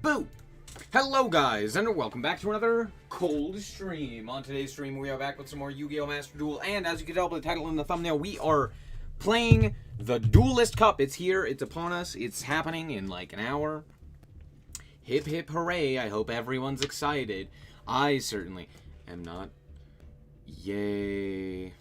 Boo! Hello guys, and welcome back to another cold stream. On today's stream, we are back with some more Yu-Gi-Oh! Master Duel, and as you can tell by the title and the thumbnail, we are playing the Duelist Cup. It's here, it's upon us, it's happening in like an hour. Hip hip hooray, I hope everyone's excited. I certainly am not. Yay.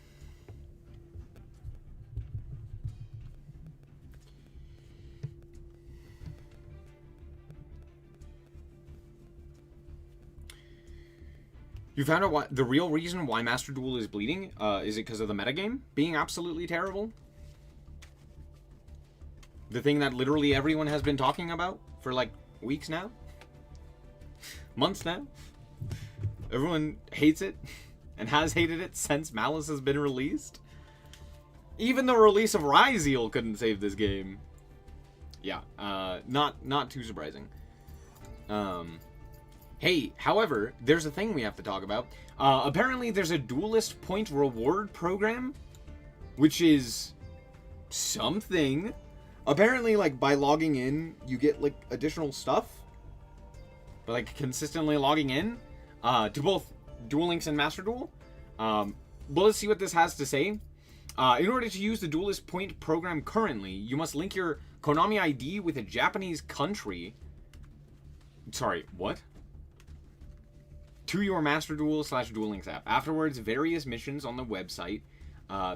You found out what the real reason why Master Duel is bleeding? Is it because of the metagame being absolutely terrible? The thing that literally everyone has been talking about for like weeks now? Months now? Everyone hates it and has hated it since Malice has been released? Even the release of Ryzeal couldn't save this game. Yeah, not too surprising. Hey, however, there's a thing we have to talk about. Apparently there's a Duelist point reward program, which is something. Apparently, like, by logging in, you get, like, additional stuff. But, like, consistently logging in to both Duel Links and Master Duel. Well, let's see what this has to say. In order to use the Duelist point program currently, you must link your Konami ID with a Japanese country. Sorry, what? To your Master Duel / Duel Links app. Afterwards, various missions on the website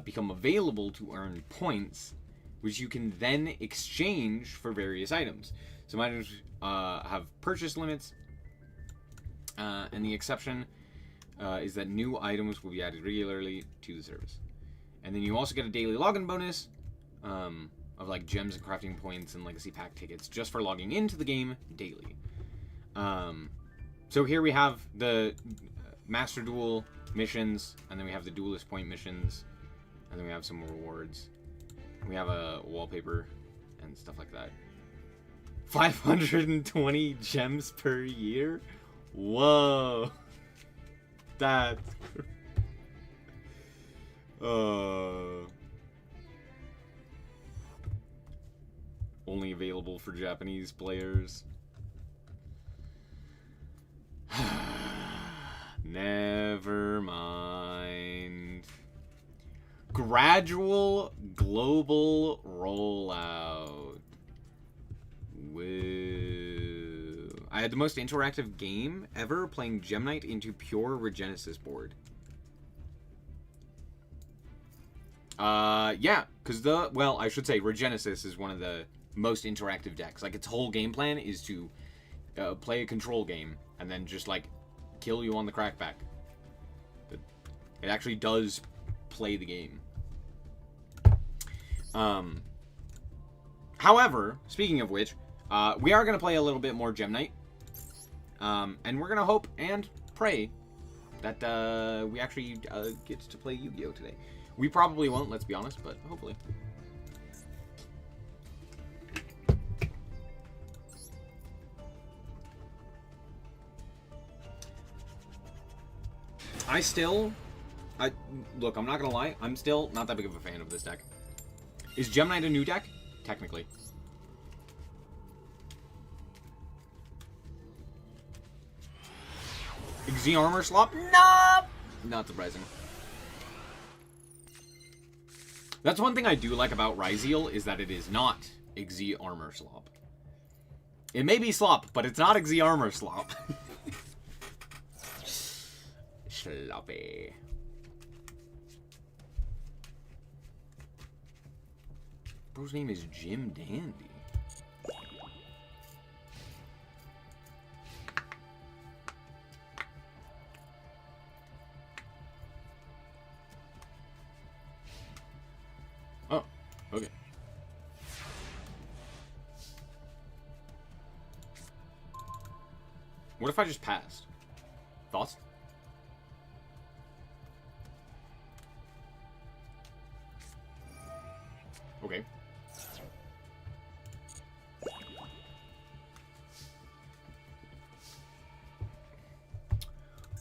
become available to earn points, which you can then exchange for various items. Some items have purchase limits, and the exception is that new items will be added regularly to the service. And then you also get a daily login bonus of like gems and crafting points and legacy pack tickets just for logging into the game daily. So here we have the Master Duel missions, and then we have the Duelist Point missions, and then we have some rewards. We have a wallpaper and stuff like that. 520 gems per year? Whoa. That's... Only available for Japanese players. Never mind. Gradual global rollout. Woo. I had the most interactive game ever playing Gem Knight into pure Regenesis board. Yeah, because well, I should say Regenesis is one of the most interactive decks. Like, its whole game plan is to play a control game and then just, like, kill you on the crackback. It actually does play the game. However, speaking of which, we are going to play a little bit more Gem Knight. And we're going to hope and pray that we actually get to play Yu-Gi-Oh! Today. We probably won't, let's be honest, but hopefully. Look, I'm not gonna lie, I'm still not that big of a fan of this deck. Is Gem Knight a new deck? Technically. Xe Armor Slop? No! Not surprising. That's one thing I do like about Ryzeal, is that it is not Xe Armor Slop. It may be Slop, but it's not Xe Armor Slop. Sloppy. Bro's name is Jim Dandy. Oh, okay. What if I just passed? Thoughts? Okay.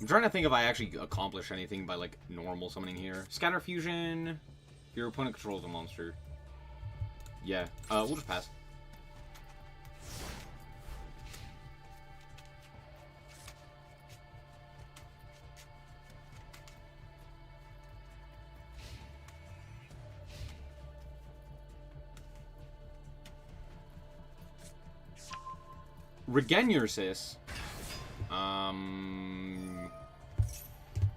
I'm trying to think if I actually accomplish anything by, like, normal summoning here. Scatter Fusion. Your opponent controls a monster. Yeah. We'll just pass. Regen your sis.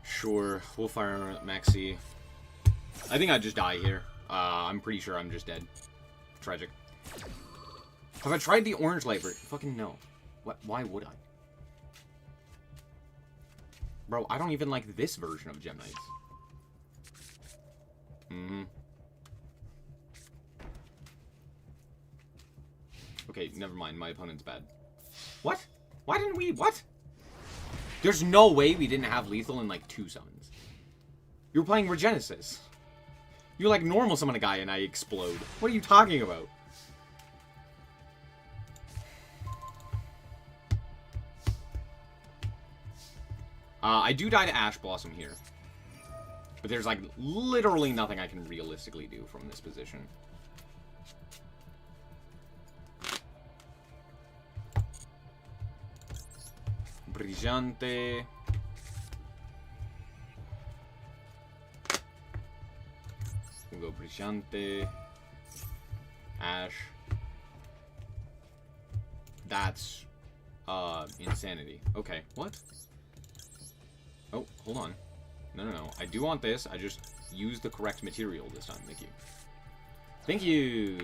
Sure. We'll fire Maxi. I think I'd just die here. I'm pretty sure I'm just dead. Tragic. Have I tried the orange light? Fucking no. What? Why would I? Bro, I don't even like this version of Gem Knights. Okay, never mind. My opponent's bad. What? Why didn't we? What? There's no way we didn't have lethal in, like, 2 summons. You were playing Regenesis. You, like, normal summon a guy and I explode. What are you talking about? I do die to Ash Blossom here. But there's, like, literally nothing I can realistically do from this position. Brillante. We'll go Brillante. Ash. That's, insanity. Okay, what? Oh, hold on. No. I do want this. I just used the correct material this time. Thank you. Thank you.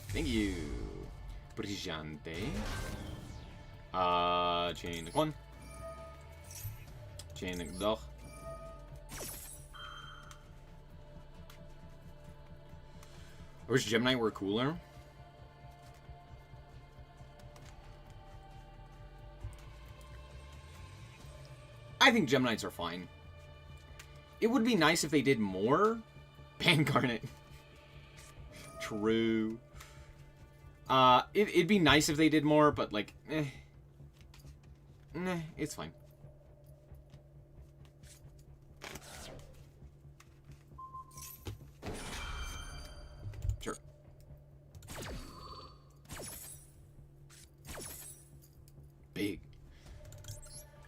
Thank you. Brillante. Chain link 1. Chain link 2. I wish Gem Knight were cooler. I think Gem Knights are fine. It would be nice if they did more. Pancarnate. True. It'd be nice if they did more, but like, it's fine. Sure. Big.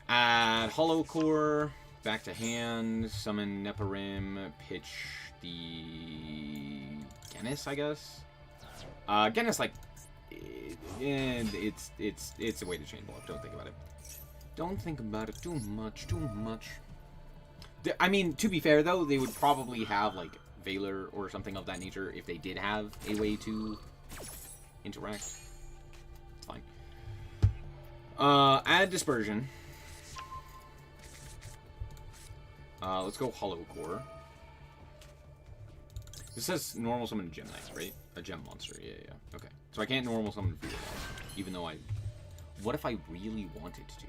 Add Hollow Core, back to hand, summon Neparim, pitch the Genis, I guess. Genis, like, it's a way to chain block. Don't think about it. Don't think about it too much. I mean, to be fair though, they would probably have like Valor or something of that nature if they did have a way to interact. It's fine. Add Dispersion. Let's go Hollow Core. This says normal summon Gem Knight, right? A gem monster. Yeah. Okay. So I can't normal summon Fear Loss, even though I... What if I really wanted to?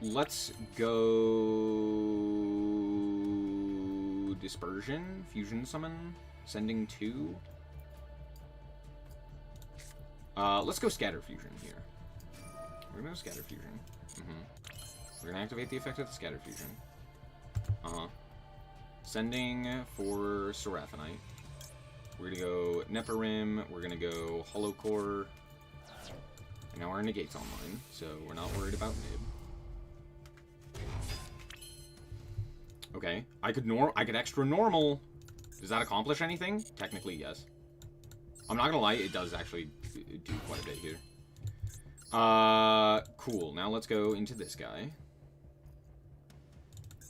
Let's go... Dispersion. Fusion Summon. Sending 2. Let's go Scatter Fusion here. We're gonna go Scatter Fusion. We're gonna activate the effect of the Scatter Fusion. Sending for Seraphonite. We're gonna go Neparim. We're gonna go Hollow Core. And now our Negate's online, so we're not worried about Nib. Okay, I could extra normal. Does that accomplish anything? Technically, yes. I'm not gonna lie, it does actually do quite a bit here. Cool. Now let's go into this guy.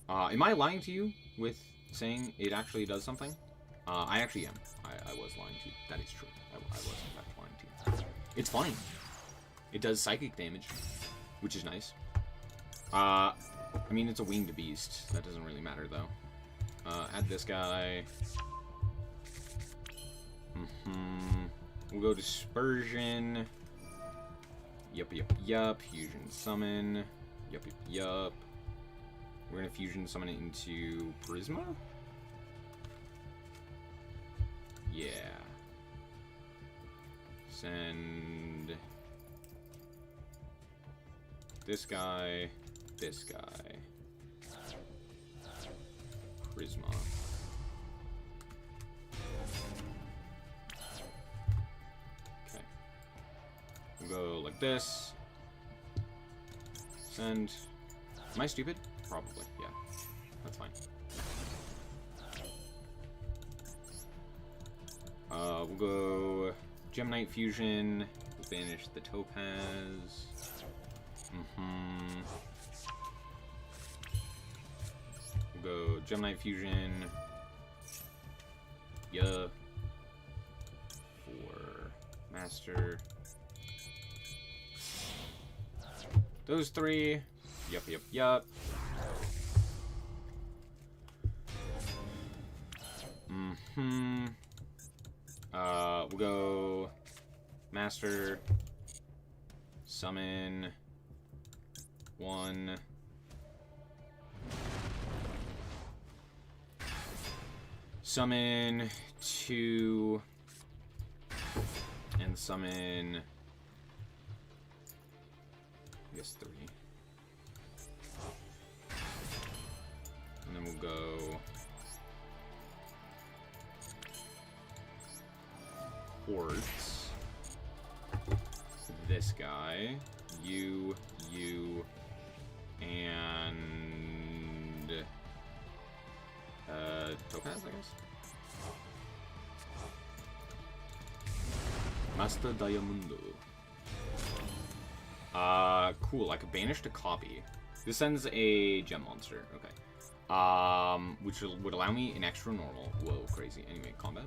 Am I lying to you with saying it actually does something? I actually am. I was lying to you. That is true. I was in fact lying to you. It's fine. It does psychic damage, which is nice. I mean, it's a winged beast. That doesn't really matter, though. Add this guy. We'll go Dispersion. Yup. Fusion Summon. Yup. We're gonna Fusion Summon it into Prisma? Yeah. Send... this guy. Prisma. Okay. We'll go like this. Send... Am I stupid? Probably, yeah. That's fine. We'll go Gemnite Fusion. We'll banish the Topaz. We'll go Gemnite Fusion. Yeah. For Master. Those three. Yup. We'll go Master, Summon, 1, Summon, 2, and Summon, I guess 3. And then we'll go Quartz. This guy. You, and Topaz, I guess? Master Diamundo. Cool. I could banish to copy. This sends a gem monster. Okay. Which would allow me an extra normal. Whoa, crazy. Anyway, combat.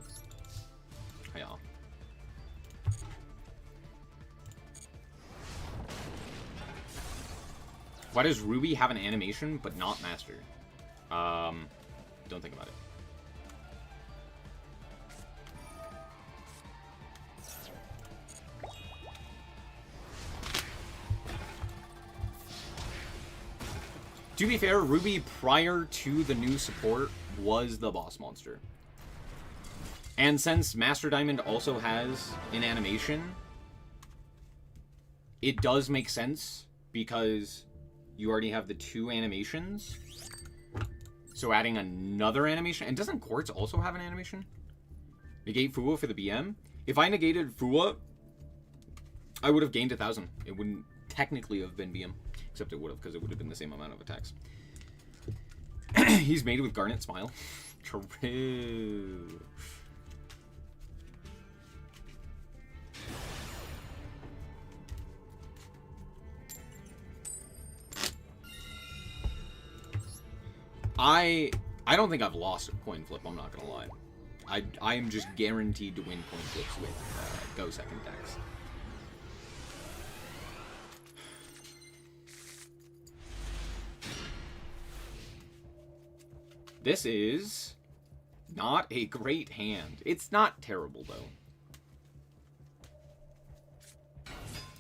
Hiya. Why does Ruby have an animation but not Master? Don't think about it. To be fair, Ruby prior to the new support was the boss monster. And since Master Diamond also has an animation, it does make sense because you already have the 2 animations. So adding another animation... And doesn't Quartz also have an animation? Negate Fua for the BM? If I negated Fua, I would have gained 1,000. It wouldn't technically have been BM. Except it would have, because it would have been the same amount of attacks. He's made with Garnet Smile. True. I don't think I've lost a coin flip, I'm not gonna lie. I am just guaranteed to win coin flips with Go Second decks. This is not a great hand. It's not terrible, though.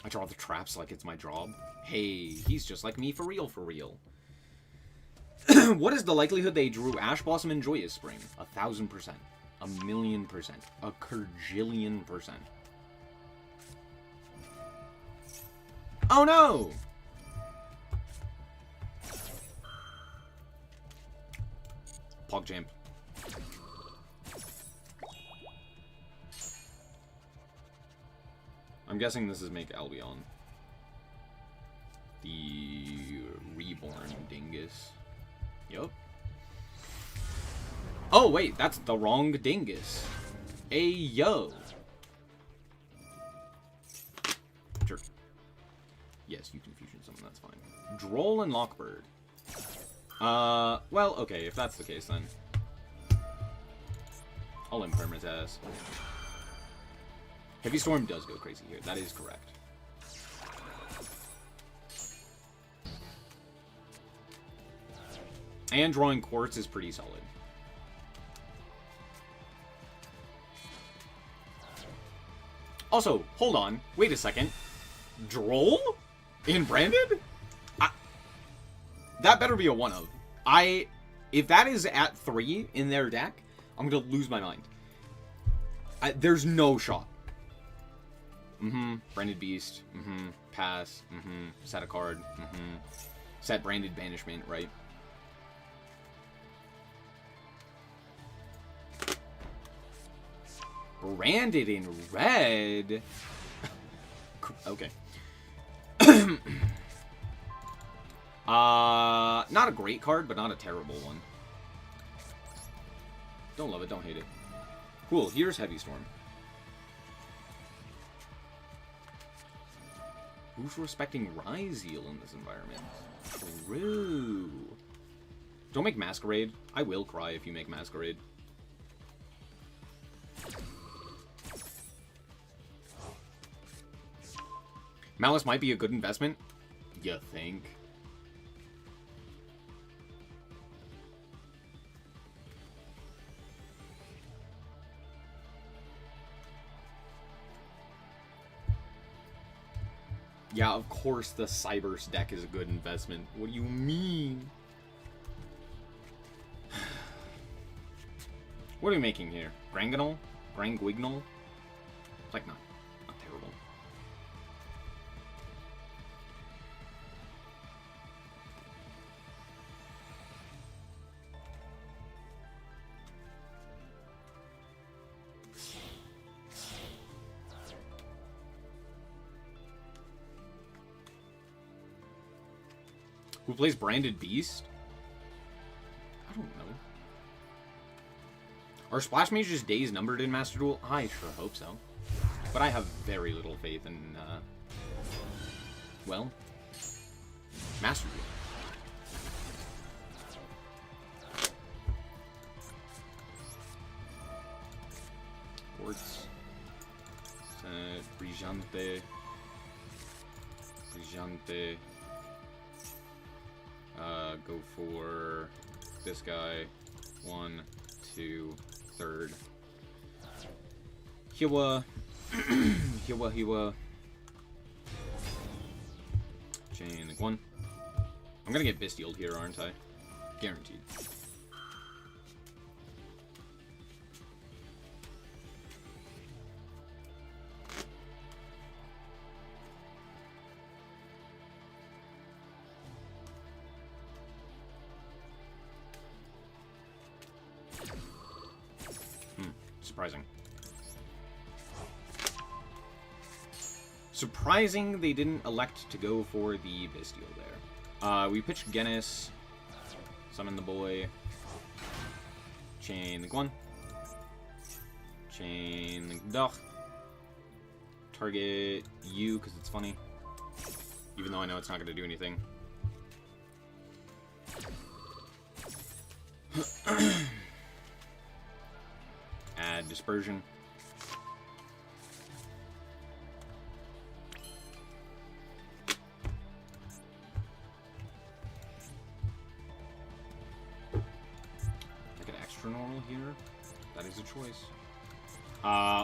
I draw the traps like it's my job. Hey, he's just like me for real, for real. What is the likelihood they drew Ash Blossom and Joyous Spring? 1,000%. 1,000,000%. A kerjillion%. Oh no! PogChamp. I'm guessing this is make Albion. The reborn dingus. Yup. Oh, wait, that's the wrong dingus. Ayo. Sure. Yes, you can fusion summon, that's fine. Droll and Lockbird. Well, okay, if that's the case, then I'll impermanent ass. Heavy Storm does go crazy here, that is correct. And drawing Quartz is pretty solid. Also, hold on. Wait a second. Droll? In Branded? That better be a one-of. If that is at 3 in their deck, I'm gonna lose my mind. There's no shot. Branded Beast. Pass. Set a card. Set Branded Banishment, right? Branded in red? Okay. Not a great card, but not a terrible one. Don't love it, don't hate it. Cool, here's Heavy Storm. Who's respecting Ryzeal in this environment? True. Don't make Masquerade. I will cry if you make Masquerade. Malice might be a good investment. You think? Yeah, of course the Cybers deck is a good investment. What do you mean? What are we making here? Granganol? Grangwignol? It's like not terrible. Who plays Branded Beast? I don't know. Are Splash Mage's days numbered in Master Duel? I sure hope so. But I have very little faith in, well, Master Duel. Quartz. Brillante. Brillante. Go for this guy. 1, 2, 3rd. Hiwa. Hiwa. Chain link 1. I'm gonna get Bestialed here, aren't I? Guaranteed. Surprising. Surprising they didn't elect to go for the Bestial there. We pitched Genis. Summon the boy. Chain link 1. Chain link Duck. Target you, because it's funny. Even though I know it's not going to do anything. Add Dispersion. Make an extra normal here. That is a choice.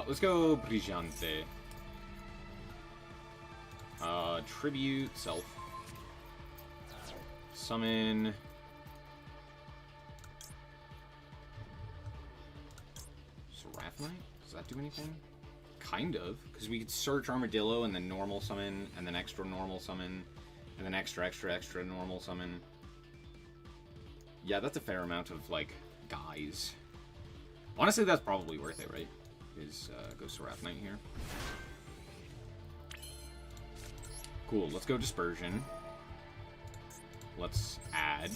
Let's go Brillante. Tribute Self. Summon. Seraphnite? Does that do anything? Kind of, because we could search Armadillo and then normal summon, and then extra normal summon, and then extra normal summon. Yeah, that's a fair amount of, like, guys. Honestly, that's probably worth it, right? Is, go Seraphnite here. Cool, let's go Dispersion. Let's add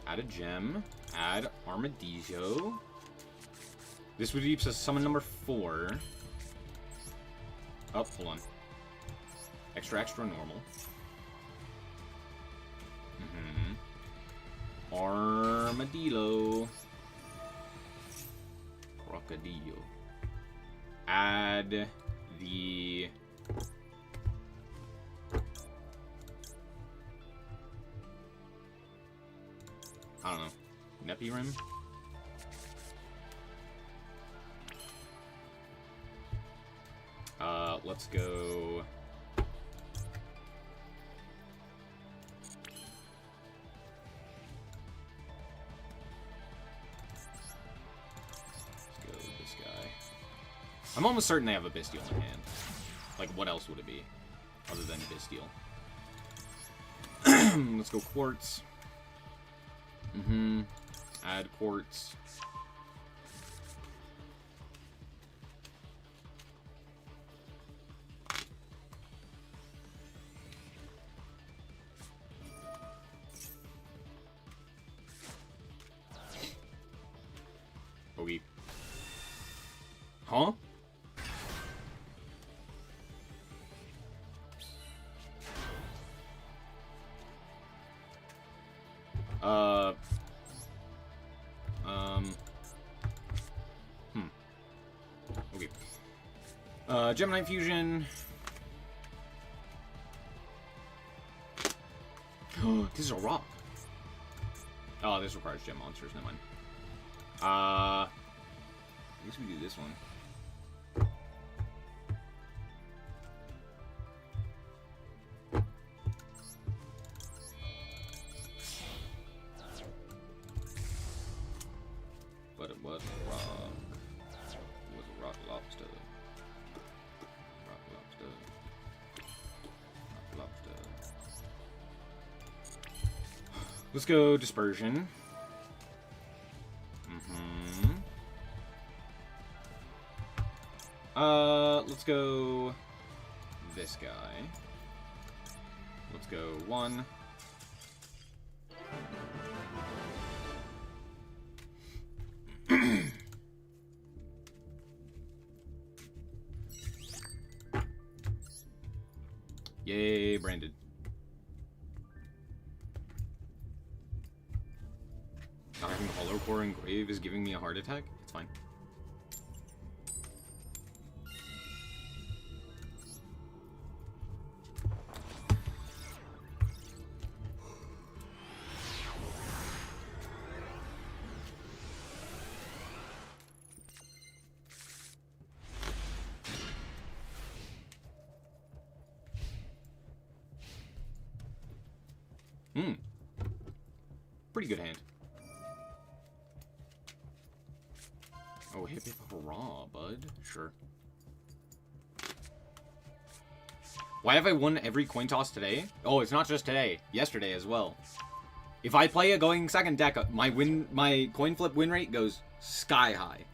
a gem. Add Armadillo. This would leave us summon number 4. Oh, hold on. Extra normal. Armadillo. Crocodillo. Add the... I don't know. Nepirim? Let's go... Let's go this guy. I'm almost certain they have a Bestial in hand. Like, what else would it be? Other than Bestial. Let's go Quartz. Add Quartz. Bogey. Gemini Fusion. This is a rock. Oh, this requires gem monsters. Never mind. I guess we do this one. But it was a rock. It was a rock lobster. Rock lobster. Rock lobster. Let's go dispersion. Let's go this guy. Let's go 1. Yay, branded. Having Hollow Core Engrave is giving me a heart attack? It's fine. Pretty good hand. Oh, hip hip hurrah, bud. Sure. Why have I won every coin toss today? Oh, it's not just today. Yesterday as well. If I play a going second deck, my coin flip win rate goes sky high.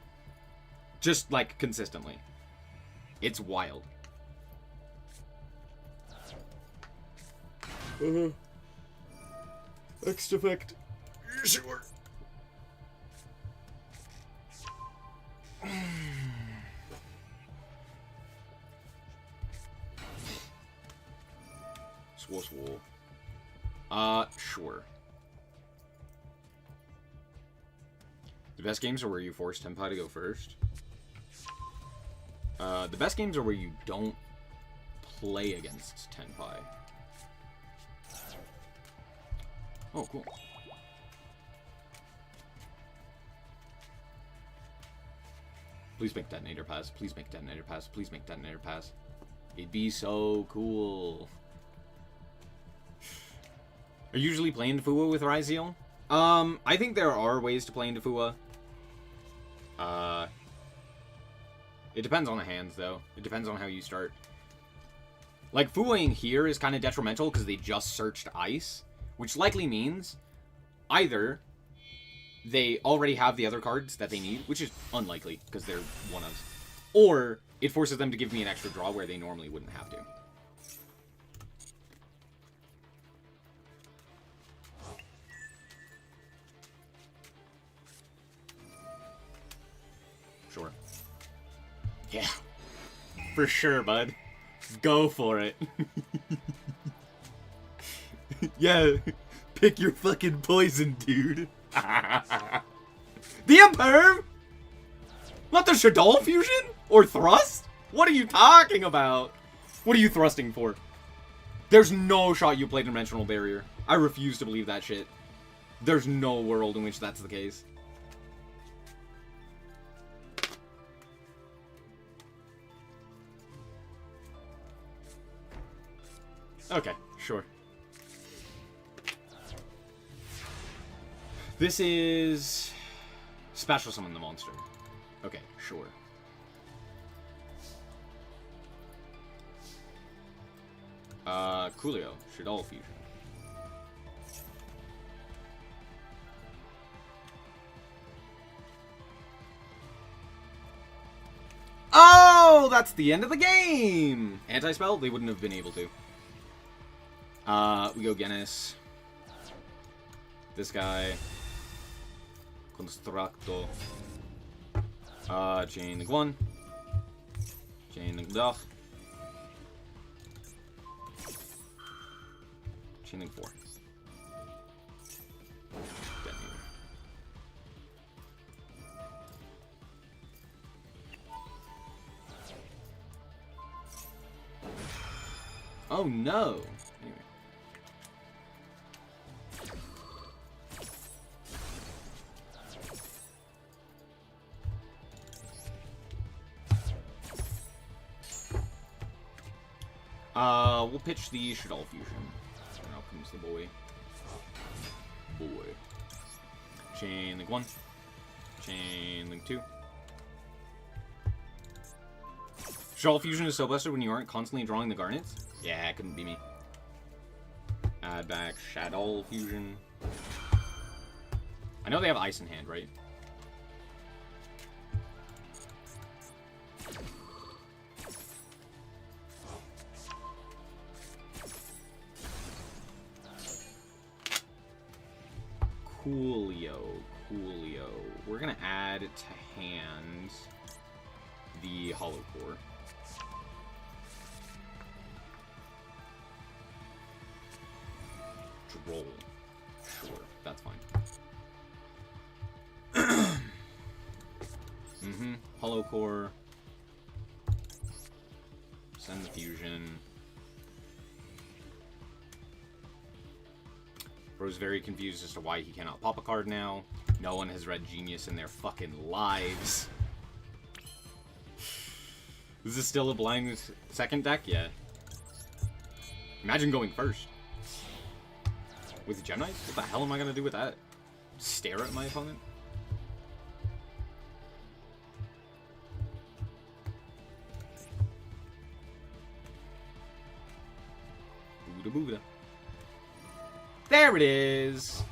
Just, like, consistently. It's wild. X effect. Sure. Swole. Sure. The best games are where you force Tenpai to go first. The best games are where you don't play against Tenpai. Oh, cool. Please make Detonator pass. Please make Detonator pass. Please make Detonator pass. It'd be so cool. Are you usually playing Fua with Ryzeal? I think there are ways to play into Fua. It depends on the hands, though. It depends on how you start. Like, Fuaing here is kind of detrimental because they just searched Ice, which likely means either they already have the other cards that they need, which is unlikely because they're one-ofs, or it forces them to give me an extra draw where they normally wouldn't have to. Sure. Yeah. For sure, bud. Go for it. Yeah. Pick your fucking poison, dude. The Imperv? Not the Shaddoll fusion? Or thrust? What are you talking about? What are you thrusting for? There's no shot you played Dimensional Barrier. I refuse to believe that shit. There's no world in which that's the case. Okay, sure. This is special summon the monster. Okay, sure. Coolio, Shaddoll fusion. Oh, that's the end of the game! Anti-spell? They wouldn't have been able to. We go Genis. This guy. Constructo. Chain link 1. Chain link 2. Chain link 4. Detonator. Oh no! Anyway. We'll pitch the Shadol Fusion. Now comes the boy. Chain Link 1. Chain Link 2. Shadol Fusion is so busted when you aren't constantly drawing the Garnets. Yeah, it couldn't be me. Add back Shadol Fusion. I know they have Ice in hand, right? Coolio. We're gonna add to hand the Hollow Core. Droll. Sure, that's fine. Hollow Core. Send the fusion. Bro's very confused as to why he cannot pop a card now. No one has read Genius in their fucking lives. Is this still a blind second deck? Yeah. Imagine going first. With Gem Knight? What the hell am I gonna do with that? Stare at my opponent? Booda booda. There it is!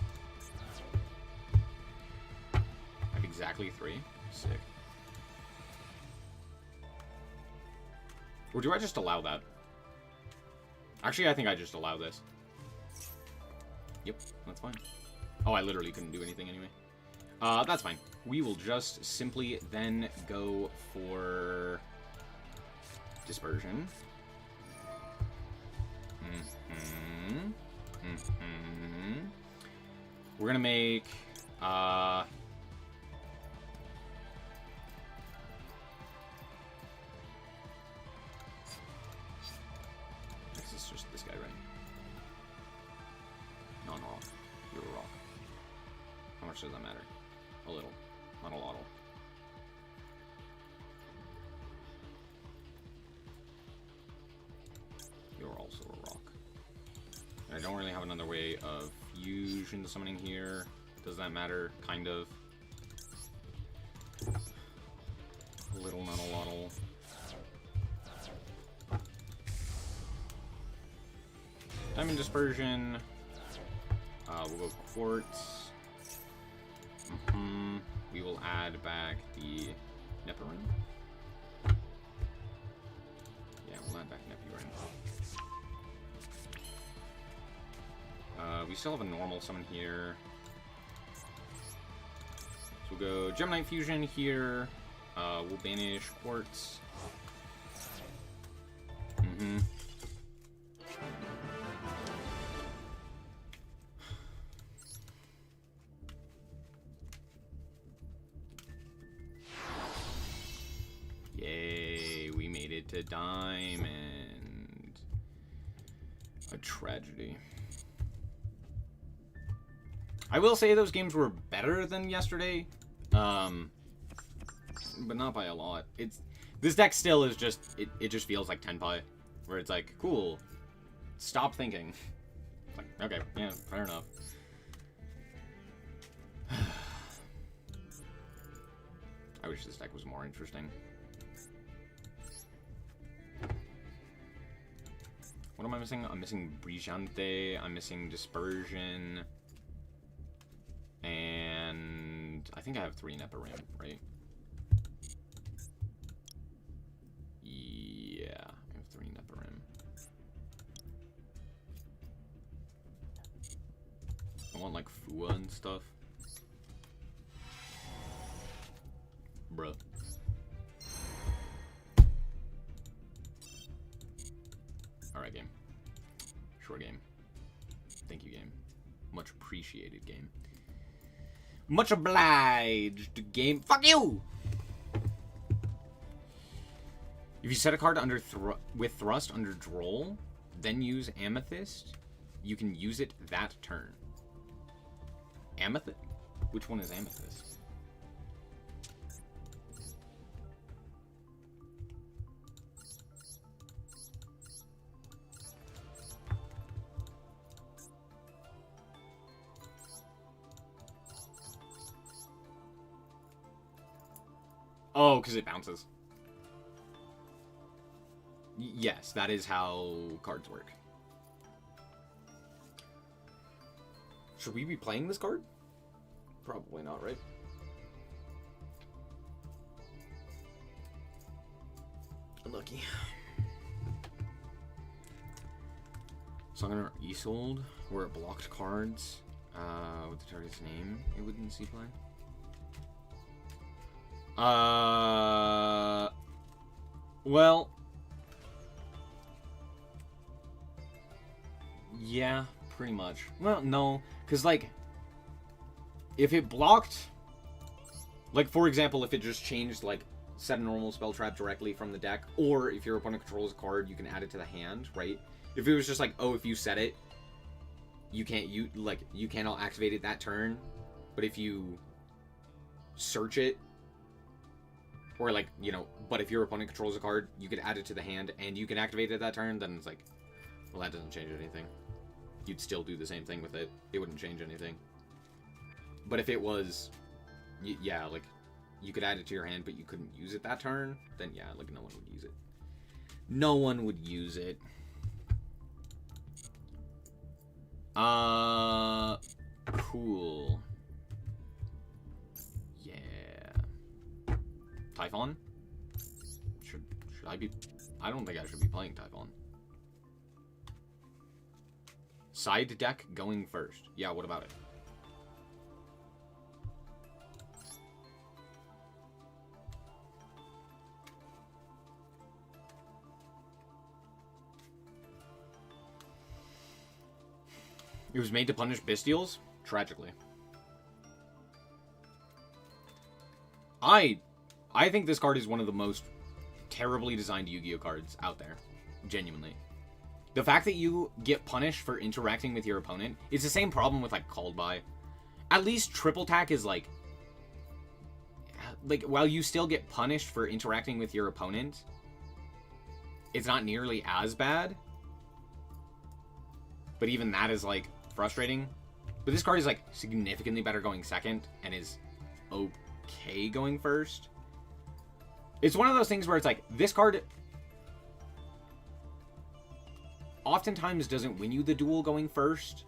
Like exactly 3. Sick. Or do I just allow that? Actually, I think I just allow this. Yep, that's fine. Oh, I literally couldn't do anything anyway. That's fine. We will just simply then go for Dispersion. We're gonna make this is just this guy, right? Non-rock. You're a rock. How much does that matter? A little. Not a lot. You're also a rock. I don't really have another way of fusion summoning here. Does that matter? Kind of. A little, not a lot. Diamond Dispersion. We'll go Quartz. We will add back the Neperin. Yeah, we'll add back Neperin. We still have a normal summon here. So we'll go Gem Knight Fusion here. We'll banish Quartz. Yay, we made it to Diamond. A tragedy. I will say those games were better than yesterday, but not by a lot. This deck still is just it just feels like Tenpai, where it's like, cool, stop thinking. Like, okay, yeah, fair enough. I wish this deck was more interesting. What am I missing? I'm missing Brillante. I'm missing Dispersion. And I think I have 3 Neperim, right? Yeah, I have 3 Neperim. I want like Fua and stuff. Bruh. Alright, game. Short game. Thank you, game. Much appreciated, game. Much obliged, game. Fuck you! If you set a card under with Thrust under Droll, then use Amethyst, you can use it that turn. Amethyst? Which one is Amethyst? Oh, because it bounces. Yes, that is how cards work. Should we be playing this card? Probably not, right? Unlucky. Summoner Isolde, where it blocked cards with the target's name it wouldn't see play. Well, yeah, pretty much. Well, no, because, like, if it blocked, like, for example, if it just changed, like, set a normal spell trap directly from the deck, or if your opponent controls a card, you can add it to the hand, right? If it was just like, oh, if you set it, you cannot activate it that turn, but if you search it, or, like, you know, but if your opponent controls a card, you could add it to the hand, and you can activate it that turn, then it's like, well, that doesn't change anything. You'd still do the same thing with it. It wouldn't change anything. But if it was, yeah, like, you could add it to your hand, but you couldn't use it that turn, then yeah, like, no one would use it. No one would use it. Cool. Typhon? Should I be... I don't think I should be playing Typhon. Side deck going first. Yeah, what about it? It was made to punish Bestials? Tragically. I think this card is one of the most terribly designed Yu-Gi-Oh cards out there. Genuinely. The fact that you get punished for interacting with your opponent is the same problem with, like, Called By. At least Triple Tack is, like, while you still get punished for interacting with your opponent, it's not nearly as bad. But even that is, like, frustrating. But this card is, like, significantly better going second, and is okay going first. It's one of those things where it's like, this card oftentimes doesn't win you the duel going first,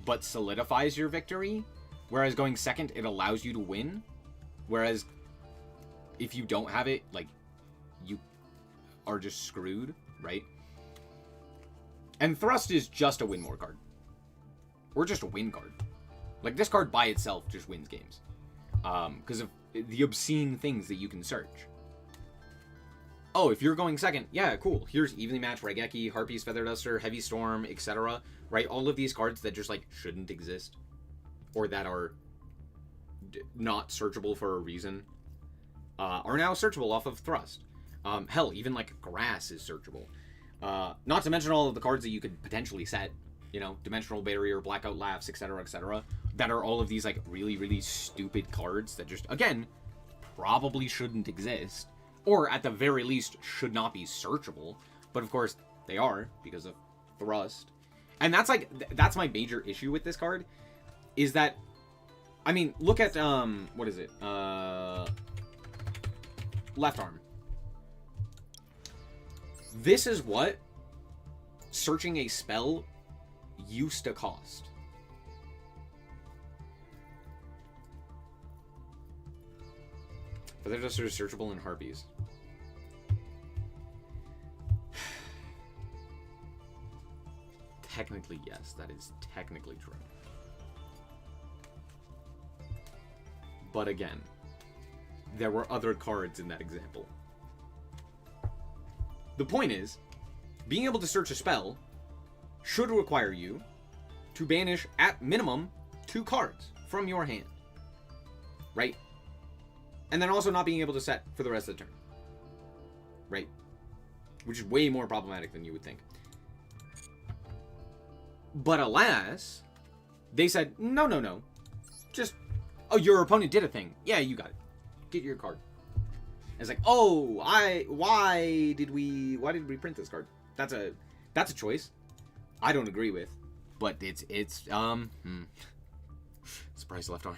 but solidifies your victory. Whereas going second, it allows you to win. Whereas if you don't have it, like, you are just screwed, right? And Thrust is just a win more card. Or just a win card. Like, this card by itself just wins games. Because of the obscene things that you can search. Oh, if you're going second, yeah, cool. Here's Evenly Matched, Raigeki, Harpies, Feather Duster, Heavy Storm, etc. Right? All of these cards that just, like, shouldn't exist. Or that are not searchable for a reason. Are now searchable off of Thrust. Hell, even, like, Grass is searchable. Not to mention all of the cards that you could potentially set. You know, Dimensional Barrier, Blackout Laughs, etc., etc. That are all of these, like, really, really stupid cards that just, again, probably shouldn't exist. Or, at the very least, should not be searchable. But, of course, they are, because of Thrust. And that's, like, that's my major issue with this card. Is that, I mean, look at, what is it? Left Arm. This is what searching a spell used to cost. Feather Duster is searchable in Harpies. Technically, yes. That is technically true. But again, there were other cards in that example. The point is, being able to search a spell should require you to banish, at minimum, 2 cards from your hand. Right? And then also not being able to set for the rest of the turn. Right? Which is way more problematic than you would think. But alas, they said, no. Just, oh, your opponent did a thing. Yeah, you got it. Get your card. It's like, oh, why did we print this card? That's a choice I don't agree with, but it's surprise left arm.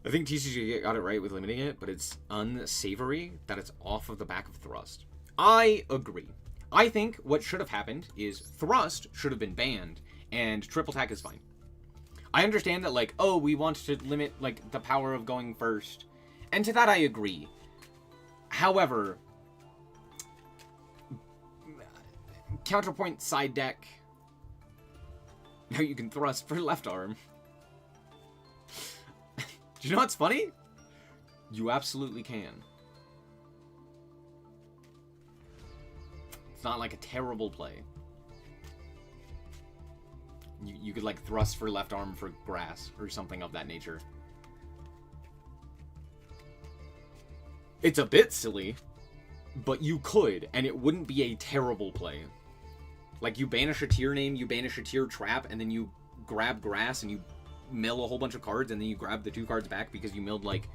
I think TCG got it right with limiting it, but it's unsavory that it's off of the back of Thrust. I agree. I think what should have happened is Thrust should have been banned, and Triple Tack is fine. I understand that, like, oh, we want to limit, like, the power of going first. And to that I agree. However, counterpoint side deck. Now you can thrust for left arm. Do you know what's funny? You absolutely can. It's not like a terrible play. You could, like, thrust for left arm for grass or something of that nature. It's a bit silly, but you could, and it wouldn't be a terrible play. Like, you banish a tier name, you banish a tier trap, and then you grab grass and you mill a whole bunch of cards, and then you grab the 2 cards back because you milled, like,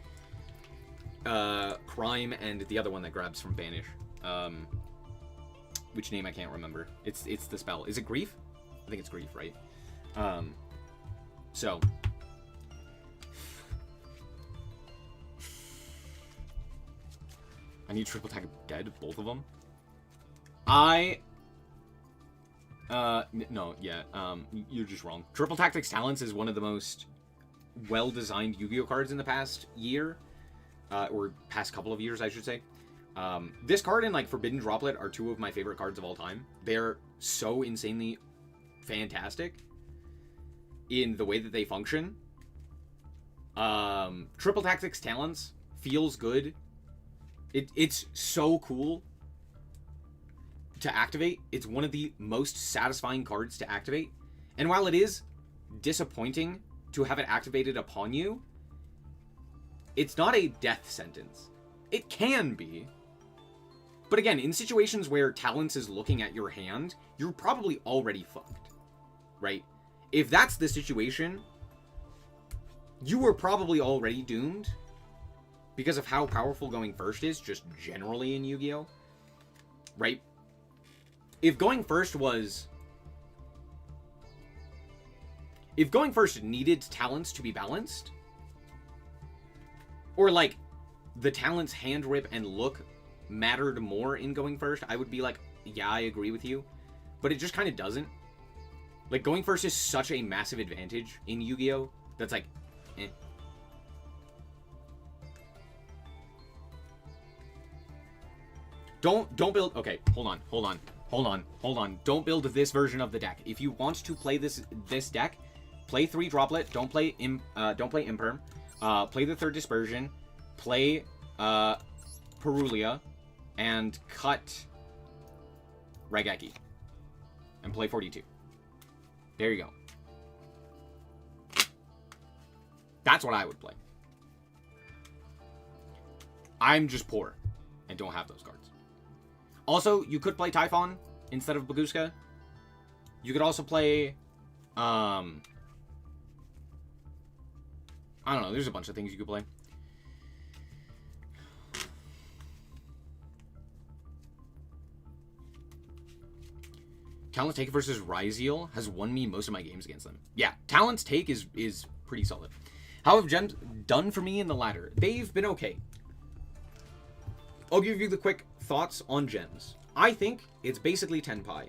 Crime and the other one that grabs from banish. Which name I can't remember. It's the spell. Is it Grief? I think it's Grief, right? So I need Triple Tack dead, both of them. No, yeah, you're just wrong. Triple Tactics Talents is one of the most well-designed Yu-Gi-Oh cards in the past year, or past couple of years, I should say. This card and, like, Forbidden Droplet are 2 of my favorite cards of all time. They're so insanely fantastic in the way that they function. Triple Tactics Talents feels good. It's so cool to activate. It's one of the most satisfying cards to activate. And while it is disappointing to have it activated upon you, it's not a death sentence. It can be. But again, in situations where Talents is looking at your hand, you're probably already fucked, right? If that's the situation, you were probably already doomed because of how powerful going first is, just generally in Yu-Gi-Oh! Right? If going first needed Talents to be balanced, or, like, the Talents hand rip and look mattered more in going first, I would be like, yeah, I agree with you. But it just kind of doesn't. Like, going first is such a massive advantage in Yu-Gi-Oh! That's like, eh. Don't build, okay, hold on. Don't build this version of the deck. If you want to play this deck, play 3 Droplet, don't play Imperm, play the 3rd Dispersion, play Perulia, and cut Raigeki. And play 42. There you go. That's what I would play. I'm just poor and don't have those cards. Also, you could play Typhon instead of Baguska. You could also play, I don't know, there's a bunch of things you could play. Talents Take versus Ryziel has won me most of my games against them. Yeah, Talents Take is pretty solid. How have gems done for me in the ladder? They've been okay. I'll give you the quick thoughts on gems. I think it's basically Tenpai.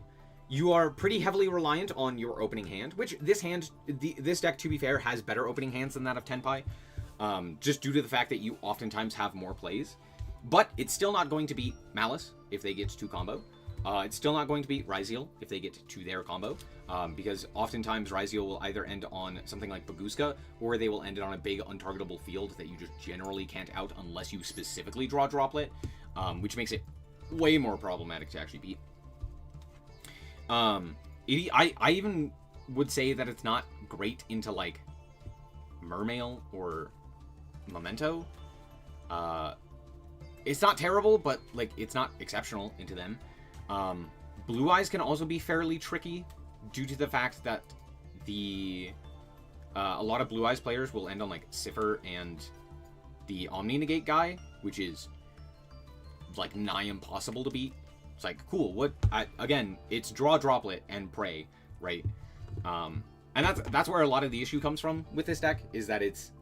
You are pretty heavily reliant on your opening hand, which this deck, to be fair, has better opening hands than that of Tenpai, just due to the fact that you oftentimes have more plays. But it's still not going to beat Malice if they get to combo. It's still not going to beat Ryziel if they get to their combo, because oftentimes Ryziel will either end on something like Baguska, or they will end it on a big untargetable field that you just generally can't out unless you specifically draw Droplet, which makes it way more problematic to actually beat. I even would say that it's not great into, like, Mermail or Memento. It's not terrible, but, like, it's not exceptional into them. Blue Eyes can also be fairly tricky due to the fact that a lot of Blue Eyes players will end on like Siffer and the Omni Negate guy, which is like nigh impossible to beat. It's like, cool, again, it's draw Droplet and pray, right? And that's where a lot of the issue comes from with this deck, is that it's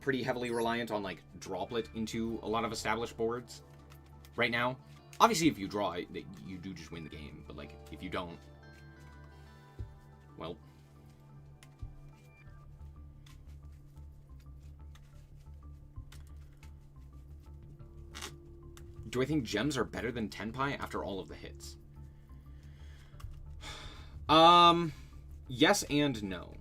pretty heavily reliant on like Droplet into a lot of established boards right now. Obviously, if you draw, you do just win the game, but like, if you don't, well. Do I think gems are better than Tenpai after all of the hits? Yes and no.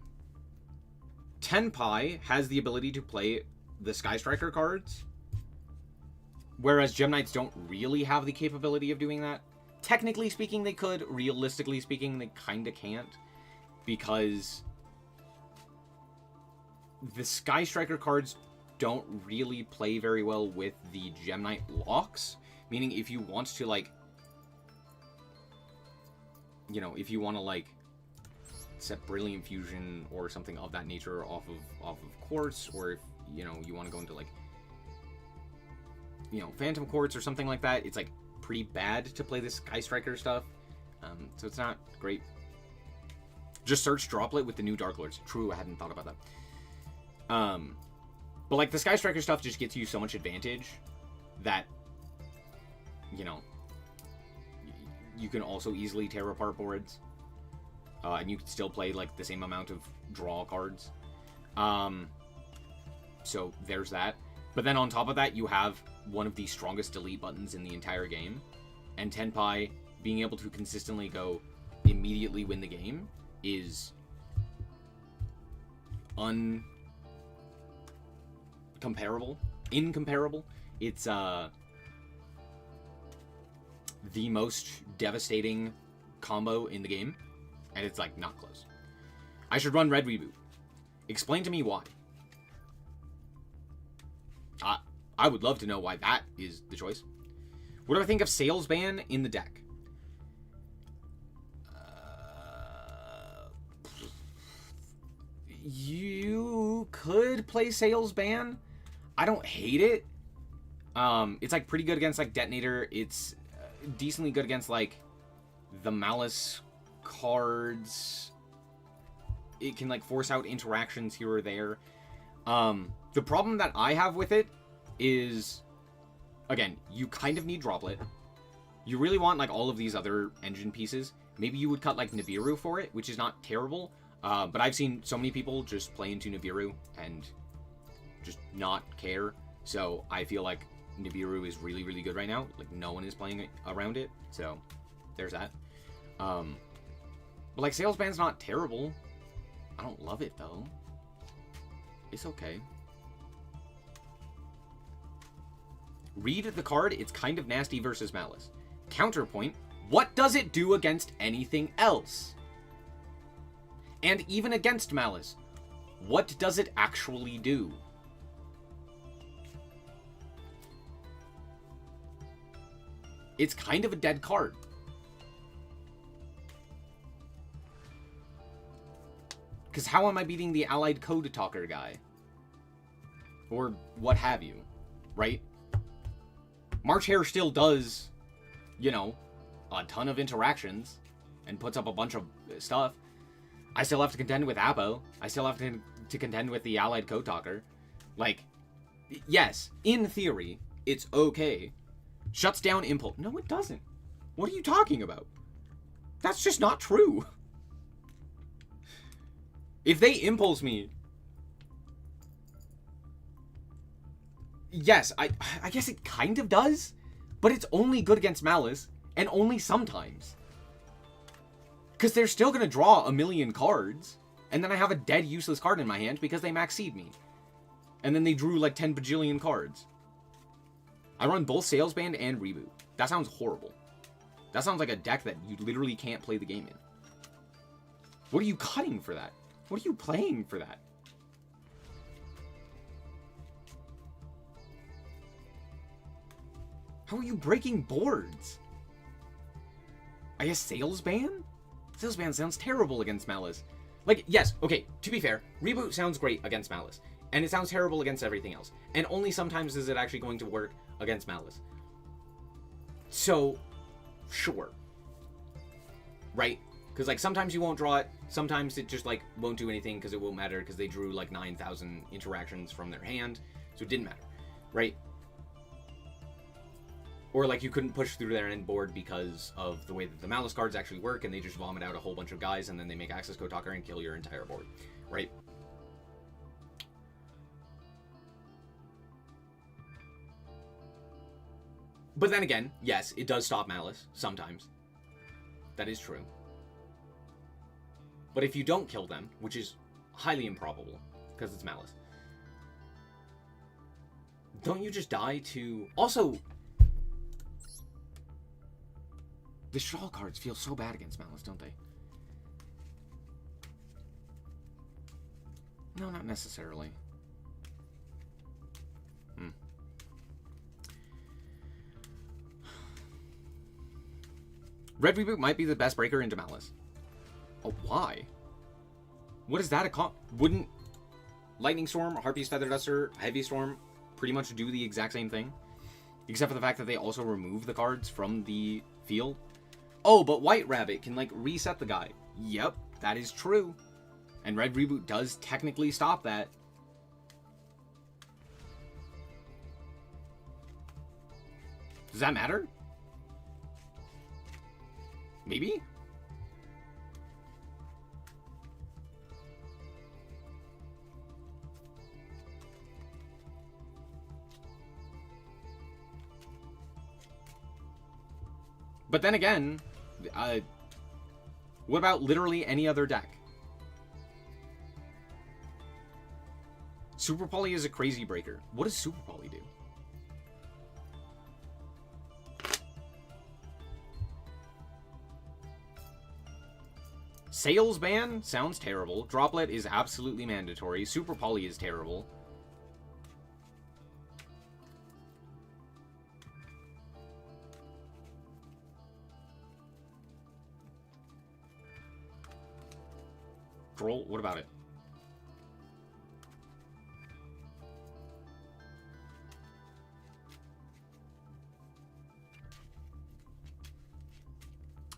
Tenpai has the ability to play the Sky Striker cards, whereas Gem Knights don't really have the capability of doing that. Technically speaking, they could. Realistically speaking, they kinda can't, because the Sky Striker cards don't really play very well with the Gem Knight locks. Meaning, if you want to, like, you know, if you want to, like, set Brilliant Fusion or something of that nature off of Quartz, or if, you know, you want to go into, like, you know, Phantom Quartz or something like that, it's, like, pretty bad to play this Sky Striker stuff. So it's not great. Just search Droplet with the new Dark Lords. True, I hadn't thought about that. But, like, the Sky Striker stuff just gets you so much advantage that, you know, you can also easily tear apart boards. And you can still play, like, the same amount of draw cards. So, there's that. But then on top of that, you have one of the strongest delete buttons in the entire game. And Tenpai being able to consistently go immediately win the game is incomparable. It's the most devastating combo in the game, and it's like not close. I should run Red Reboot. Explain to me why. I would love to know why that is the choice. What do I think of Sales Ban in the deck? You could play Sales Ban. I don't hate it. It's like pretty good against like Detonator. It's decently good against like the Malice cards. It can like force out interactions here or there. The problem that I have with it is, again, you kind of need Droplet. You really want like all of these other engine pieces. Maybe you would cut like Nibiru for it, which is not terrible. But I've seen so many people just play into Nibiru and just not care. So I feel like Nibiru is really, really good right now. Like, no one is playing around it. So there's that. But like, Sales Ban's not terrible. I don't love it, though. It's okay. Read the card. It's kind of nasty versus Malice. Counterpoint. What does it do against anything else? And even against Malice, what does it actually do? It's kind of a dead card. Because how am I beating the Allied Code Talker guy? Or what have you, right? March Hare still does, you know, a ton of interactions and puts up a bunch of stuff. I still have to contend with Apo. I still have to contend with the Allied Code Talker. Like, yes, in theory, it's okay. Shuts down Impulse. No, it doesn't. What are you talking about? That's just not true. If they Impulse me... Yes, I guess it kind of does, but it's only good against Malice, and only sometimes. Because they're still going to draw a million cards, and then I have a dead useless card in my hand because they max-seed me. And then they drew like 10 bajillion cards. I run both Sales Band and Reboot. That sounds horrible. That sounds like a deck that you literally can't play the game in. What are you cutting for that? What are you playing for that? How are you breaking boards? I guess Sales Ban? Sales Ban sounds terrible against Malice. Like, yes, okay, to be fair, Reboot sounds great against Malice. And it sounds terrible against everything else. And only sometimes is it actually going to work against Malice. So, sure. Right? Because, like, sometimes you won't draw it. Sometimes it just, like, won't do anything because it won't matter because they drew, like, 9,000 interactions from their hand. So it didn't matter. Right? Or, like, you couldn't push through their end board because of the way that the Malice cards actually work, and they just vomit out a whole bunch of guys, and then they make Access Code Talker and kill your entire board. Right? But then again, yes, it does stop Malice, sometimes. That is true. But if you don't kill them, which is highly improbable, because it's Malice, don't you just die to... Also, the Shawl cards feel so bad against Malice, don't they? No, not necessarily. Red Reboot might be the best breaker into Malice. Oh, why? What is that wouldn't Lightning Storm, Harpy's Feather Duster, Heavy Storm pretty much do the exact same thing? Except for the fact that they also remove the cards from the field? Oh, but White Rabbit can, like, reset the guy. Yep, that is true. And Red Reboot does technically stop that. Does that matter? Maybe? But then again, what about literally any other deck? Super Poly is a crazy breaker. What does Super Poly do? Sales Ban sounds terrible. Droplet is absolutely mandatory. Super Poly is terrible. Troll, what about it?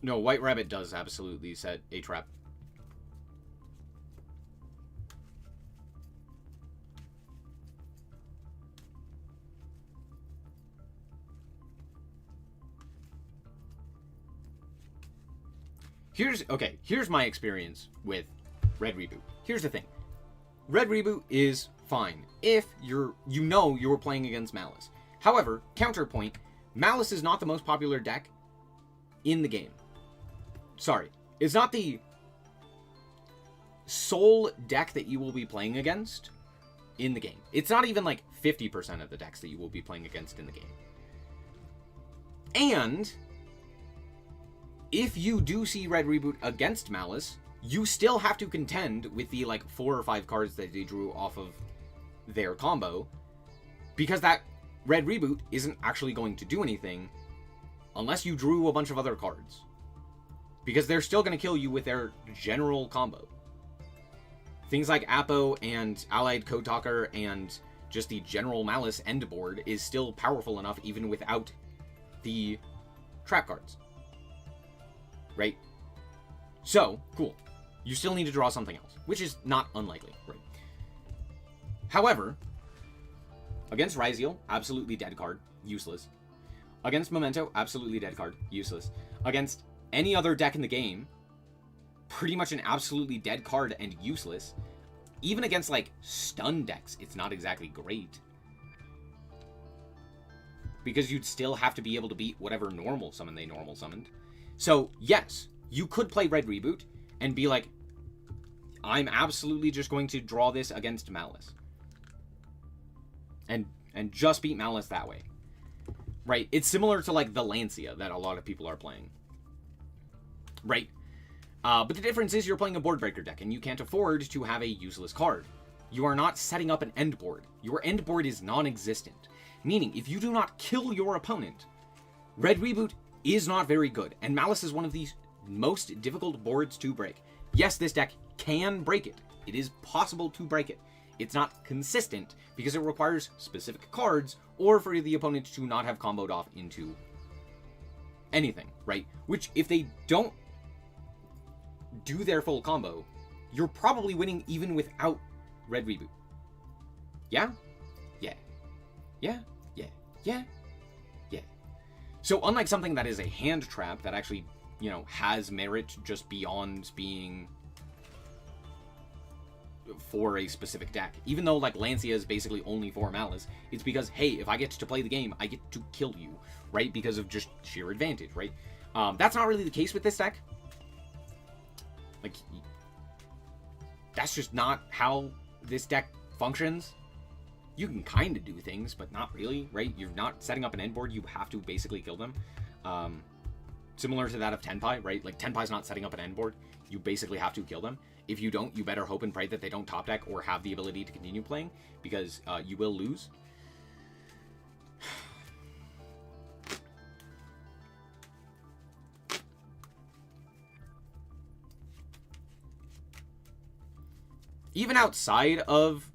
No, White Rabbit does absolutely set a trap. Here's my experience with Red Reboot. Here's the thing. Red Reboot is fine if you were playing against Malice. However, counterpoint, Malice is not the most popular deck in the game. Sorry, it's not the sole deck that you will be playing against in the game. It's not even like 50% of the decks that you will be playing against in the game. And if you do see Red Reboot against Malice, you still have to contend with the like 4 or 5 cards that they drew off of their combo, because that Red Reboot isn't actually going to do anything unless you drew a bunch of other cards. Because they're still going to kill you with their general combo. Things like Apo and Allied Code Talker and just the general Malice end board is still powerful enough even without the trap cards. Right? So, cool. You still need to draw something else, which is not unlikely. Right? However, against Ryzeal, absolutely dead card, useless. Against Memento, absolutely dead card, useless. Against any other deck in the game, pretty much an absolutely dead card and useless. Even against, like, stun decks, it's not exactly great. Because you'd still have to be able to beat whatever normal summon they normal summoned. So, yes, you could play Red Reboot and be like, I'm absolutely just going to draw this against Malice. And just beat Malice that way. Right? It's similar to, like, the Lancia that a lot of people are playing. Right? But the difference is you're playing a board breaker deck, and you can't afford to have a useless card. You are not setting up an end board. Your end board is non-existent. Meaning, if you do not kill your opponent, Red Reboot is not very good, and Malice is one of the most difficult boards to break. Yes, this deck can break it. It is possible to break it. It's not consistent because it requires specific cards or for the opponent to not have comboed off into anything, right? Which, if they don't do their full combo, you're probably winning even without Red Reboot. Yeah? Yeah. Yeah? Yeah. Yeah? Yeah. So unlike something that is a hand trap that actually, you know, has merit just beyond being for a specific deck, even though like Lancia is basically only for Malice, it's because, hey, if I get to play the game, I get to kill you, right? Because of just sheer advantage, right? That's not really the case with this deck. Like, that's just not how this deck functions. You can kind of do things, but not really, right? You're not setting up an end board. You have to basically kill them. Similar to that of Tenpai, right? Like, Tenpai's not setting up an end board. You basically have to kill them. If you don't, you better hope and pray that they don't top deck or have the ability to continue playing, because you will lose. Even outside of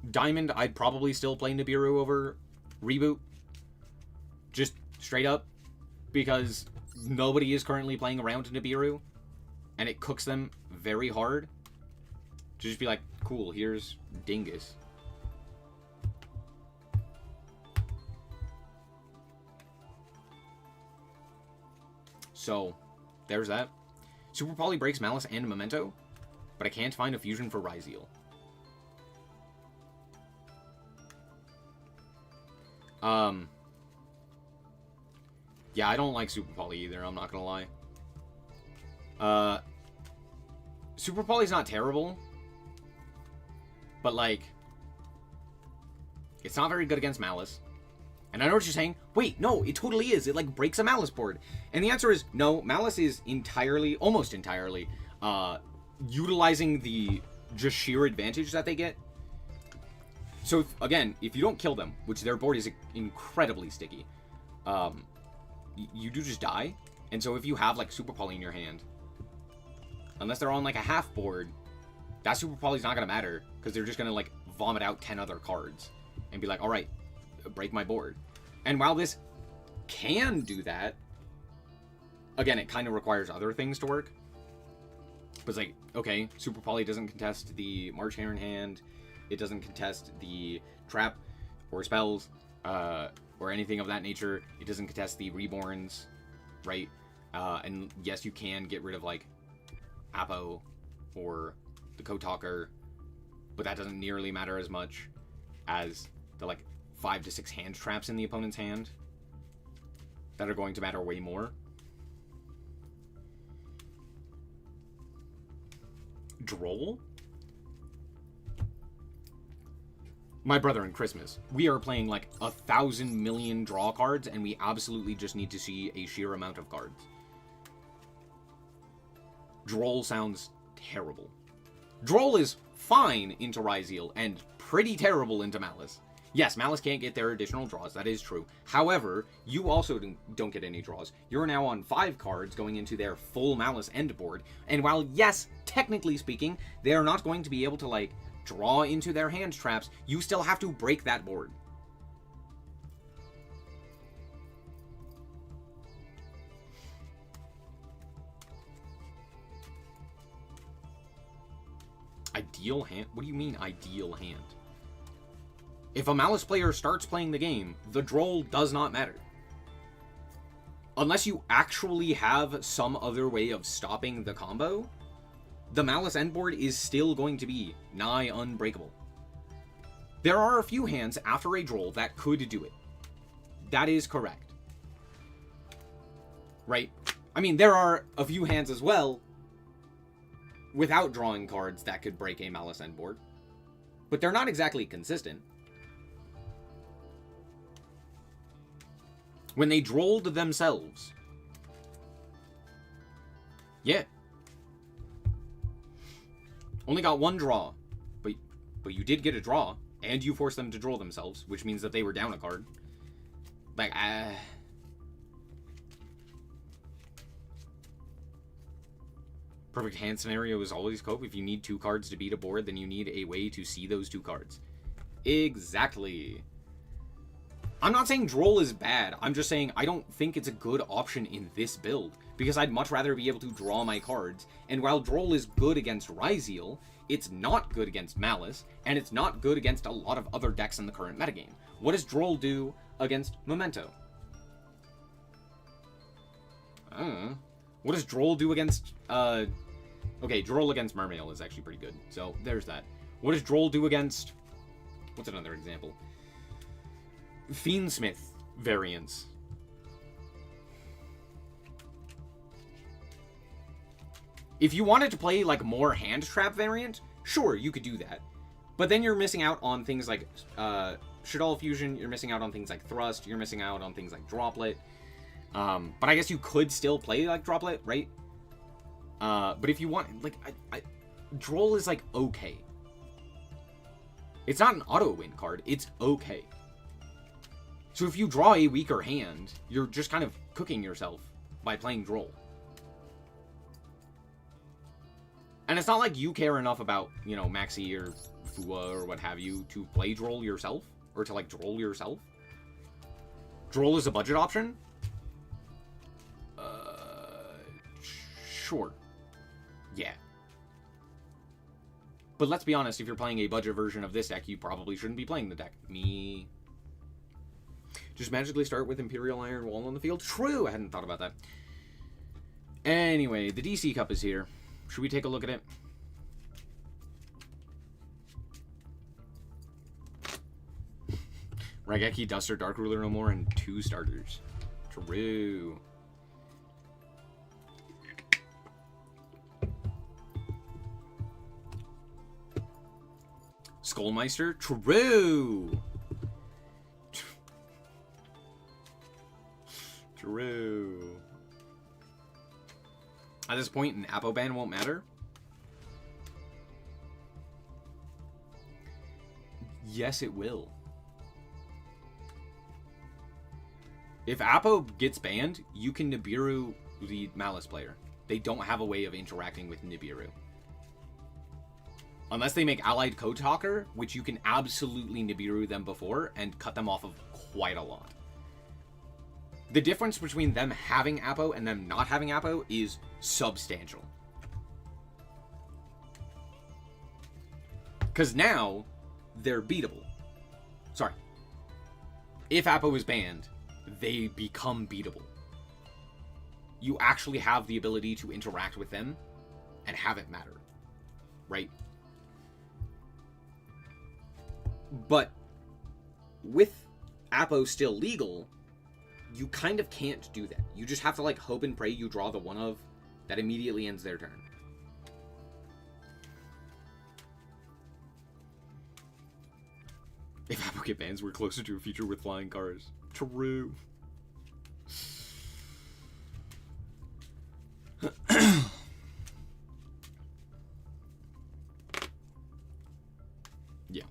Diamond, I'd probably still play Nibiru over Reboot. Just straight up. Because nobody is currently playing around Nibiru. And it cooks them very hard. To just be like, cool, here's Dingus. So, there's that. Super Poly breaks Malice and Memento. But I can't find a fusion for Ryzeal. Yeah, I don't like Super Poly either, I'm not gonna lie. Super Poly's not terrible. But, like, it's not very good against Malice. And I know what you're saying. Wait, no, it totally is. It, like, breaks a Malice board. And the answer is no, Malice is entirely, almost entirely, utilizing the just sheer advantage that they get. So, again, if you don't kill them, which their board is incredibly sticky, you do just die. And so if you have, like, Super Poly in your hand, unless they're on, like, a half board, that Super Poly's not going to matter, because they're just going to, like, vomit out 10 other cards and be like, alright, break my board. And while this can do that, again, it kind of requires other things to work. But it's like, okay, Super Poly doesn't contest the March Hare in hand, it doesn't contest the trap or spells, or anything of that nature. It doesn't contest the Reborns, right? And yes, you can get rid of, like, Apo or the Kotalker, but that doesn't nearly matter as much as the, like, 5 to 6 hand traps in the opponent's hand that are going to matter way more. Droll? My brother and Christmas. We are playing like 1,000 million draw cards, and we absolutely just need to see a sheer amount of cards. Droll sounds terrible. Droll is fine into Ryzeal and pretty terrible into Malice. Yes, Malice can't get their additional draws, that is true. However, you also don't get any draws. You're now on 5 cards going into their full Malice end board, and while, yes, technically speaking, they are not going to be able to, like, draw into their hand traps, you still have to break that board. Ideal hand? What do you mean, ideal hand? If a Malice player starts playing the game, the Droll does not matter. Unless you actually have some other way of stopping the combo, the Malice end board is still going to be nigh unbreakable. There are a few hands after a Droll that could do it. That is correct. Right? I mean, there are a few hands as well without drawing cards that could break a Malice end board. But they're not exactly consistent. When they drolled themselves. Yeah. Only got 1 draw. But you did get a draw. And you forced them to droll themselves. Which means that they were down a card. Like, Perfect hand scenario is always cope. If you need 2 cards to beat a board, then you need a way to see those 2 cards. Exactly. I'm not saying Droll is bad. I'm just saying I don't think it's a good option in this build, because I'd much rather be able to draw my cards. And while Droll is good against Ryzeal, it's not good against Malice, and it's not good against a lot of other decks in the current metagame. What does Droll do against Memento? I don't know. What does Droll do against, okay, Droll against Mermail is actually pretty good, so there's that. What does Droll do against, what's another example? Fiendsmith variants. If you wanted to play, like, more hand trap variant, sure, you could do that. But then you're missing out on things like, Shaddoll Fusion, you're missing out on things like Thrust, you're missing out on things like Droplet. But I guess you could still play like Droplet, right? But if you want, like, Droll is, like, okay. It's not an auto-win card, it's okay. So if you draw a weaker hand, you're just kind of cooking yourself by playing Droll. And it's not like you care enough about, you know, Maxi or Fua or what have you to play Droll yourself, or to, like, Droll yourself. Droll is a budget option? Sure. Yeah. But let's be honest, if you're playing a budget version of this deck, you probably shouldn't be playing the deck. Me. Just magically start with Imperial Iron Wall on the field? True! I hadn't thought about that. Anyway, the DC Cup is here. Should we take a look at it? Raigeki, Duster, Dark Ruler no more, and 2 starters. True. Skullmeister? True! True. At this point, an Apo ban won't matter. Yes, it will. If Apo gets banned, you can Nibiru the Malice player. They don't have a way of interacting with Nibiru. Unless they make Allied Code Talker, which you can absolutely Nibiru them before and cut them off of quite a lot. The difference between them having Apo and them not having Apo is substantial. Because now, they're beatable. Sorry. If Apo is banned, they become beatable. You actually have the ability to interact with them and have it matter. Right? But with Apo still legal, you kind of can't do that. You just have to, like, hope and pray you draw the one of that immediately ends their turn. If Apo get bans, we're closer to a future with flying cars. True. Yeah.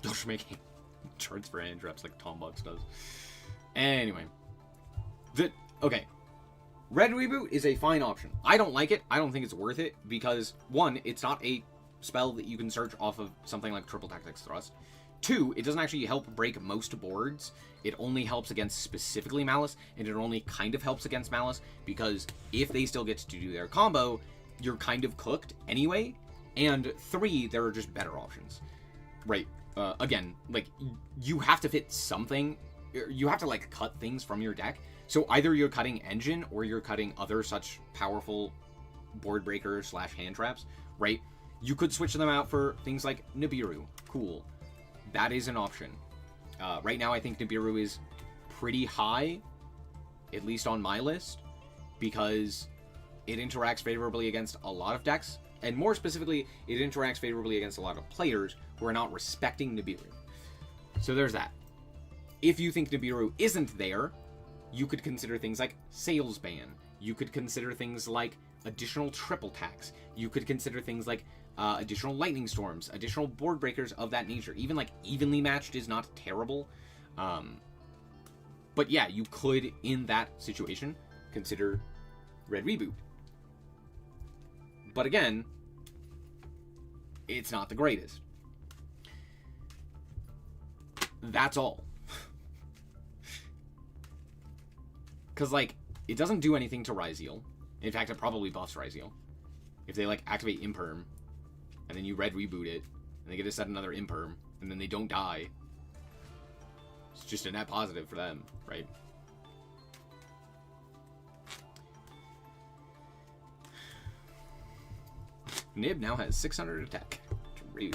Don't make charts for hand traps like Tombox does. Anyway. Okay. Red Reboot is a fine option. I don't like it. I don't think it's worth it because, 1, it's not a spell that you can search off of something like Triple Tactics Thrust. 2, it doesn't actually help break most boards. It only helps against specifically Malice, and it only kind of helps against Malice because if they still get to do their combo, you're kind of cooked anyway. And 3, there are just better options. Right. Again, like, you have to fit something. You have to, like, cut things from your deck. So either you're cutting Engine or you're cutting other such powerful board breakers / hand traps, right? You could switch them out for things like Nibiru. Cool. That is an option. Right now, I think Nibiru is pretty high, at least on my list, because it interacts favorably against a lot of decks. And more specifically, it interacts favorably against a lot of players who are not respecting Nibiru. So there's that. If you think Nibiru isn't there, you could consider things like Sales Ban. You could consider things like additional triple tax. You could consider things like additional lightning storms, additional board breakers of that nature. Even like evenly matched is not terrible. But yeah, you could, in that situation, consider Red Reboot. But again, it's not the greatest. That's all. Because, like, it doesn't do anything to Ryzeal. In fact, it probably buffs Ryzeal. If they, like, activate Imperm, and then you Red Reboot it, and they get to set another Imperm, and then they don't die, it's just a net positive for them, right? Nib now has 600 attack. True.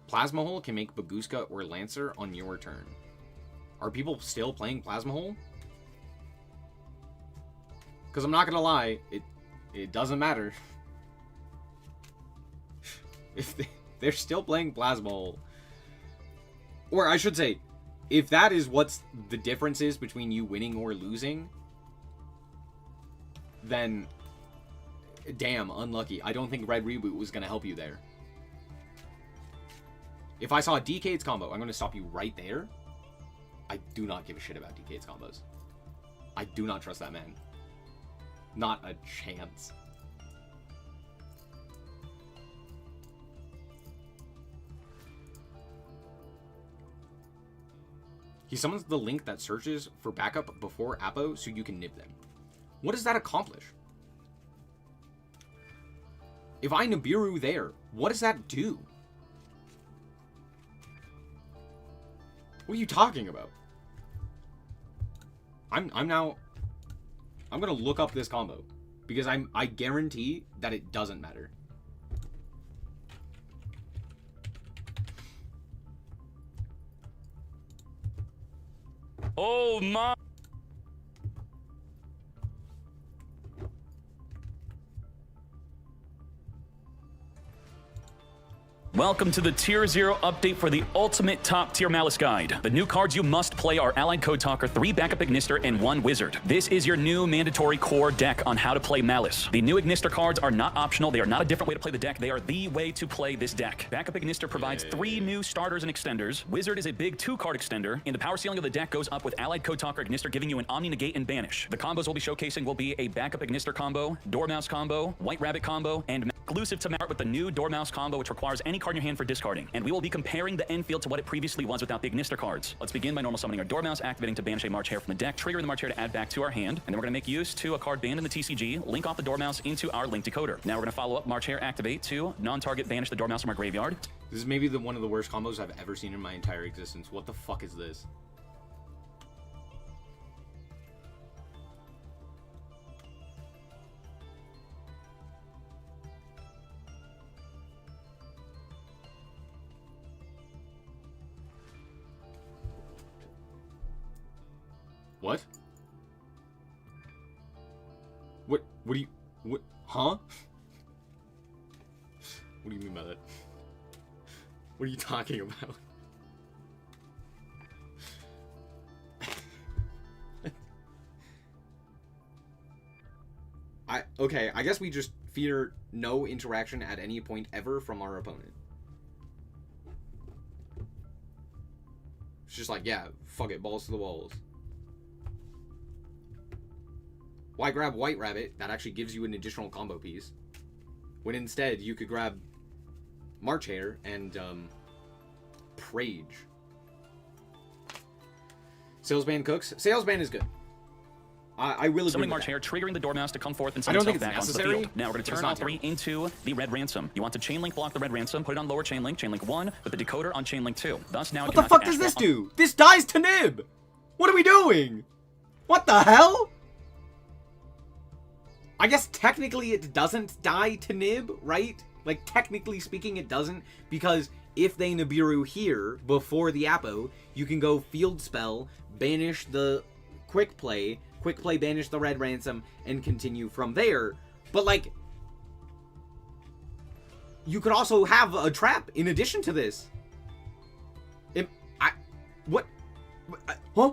Plasma Hole can make Baguska or Lancer on your turn. Are people still playing Plasma Hole? Because I'm not going to lie, it doesn't matter. If they're still playing Plasma Hole. Or I should say, if that is what's the difference is between you winning or losing, then damn, unlucky. I don't think Red Reboot was going to help you there. If I saw a Decades combo, I'm going to stop you right there. I do not give a shit about Decades combos. I do not trust that man. Not a chance. He summons the link that searches for backup before Apo so you can nib them. What does that accomplish? If I Nibiru there, what does that do? What are you talking about? I'm gonna look up this combo because I guarantee that it doesn't matter. Oh my. Welcome to the Tier 0 update for the ultimate top tier Malice guide. The new cards you must play are Allied Code Talker, 3 backup Ignister, and 1 Wizard. This is your new mandatory core deck on how to play Malice. The new Ignister cards are not optional. They are not a different way to play the deck. They are the way to play this deck. Backup Ignister provides 3 new starters and extenders. Wizard is a big 2-card extender, and the power ceiling of the deck goes up with Allied Code Talker Ignister, giving you an Omni Negate and Banish. The combos we'll be showcasing will be a backup Ignister combo, Dormouse combo, White Rabbit combo, and exclusive to Mart with the new Dormouse combo, which requires any card in your hand for discarding. And we will be comparing the end field to what it previously was without the Ignister cards. Let's begin by normal summoning our Dormouse, activating to banish a March Hare from the deck, triggering the March Hare to add back to our hand, and then we're going to make use to a card banned in the TCG, link off the Dormouse into our link decoder. Now we're going to follow up March Hare activate to non-target banish the Dormouse from our graveyard. This is maybe one of the worst combos I've ever seen in my entire existence. What the fuck is this? What? What do you... What? Huh? What do you mean by that? What are you talking about? Okay, I guess we just fear no interaction at any point ever from our opponent. It's just like, yeah, fuck it, balls to the walls. Why grab White Rabbit? That actually gives you an additional combo piece. When instead, you could grab March Hare and, Prage. Salesman cooks. Salesman is good. I will agree Summoning with March that. Hare, triggering the Dormouse to come forth and I send don't think itself it's back onto the necessary. field. Now we're going to It's turn not all 3 into the Red Ransom. You want to chain link block the Red Ransom, put it on lower chain link 1, with the decoder on chain link 2. Thus now What the fuck does this do? This dies to Nib! What are we doing? What the hell? I guess technically it doesn't die to Nib, right? Like, technically speaking, it doesn't, because if they Nibiru here before the Apo, you can go Field Spell, banish the Quick Play, banish the Red Ransom, and continue from there. But, like, you could also have a trap in addition to this. Huh?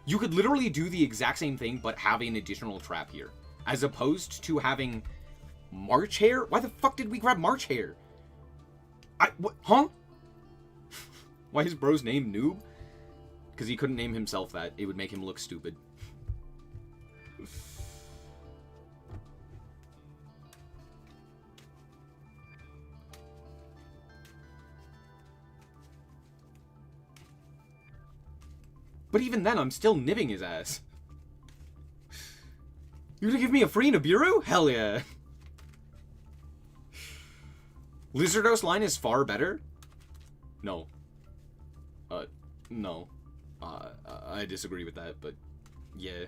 You could literally do the exact same thing, but have an additional trap here. As opposed to having March Hare? Why the fuck did we grab March Hare? What? Huh? Why is bro's name Noob? Because he couldn't name himself that. It would make him look stupid. But even then, I'm still nibbing his ass. You gonna give me a free Nibiru? Hell yeah. Lizardos line is far better? No. No. I disagree with that, but yeah.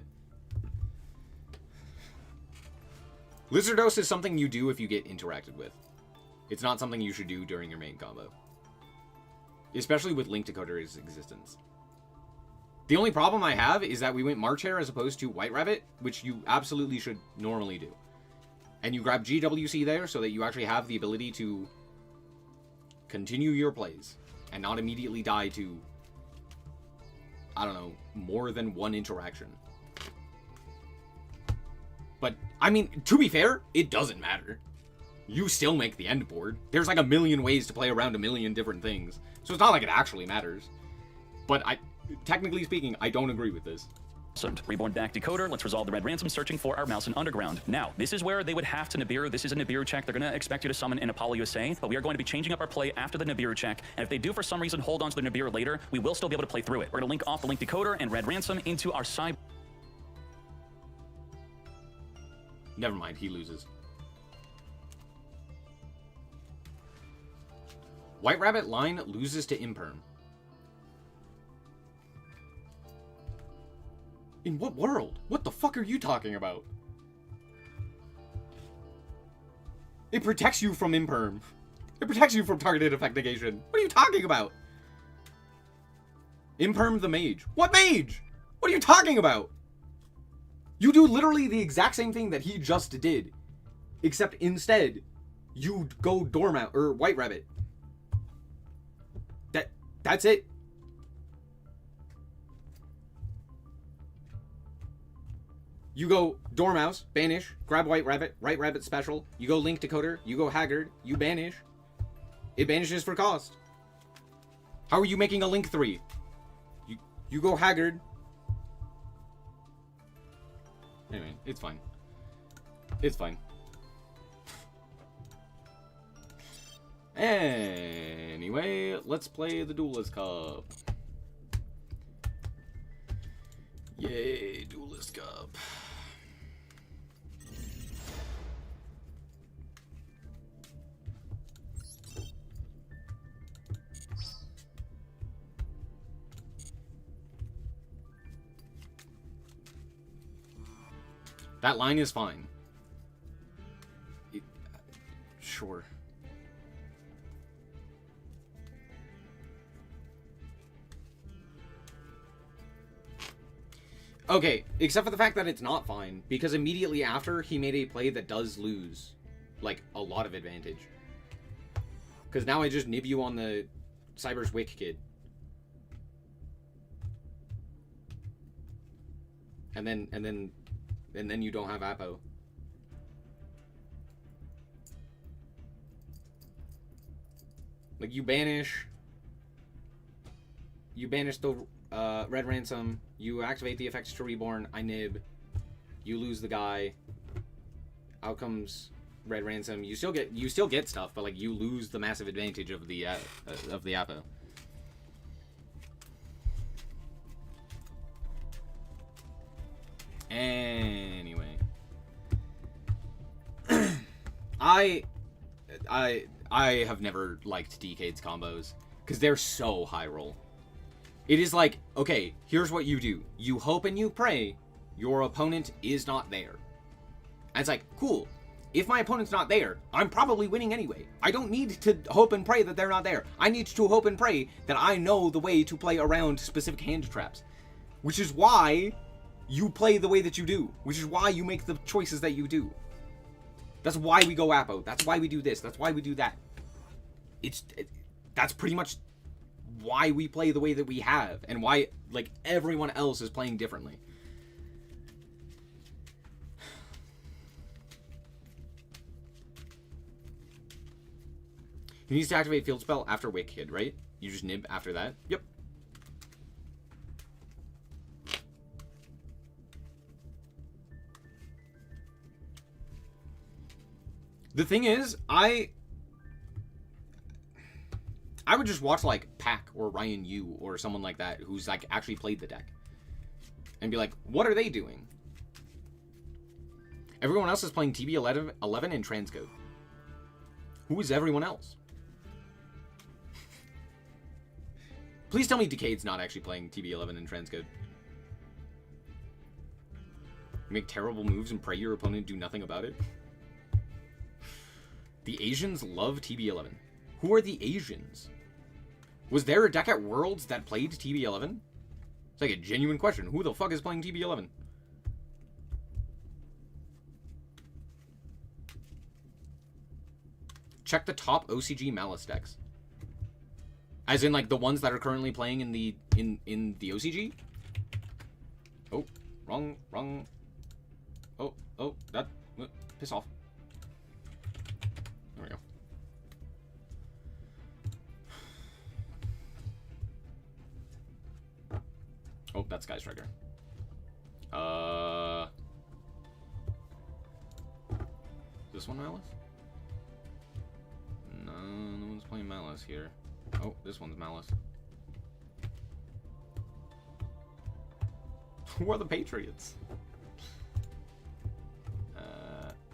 Lizardos is something you do if you get interacted with. It's not something you should do during your main combo. Especially with Link Decoder's existence. The only problem I have is that we went March Hare as opposed to White Rabbit, which you absolutely should normally do. And you grab GWC there so that you actually have the ability to continue your plays and not immediately die to, I don't know, more than one interaction. But, I mean, to be fair, it doesn't matter. You still make the end board. There's like a million ways to play around a million different things. So it's not like it actually matters. But technically speaking, I don't agree with this. Reborn back decoder. Let's resolve the red ransom searching for our mouse in underground. Now, this is where they would have to Nibiru. This is a Nibiru check. They're going to expect you to summon an Apollo USA, but we are going to be changing up our play after the Nibiru check. And if they do for some reason hold on to the Nibiru later, we will still be able to play through it. We're going to link off the link decoder and red ransom into our side. Never mind, he loses. White Rabbit line loses to Imperm. In what world? What the fuck are you talking about? It protects you from Imperm. It protects you from targeted effect negation. What are you talking about? Imperm the mage. What mage? What are you talking about? You do literally the exact same thing that he just did. Except instead, you go Dormouse or White Rabbit. That's it. You go Dormouse, banish, grab White Rabbit special. You go Link Decoder, you go Haggard, you banish. It banishes for cost. How are you making a Link 3? You go Haggard. Anyway, it's fine. It's fine. Anyway, let's play the Duelist Cup. Yay, Duelist Cup. That line is fine. Sure. Okay, except for the fact that it's not fine, because immediately after, he made a play that does lose, like, a lot of advantage. Because now I just nib you on the Cyber's Wick kid. And then you don't have Apo. Like, you banish the Red Ransom, you activate the effects to Reborn, I nib, you lose the guy, out comes Red Ransom, you still get stuff, but like you lose the massive advantage of the Apo. Anyway. I have never liked DK's combos because they're so high roll. It is like, okay, here's what you do. You hope and you pray your opponent is not there. And it's like, cool. If my opponent's not there, I'm probably winning anyway. I don't need to hope and pray that they're not there. I need to hope and pray that I know the way to play around specific hand traps. Which is why you play the way that you do. Which is why you make the choices that you do. That's why we go Apo. That's why we do this. That's why we do that. That's pretty much why we play the way that we have and why, like, everyone else is playing differently. He needs to activate Field Spell after Wicked, right? You just nib after that? Yep. The thing is, I would just watch, like, Pac or Ryan Yu or someone like that who's, like, actually played the deck. And be like, what are they doing? Everyone else is playing TB11 and Transcode. Who is everyone else? Please tell me Decade's not actually playing TB11 and Transcode. Make terrible moves and pray your opponent do nothing about it. The Asians love TB11. Who are the Asians? Was there a deck at Worlds that played TB11? It's like a genuine question. Who the fuck is playing TB11? Check the top OCG Malice decks. As in, like, the ones that are currently playing in the OCG? Oh, wrong. Oh, that, piss off. There we go. Oh, that's Sky Striker. This one Malice? No one's playing Malice here. Oh, this one's Malice. Who are the Patriots?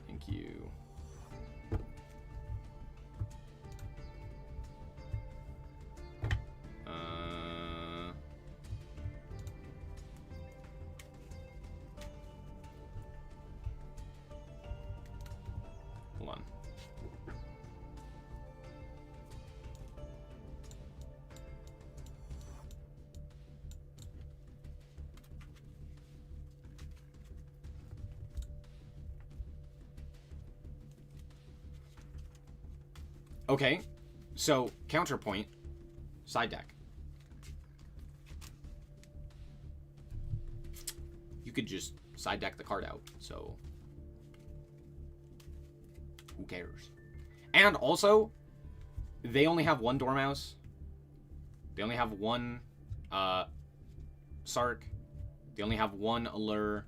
Thank you. Hold on. Okay, so counterpoint, side deck. You could just side deck the card out, so who cares? And also, they only have one Dormouse. They only have one Sark. They only have one Allure.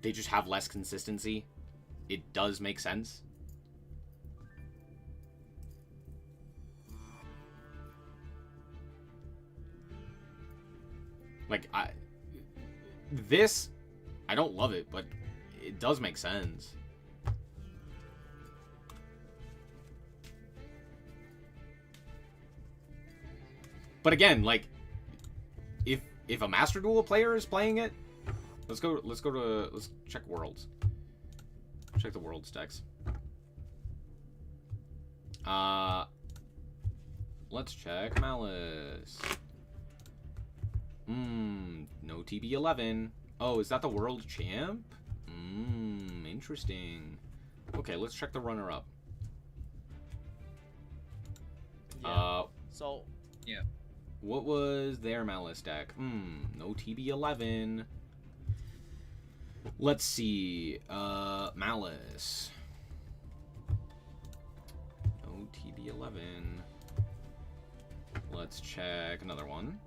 They just have less consistency. It does make sense. Like, I don't love it, but it does make sense. But again, like, if a Master Duel player is playing it, let's check Worlds. Check the Worlds decks. Let's check Malice. No TB11. Oh, is that the world champ? Interesting. Okay, let's check the runner-up. Yeah. Yeah. What was their Malice deck? No TB11. Let's see. Malice. No TB11. Let's check another one.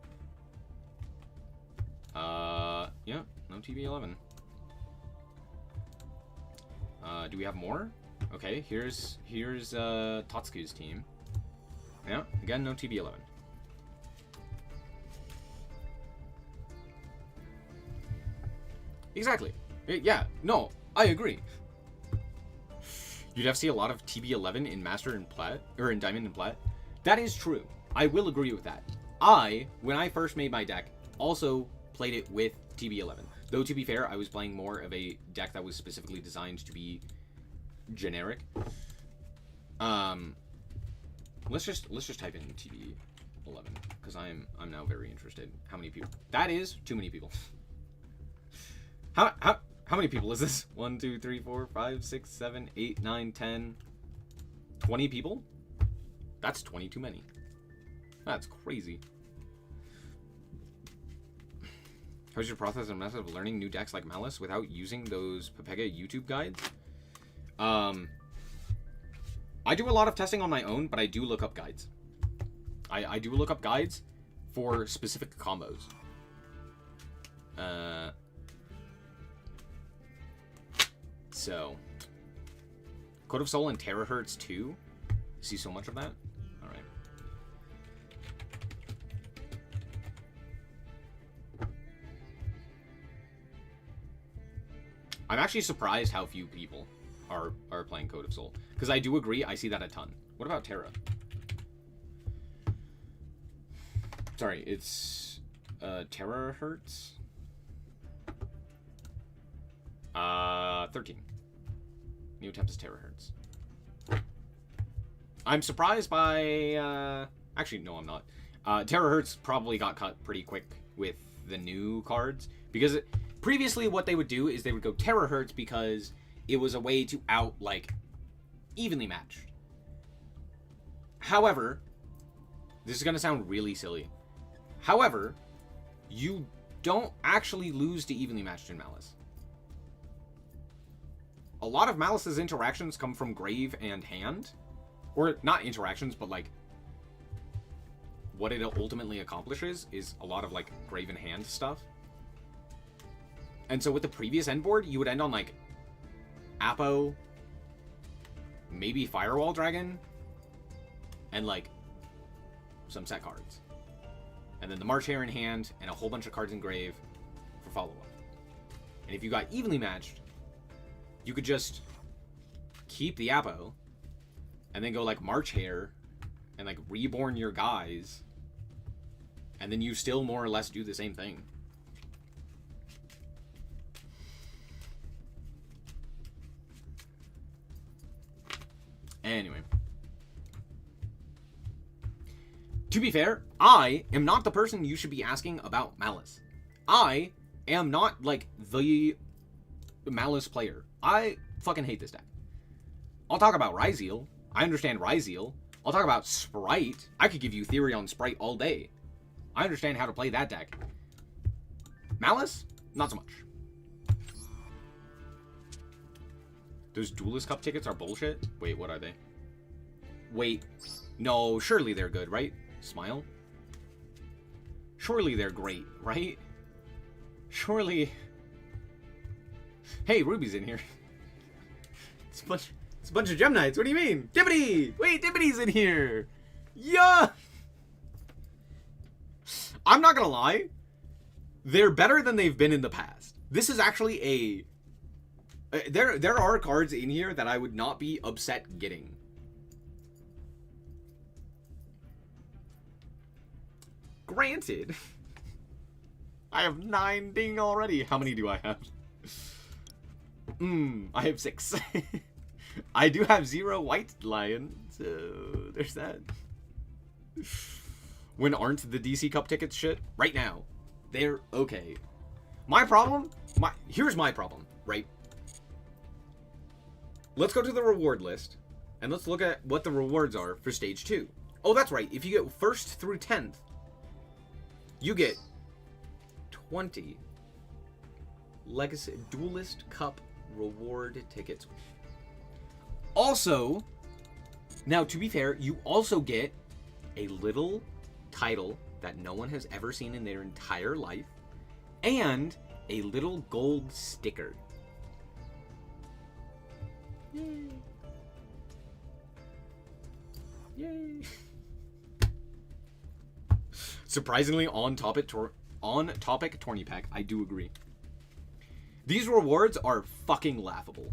Yeah, no TB11. Do we have more? Okay, here's Tatsuku's team. Yeah, again, no TB11. Exactly. Yeah, no, I agree. You'd have to see a lot of TB11 in Master and Plat, or in Diamond and Plat. That is true. I will agree with that. When I first made my deck, also played it with TB11. Though, to be fair, I was playing more of a deck that was specifically designed to be generic. Let's just type in TB11 because I'm now very interested. How many people? That is too many people. How many people is this? 1, 2, 3, 4, 5, 6, 7, 8, 9, 10, 20 people? That's 20 too many. That's crazy. How's your process and method of learning new decks like Malice without using those Pepega YouTube guides? I do a lot of testing on my own, but I do look up guides. I do look up guides for specific combos. So, Code of Soul and Terahertz 2. See so much of that? Alright. I'm actually surprised how few people are playing Code of Soul. Because I do agree, I see that a ton. What about Terra? Sorry, it's Terahertz? 13. New Tempest Terahertz. I'm surprised by, actually, no, I'm not. Terahertz probably got cut pretty quick with the new cards. Because previously what they would do is they would go Terahertz because it was a way to evenly matched. However, this is going to sound really silly. However, you don't actually lose to evenly matched in Malice. A lot of Malice's interactions come from Grave and Hand. Or, not interactions, but, what it ultimately accomplishes is a lot of, Grave and Hand stuff. And so with the previous end board, you would end on, Apo, maybe Firewall Dragon, and, some set cards. And then the March Hare in hand, and a whole bunch of cards in Grave for follow-up. And if you got evenly matched, you could just keep the Apo, and then go, March Hare, and, reborn your guys, and then you still more or less do the same thing. Anyway. To be fair, I am not the person you should be asking about Malice. I am not, the Malice player. I fucking hate this deck. I'll talk about Ryzeal. I understand Ryzeal. I'll talk about Sprite. I could give you theory on Sprite all day. I understand how to play that deck. Malice? Not so much. Those Duelist Cup tickets are bullshit? Wait, what are they? Wait. No, surely they're good, right? Smile. Surely they're great, right? Surely... Hey, Ruby's in here. It's a bunch of Gem Knights. What do you mean? Dippity! Wait, Dippity's in here! Yeah! I'm not gonna lie. They're better than they've been in the past. This is actually a... There are cards in here that I would not be upset getting. Granted. I have 9 ding already. How many do I have? I have 6. I do have 0 white lion, so there's that. When aren't the DC Cup tickets shit? Right now. They're okay. My problem? Here's my problem, right? Let's go to the reward list, and let's look at what the rewards are for Stage 2. Oh, that's right. If you get 1st through 10th, you get 20 Legacy Duelist Cup reward tickets. Also, now to be fair, you also get a little title that no one has ever seen in their entire life, and a little gold sticker. Yay. Yay. Surprisingly, on topic Tourney Pack, I do agree. These rewards are fucking laughable.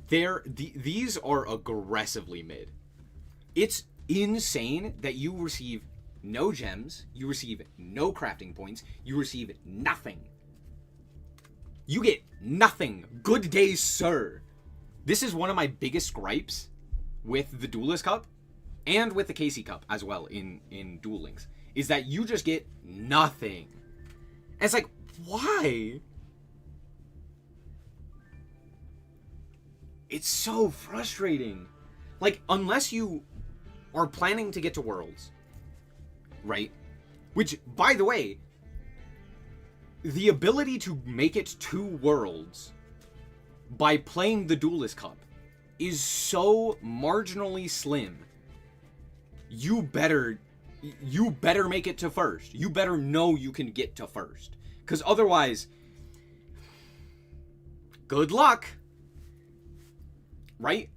These are aggressively mid. It's insane that you receive no gems, you receive no crafting points, you receive nothing. You get nothing. Good day, sir. This is one of my biggest gripes with the Duelist Cup and with the KC Cup as well in Duel Links, is that you just get nothing. And it's like, why? It's so frustrating. Like, unless you are planning to get to Worlds, right? Which, by the way, the ability to make it 2 worlds by playing the Duelist Cup is so marginally slim. You better make it to first. You better know you can get to first. Because otherwise, good luck. Right?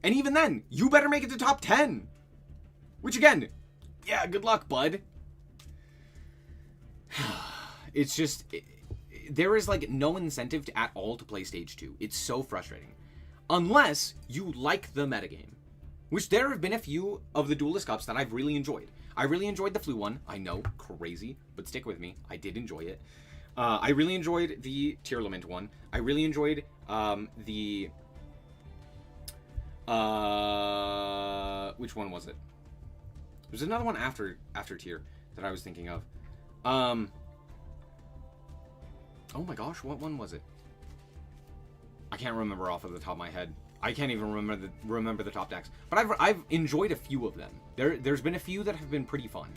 And even then, you better make it to top 10. Which again, yeah, good luck, bud. It's just, there is like no incentive at all to play Stage 2. It's so frustrating. Unless you like the metagame. Which there have been a few of the Duelist Cups that I've really enjoyed. I really enjoyed the Flu one. I know, crazy, but stick with me. I did enjoy it. I really enjoyed the Tearlament one. I really enjoyed the... which one was it? There's another one after Tier that I was thinking of. Oh my gosh, what one was it? I can't remember off of the top of my head. I can't even remember the top decks. But I've enjoyed a few of them. There's been a few that have been pretty fun.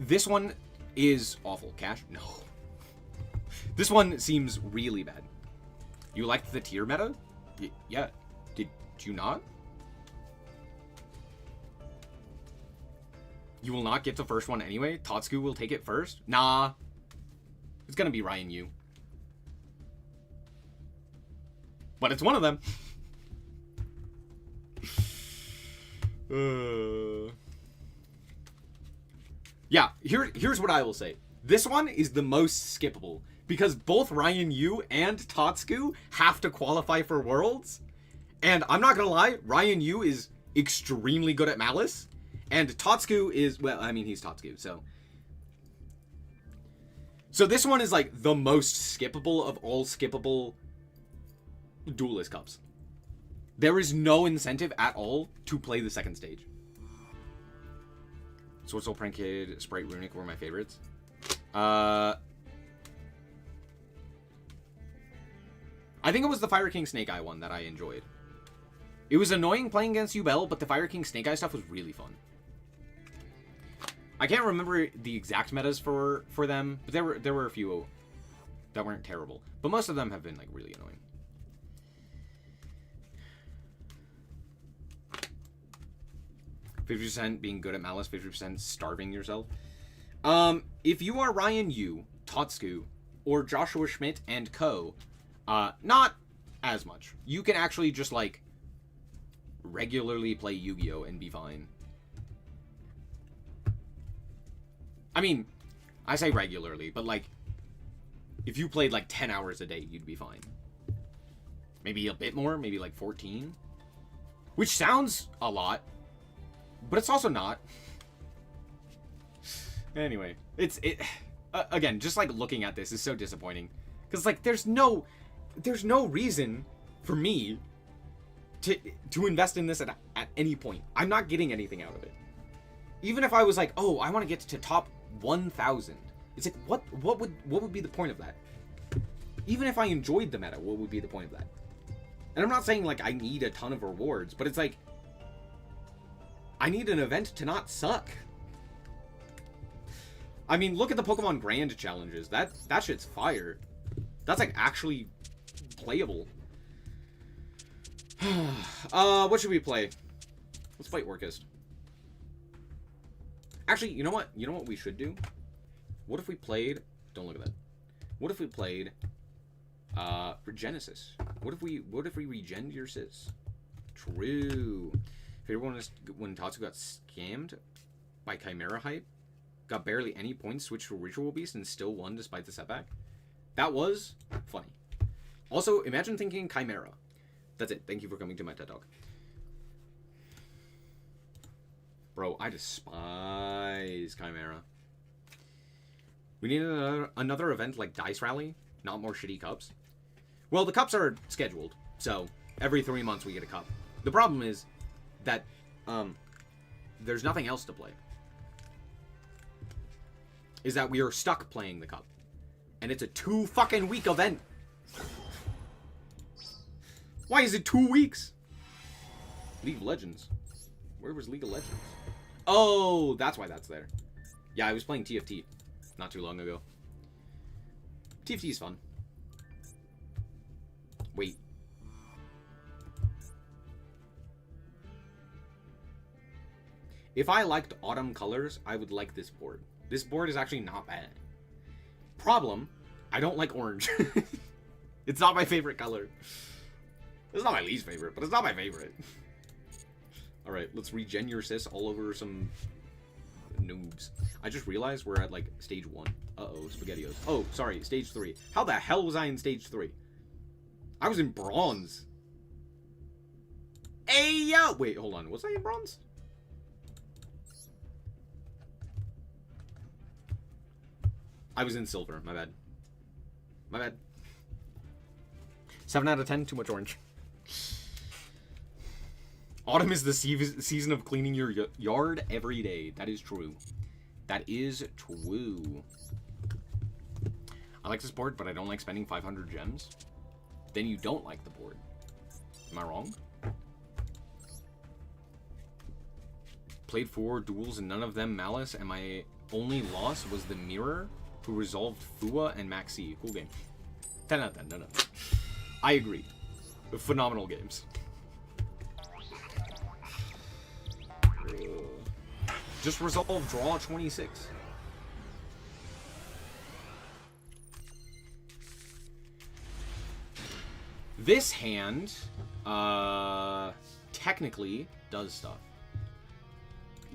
This one is awful. Cash? No. This one seems really bad. You liked the tier meta? Yeah. Did you not? You will not get the first one anyway? Tatsuku will take it first? Nah. It's gonna be Ryan Yu. But it's one of them. Yeah, here's what I will say. This one is the most skippable. Because both Ryan Yu and Tatsuku have to qualify for Worlds. And I'm not gonna lie, Ryan Yu is extremely good at Malice. And Tatsuku is, well, I mean, he's Tatsuku, so... So this one is like the most skippable of all skippable Duelist Cups. There is no incentive at all to play the second stage. Sword Soul, Prank Kid, Sprite, Runic were my favorites. I think it was the Fire King Snake Eye one that I enjoyed. It was annoying playing against Yubel, but the Fire King Snake Eye stuff was really fun. I can't remember the exact metas for them, but there were a few that weren't terrible. But most of them have been like really annoying. 50% being good at Malice, 50% starving yourself. If you are Ryan Yu, Tatsuku, or Joshua Schmidt and co, not as much. You can actually just like regularly play Yu-Gi-Oh! And be fine. I mean, I say regularly, but like, if you played like 10 hours a day, you'd be fine. Maybe a bit more, maybe like 14. Which sounds a lot, but it's also not. Anyway, again, just like looking at this is so disappointing. Because like, there's no reason for me to invest in this at any point. I'm not getting anything out of it. Even if I was like, oh, I want to get to top 1,000. It's like, what would be the point of that? Even if I enjoyed the meta, what would be the point of that? And I'm not saying like I need a ton of rewards, but it's like, I need an event to not suck. I mean, look at the Pokemon Grand challenges. That shit's fire. That's like actually playable. What should we play? Let's play Orcust. Actually, you know what? You know what we should do? What if we played... Don't look at that. What if we played... Regenesis? What if we regen your sis? True. Favorite one is when Tatsu got scammed by Chimera hype. Got barely any points, switched to Ritual Beast, and still won despite the setback. That was funny. Also, imagine thinking Chimera. That's it. Thank you for coming to my TED Talk. Bro, I despise Chimera. We need another event like Dice Rally, not more shitty cups. Well, the cups are scheduled, so every 3 months we get a cup. The problem is that there's nothing else to play. Is that we are stuck playing the cup. And it's a 2 fucking week event. Why is it 2 weeks? League of Legends. Where was League of Legends? Oh, that's why that's there. Yeah, I was playing TFT not too long ago. TFT is fun. Wait. If I liked autumn colors, I would like this board. This board is actually not bad. Problem, I don't like orange. It's not my favorite color. It's not my least favorite, but it's not my favorite. Alright, let's regen your sis all over some noobs. I just realized we're at, like, stage 1. Uh-oh, SpaghettiOs. Oh, sorry, stage 3. How the hell was I in stage 3? I was in bronze. Hey, yo! Wait, hold on. Was I in bronze? I was in silver. My bad. My bad. 7 out of 10. Too much orange. Autumn is the season of cleaning your yard every day. That is true. That is true. I like this board, but I don't like spending 500 gems. Then you don't like the board. Am I wrong? Played 4 duels and none of them Malice, and my only loss was the Mirror, who resolved Fua and Maxi. Cool game. 10 out of 10. No. I agree. Phenomenal games. Just resolve draw 26. This hand, technically does stuff.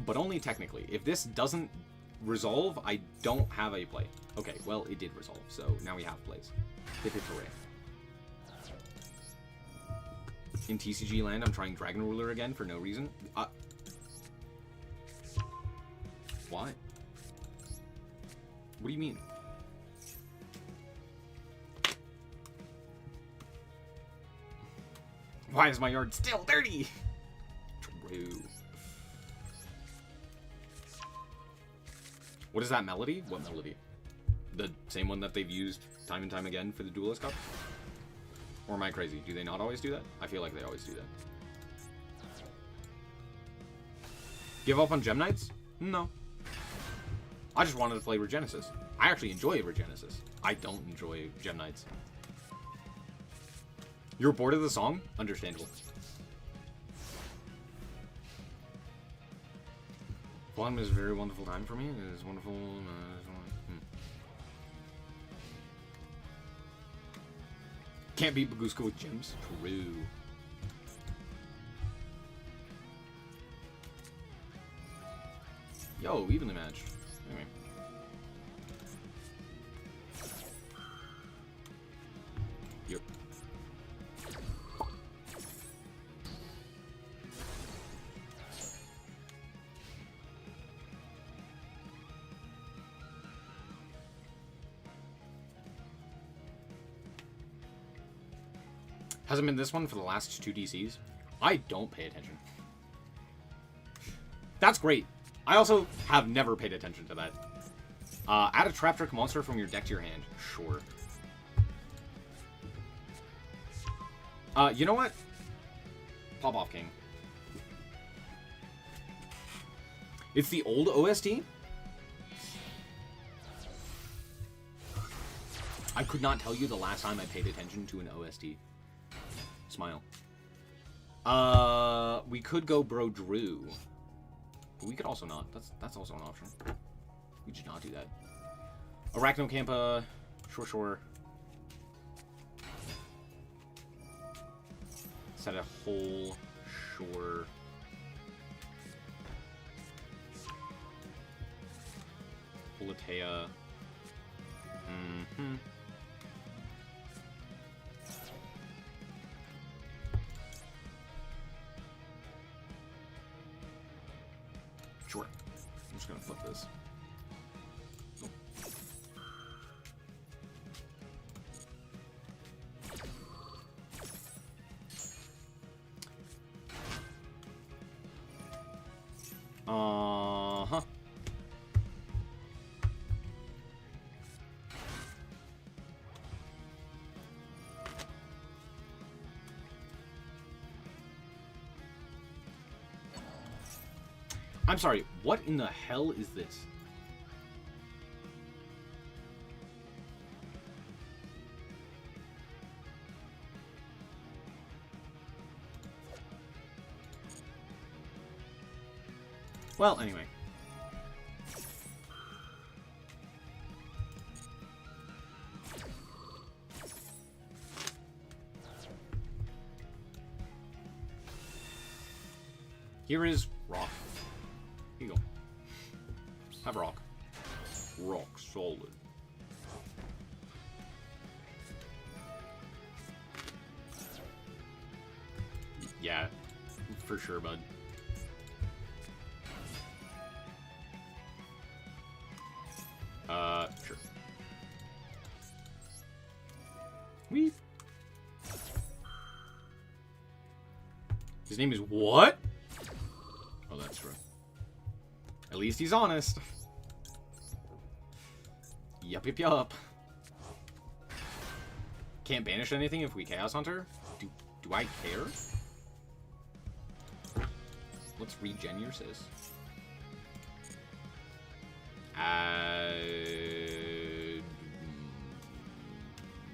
But only technically. If this doesn't resolve, I don't have a play. Okay, well, it did resolve, so now we have plays. Hip hip hooray. In TCG land, I'm trying Dragon Ruler again for no reason. Why? What do you mean? Why is my yard still dirty? True. What is that melody? What melody? The same one that they've used time and time again for the Duelist Cup? Or am I crazy? Do they not always do that? I feel like they always do that. Give up on Gem Knights? No. I just wanted to play Regenesis. I actually enjoy Regenesis. I don't enjoy Gem Knights. You're bored of the song? Understandable. Autumn is a very wonderful time for me. It is wonderful. Can't beat Baguska with gems. True. Yo, evenly matched. Anyway. Yep. Hasn't been this one for the last 2 DCs. I don't pay attention. That's great. I also have never paid attention to that. Add a trap trick monster from your deck to your hand. Sure. You know what? Pop off King. It's the old OST? I could not tell you the last time I paid attention to an OST. Smile. We could go Bro Drew. But we could also not. That's also an option. We should not do that. Arachnocampa. Sure. Set a whole. Sure. Politea. Mm-hmm. Sure. I'm just gonna flip this. Uh-huh. I'm sorry, What in the hell is this? Well, anyway. Here is rock. Here you go. Have rock. Rock solid. Yeah, for sure, bud. Sure. Weep. His name is what? Oh, that's true. At least he's honest. Yup, yup, yup. Can't banish anything if we Chaos Hunter? Do I care? Let's regen your sis.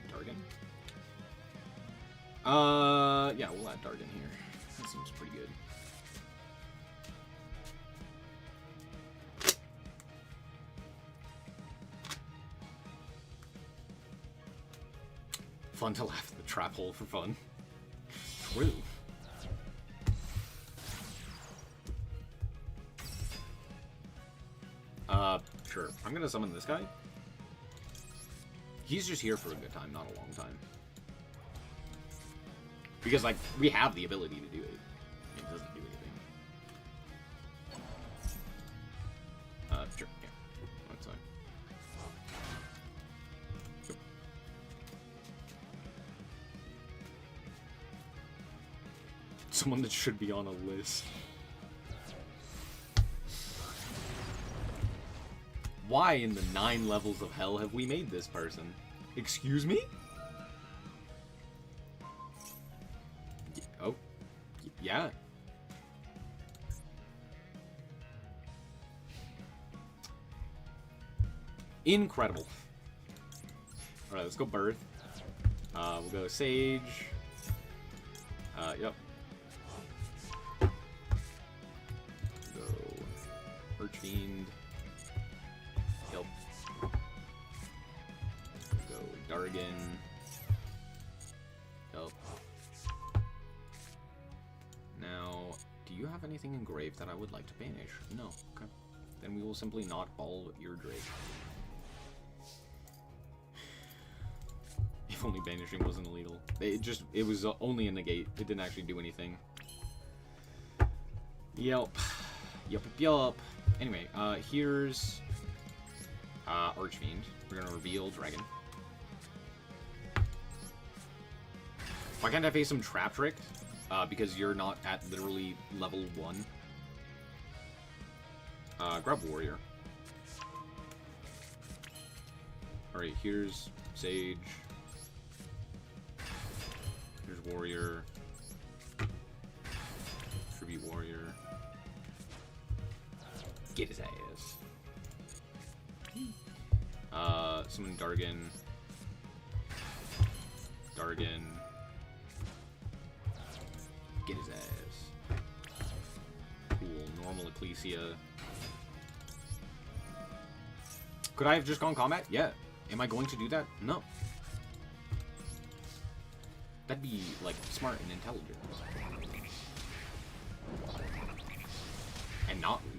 Dargan? Yeah, we'll add Dargan here. That seems pretty good. Fun to laugh at the trap hole for fun. True. Sure. I'm gonna summon this guy. He's just here for a good time, not a long time. Because, like, we have the ability to do it. It doesn't do anything. Sure. Yeah. That's fine. Yep. Someone that should be on a list. Why in the 9 levels of hell have we made this person? Excuse me? Oh. Yeah. Incredible. Alright, let's go Birth. We'll go Sage. Yep. Go Archfiend. Yep. Go Dargan. Yep. Now, do you have anything engraved that I would like to banish? No. Okay. Then we will simply not all your Drake. If only banishing wasn't illegal. It was only a negate. It didn't actually do anything. Yep. Yup. Anyway, here's Archfiend. We're gonna reveal Dragon. Why can't I face some Trap Trick? Because you're not at literally level 1. Grab Warrior. Alright, here's Sage. Here's Warrior. Tribute Warrior. Get his ass. Summon Dargan. Dargan. Get his ass. Cool. Normal Ecclesia. Could I have just gone combat? Yeah. Am I going to do that? No. That'd be, like, smart and intelligent. And not rude.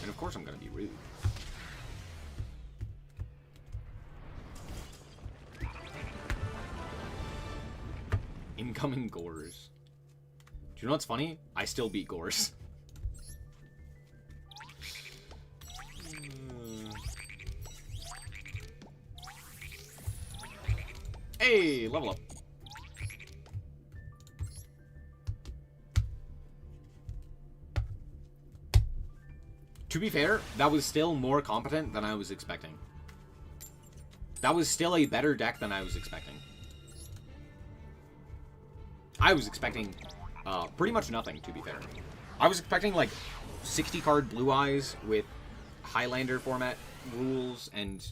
And of course I'm gonna be rude. Incoming Gores. Do you know what's funny? I still beat Gores. Hey, level up. To be fair, that was still more competent than I was expecting. That was still a better deck than I was expecting. I was expecting pretty much nothing, to be fair. I was expecting, like, 60 card Blue Eyes with Highlander format rules and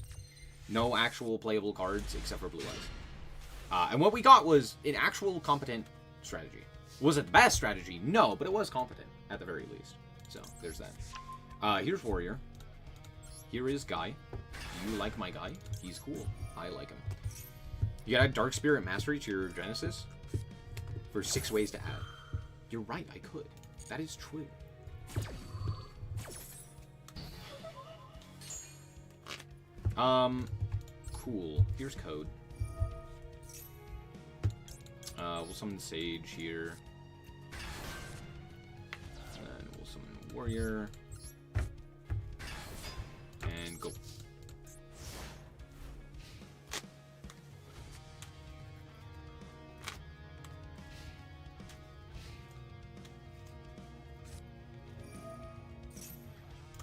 no actual playable cards except for Blue Eyes. And what we got was an actual competent strategy. Was it the best strategy? No, but it was competent at the very least. So there's that. Here's Warrior. Here is Guy. You like my guy? He's cool. I like him. You gotta add Dark Spirit Mastery to your Genesis for 6 ways to add. You're right, I could. That is true. Cool. Here's code. We'll summon Sage here. And then we'll summon Warrior. And go.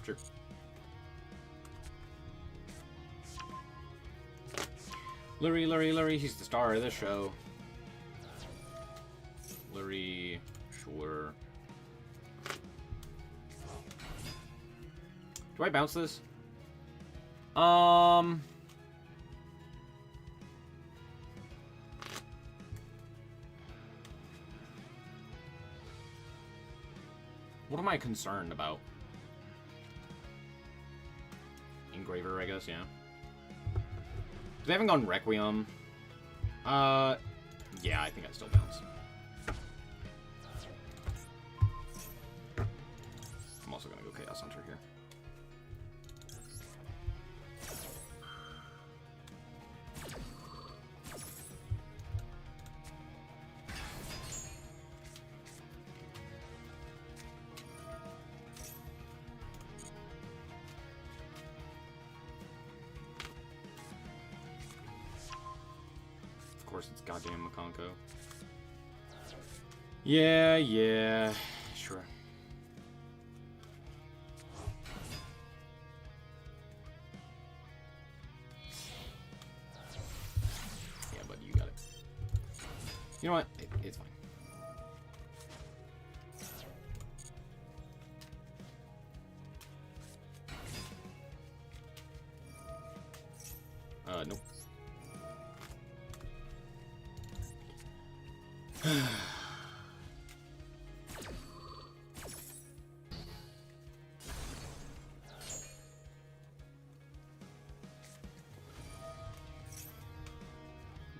Sure. Lurie, he's the star of the show. Lurie, sure. Do I bounce this? What am I concerned about? Engraver, I guess, yeah. They haven't gone Requiem. Yeah, I think I still bounce. I'm also gonna go Chaos Hunter here. Of course, it's goddamn Makonko. Yeah, sure. Yeah, but you got it. You know what? It's fine. Nope.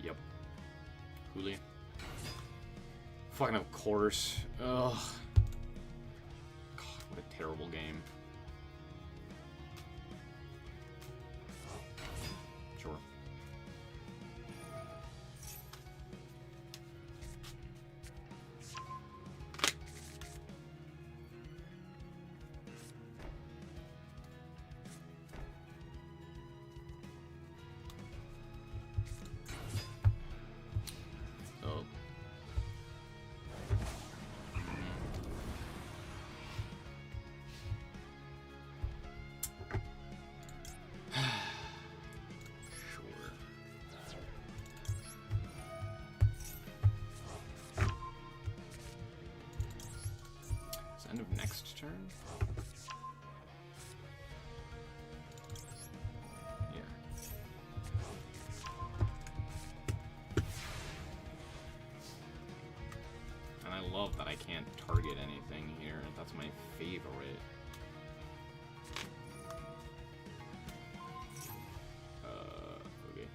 Yep. Huli. Fucking of course. Ugh. God, what a terrible game. Sure. So. Sure. It's end of next turn? Yeah. And I love that I can't target anything here. That's my favorite. Okay.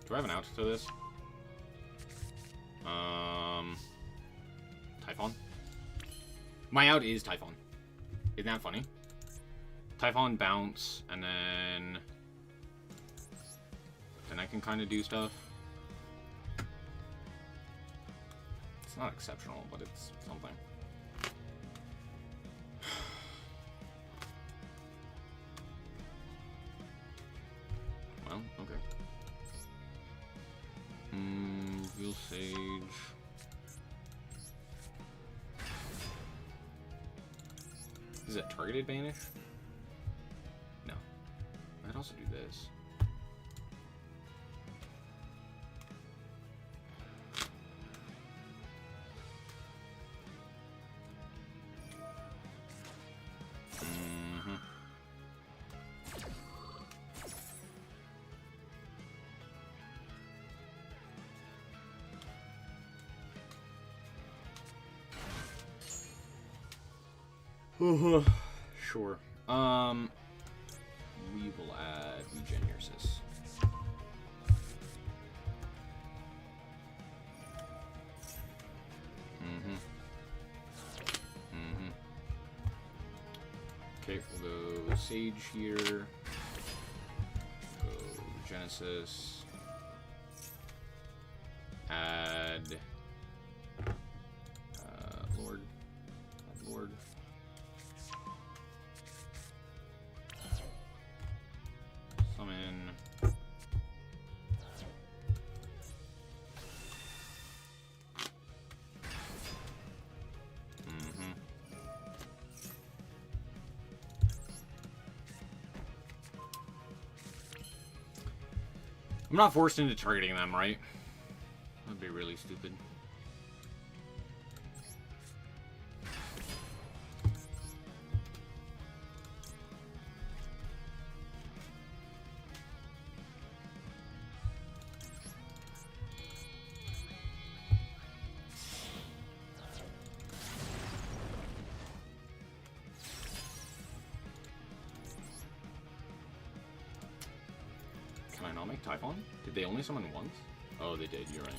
Do I have an out to this? Typhon? My out is Typhon. Isn't that funny? Typhon, bounce, and then I can kind of do stuff. It's not exceptional, but it's something. Sage. Is it targeted banish? No. I'd also do this. Sure. We will add Regenesis. Okay, we'll go Sage here. Go Genesis. Add Lord. Add Lord. Summon. I'm not forced into targeting them, right? That'd be really stupid. Can I not make Typhon? Did they only summon once? Oh, they did, you're right.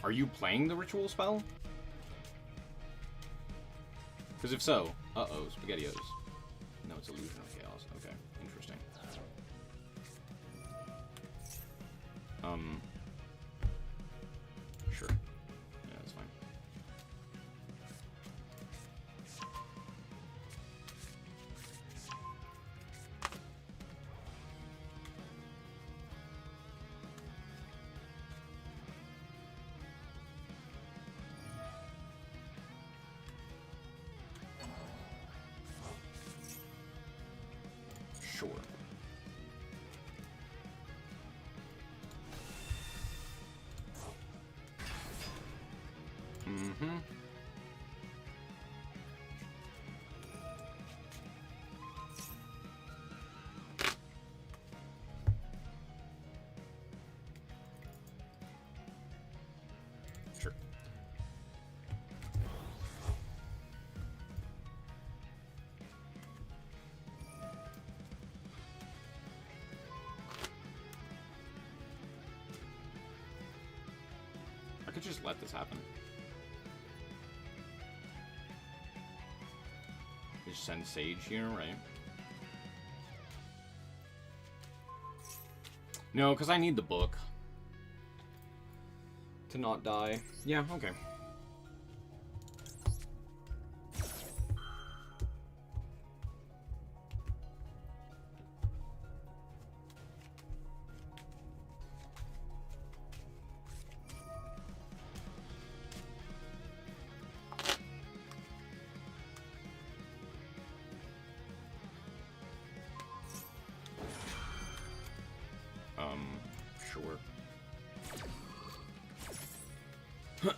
Are you playing the ritual spell? Because if so, uh-oh, SpaghettiOs. No, it's Illusion of Chaos. Okay, interesting. Sure. Yeah, that's fine. Sure. Mm-hmm. Sure. I could just let this happen. Just send Sage here, right? No, because I need the book to not die. Yeah, okay. Huh.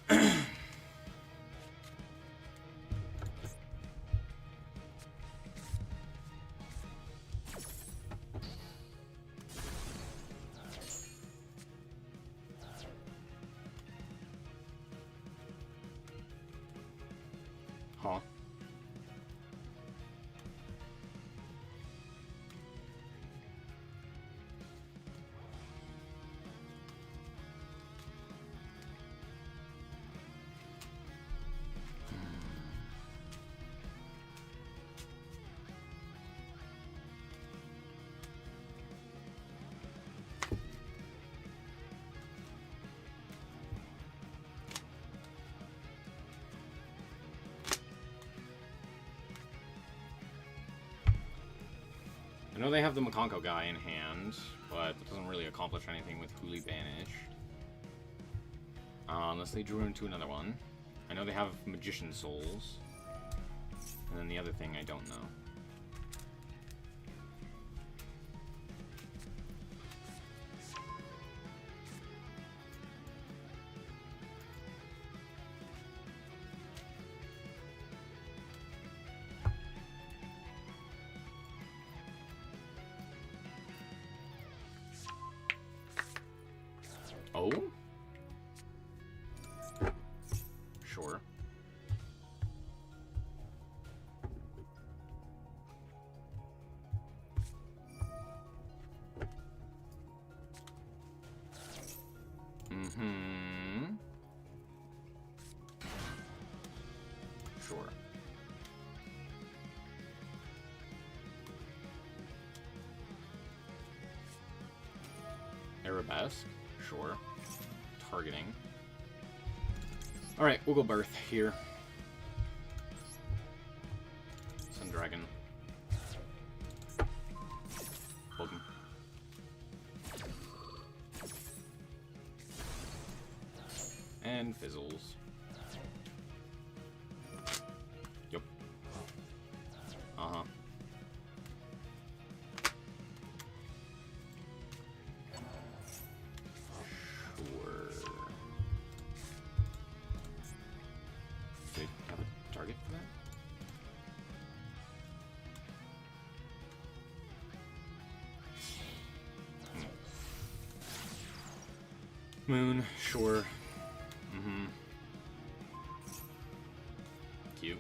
I know they have the Makonko guy in hand, but that doesn't really accomplish anything with Huli Banish. Unless they drew into another one. I know they have Magician Souls. And then the other thing I don't know. Oh? Sure. Mm-hmm. Sure. Arabesque? Sure. Targeting. Alright, we'll go Birth here. Sun Dragon. Boom. And Fizzles. Yep. Uh-huh. Moon, sure. Mm-hmm. Cute.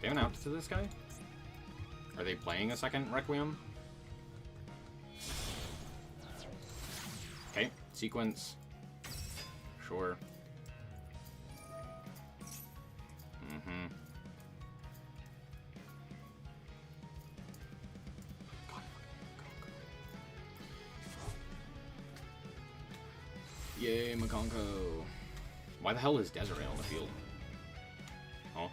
They have an out to this guy? Are they playing a second Requiem? Okay, sequence. Sure. Mm-hmm. Yay, Makonko. Why the hell is Desiree on the field? Oh.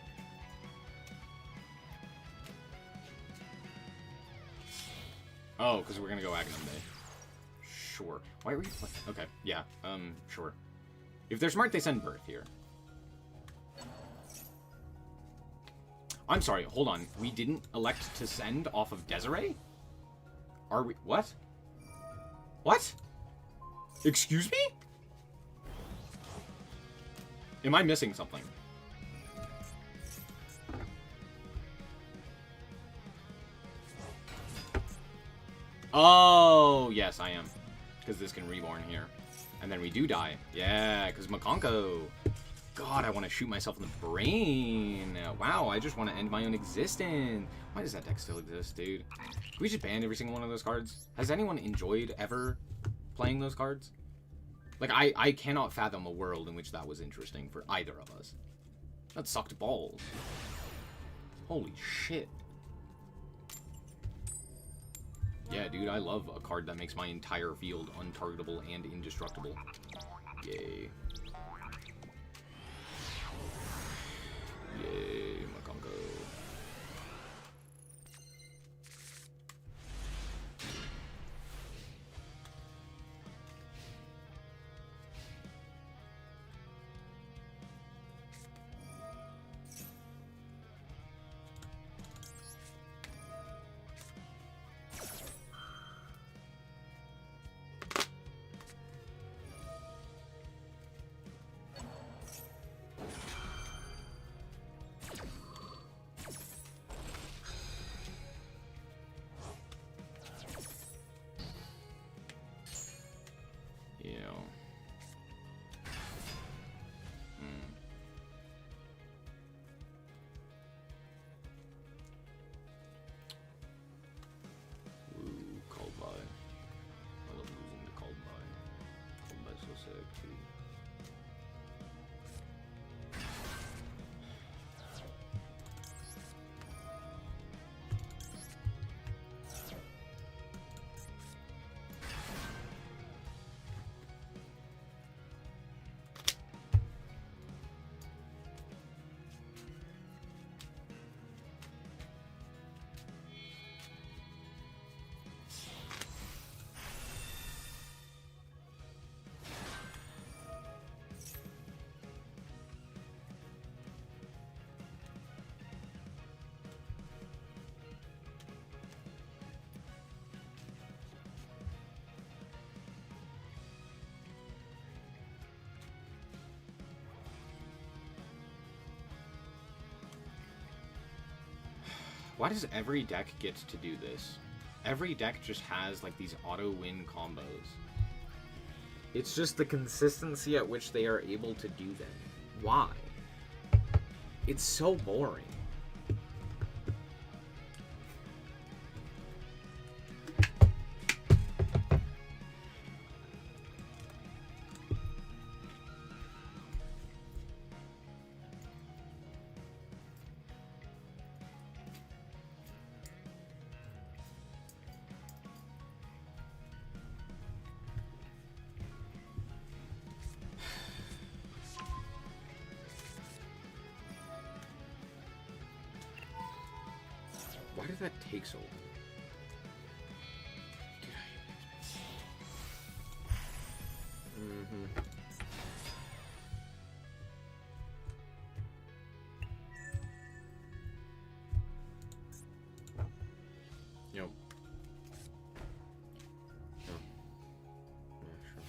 Oh, because we're gonna go Agnum Day. Sure. Why are we playing? Okay, yeah, sure. If they're smart, they send Birth here. I'm sorry, hold on. We didn't elect to send off of Desiree? Are we? What? What? Excuse me? Am I missing something? Oh, yes, I am. Because this can reborn here. And then we do die. Yeah, because Makonko. God, I want to shoot myself in the brain. Wow, I just want to end my own existence. Why does that deck still exist, dude? Can we just ban every single one of those cards? Has anyone enjoyed ever playing those cards? Like, I cannot fathom a world in which that was interesting for either of us. That sucked balls. Holy shit. Yeah, dude, I love a card that makes my entire field untargetable and indestructible. Yay. Yay, Makonko. Why does every deck get to do this? Every deck just has, like, these auto-win combos. It's just the consistency at which they are able to do them. Why? It's so boring. Why did that take so long? Yep. Yeah. Yeah, sure.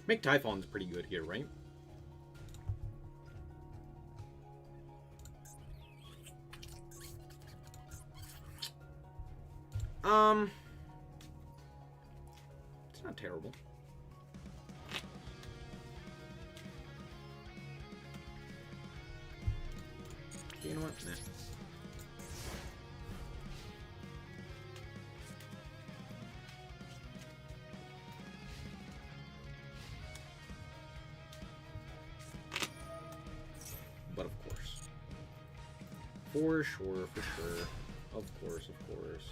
Make Typhon's pretty good here, right? It's not terrible. You know what? Nah. But of course. For sure, for sure. Of course, of course.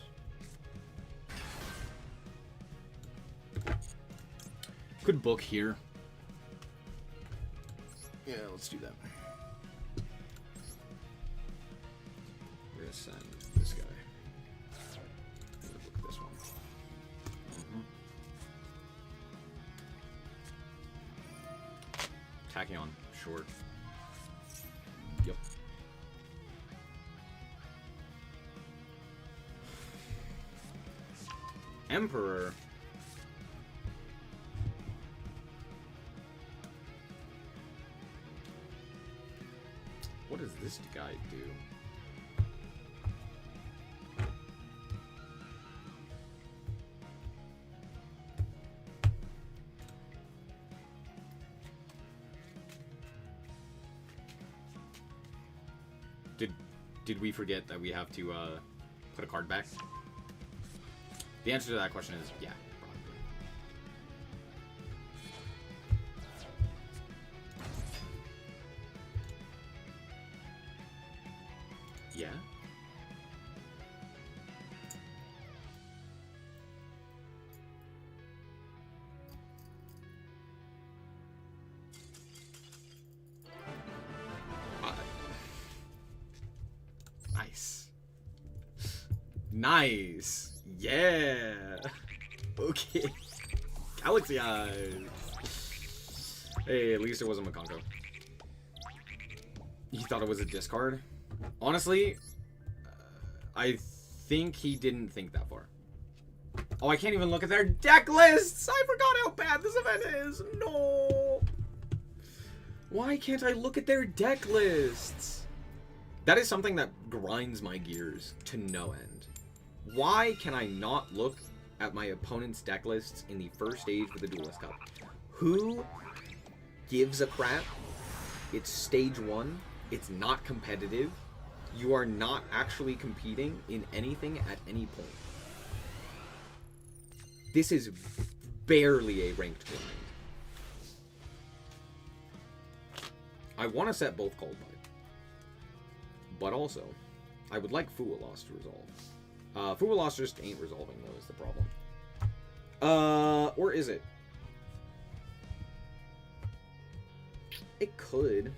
Good book here. Yeah, let's do that. We're gonna send this guy. I'm gonna book this one. Tachyon, short. Yep. Emperor. What does this guy do? Did we forget that we have to put a card back? The answer to that question is yeah, probably. Yeah? Nice. Yeah. Okay. Galaxy Eyes. Hey, at least it wasn't Makonko. He thought it was a discard. Honestly, I think he didn't think that far. Oh, I can't even look at their deck lists! I forgot how bad this event is! No! Why can't I look at their deck lists? That is something that grinds my gears to no end. Why can I not look at my opponent's deck lists in the first stage of the Duelist Cup? Who gives a crap? It's stage 1. It's not competitive. You are not actually competing in anything at any point. This is barely a ranked tournament. I want to set both Cold Bite. But also, I would like Fuwa Loss to resolve. Fuwa Loss just ain't resolving, though, is the problem. Or is it? It could.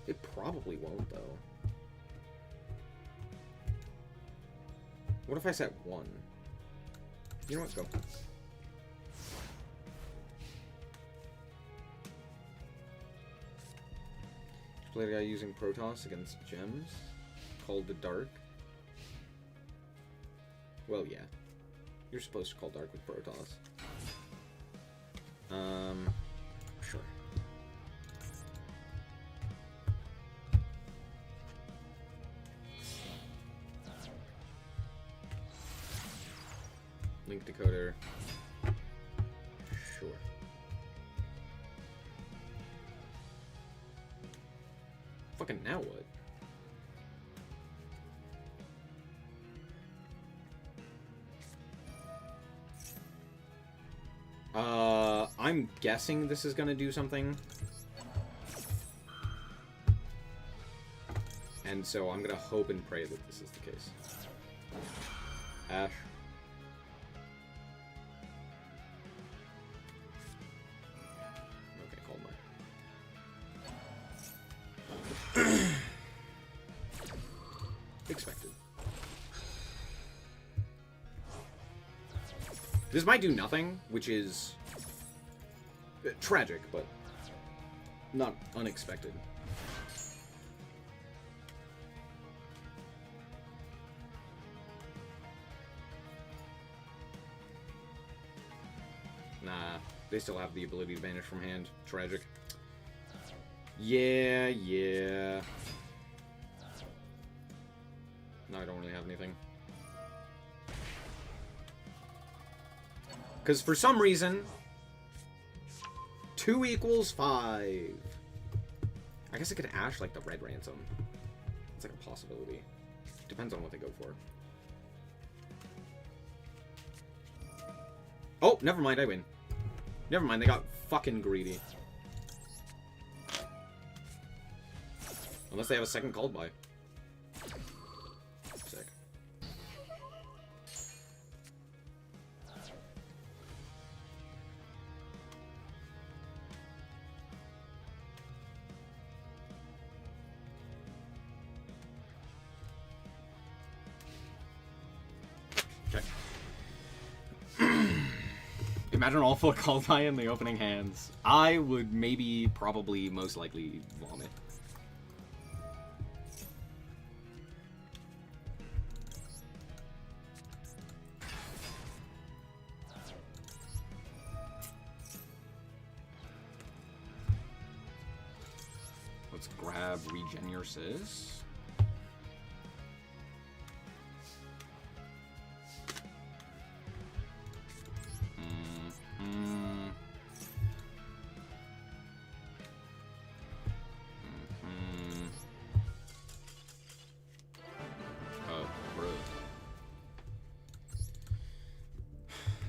It probably won't, though. What if I set 1? You know what? Go. Play the guy using Protoss against gems. Called the Dark. Well, yeah. You're supposed to call Dark with Protoss. Sure. Link decoder. Sure. Fucking now what? I'm guessing this is gonna do something. And so I'm gonna hope and pray that this is the case. Ash. Okay, Cold Mine. Expected. This might do nothing, which is tragic, but not unexpected. Nah, they still have the ability to banish from hand. Tragic. Yeah. No, I don't really have anything. Because for some reason, 2 equals 5. I guess I could Ash like the red ransom. It's like a possibility. Depends on what they go for. Oh, never mind, I win. Never mind, they got fucking greedy. Unless they have a second called by. Sick. Okay. Imagine all full called by in the opening hands. I would maybe, probably, most likely vomit. Let's grab Regen Your Sis.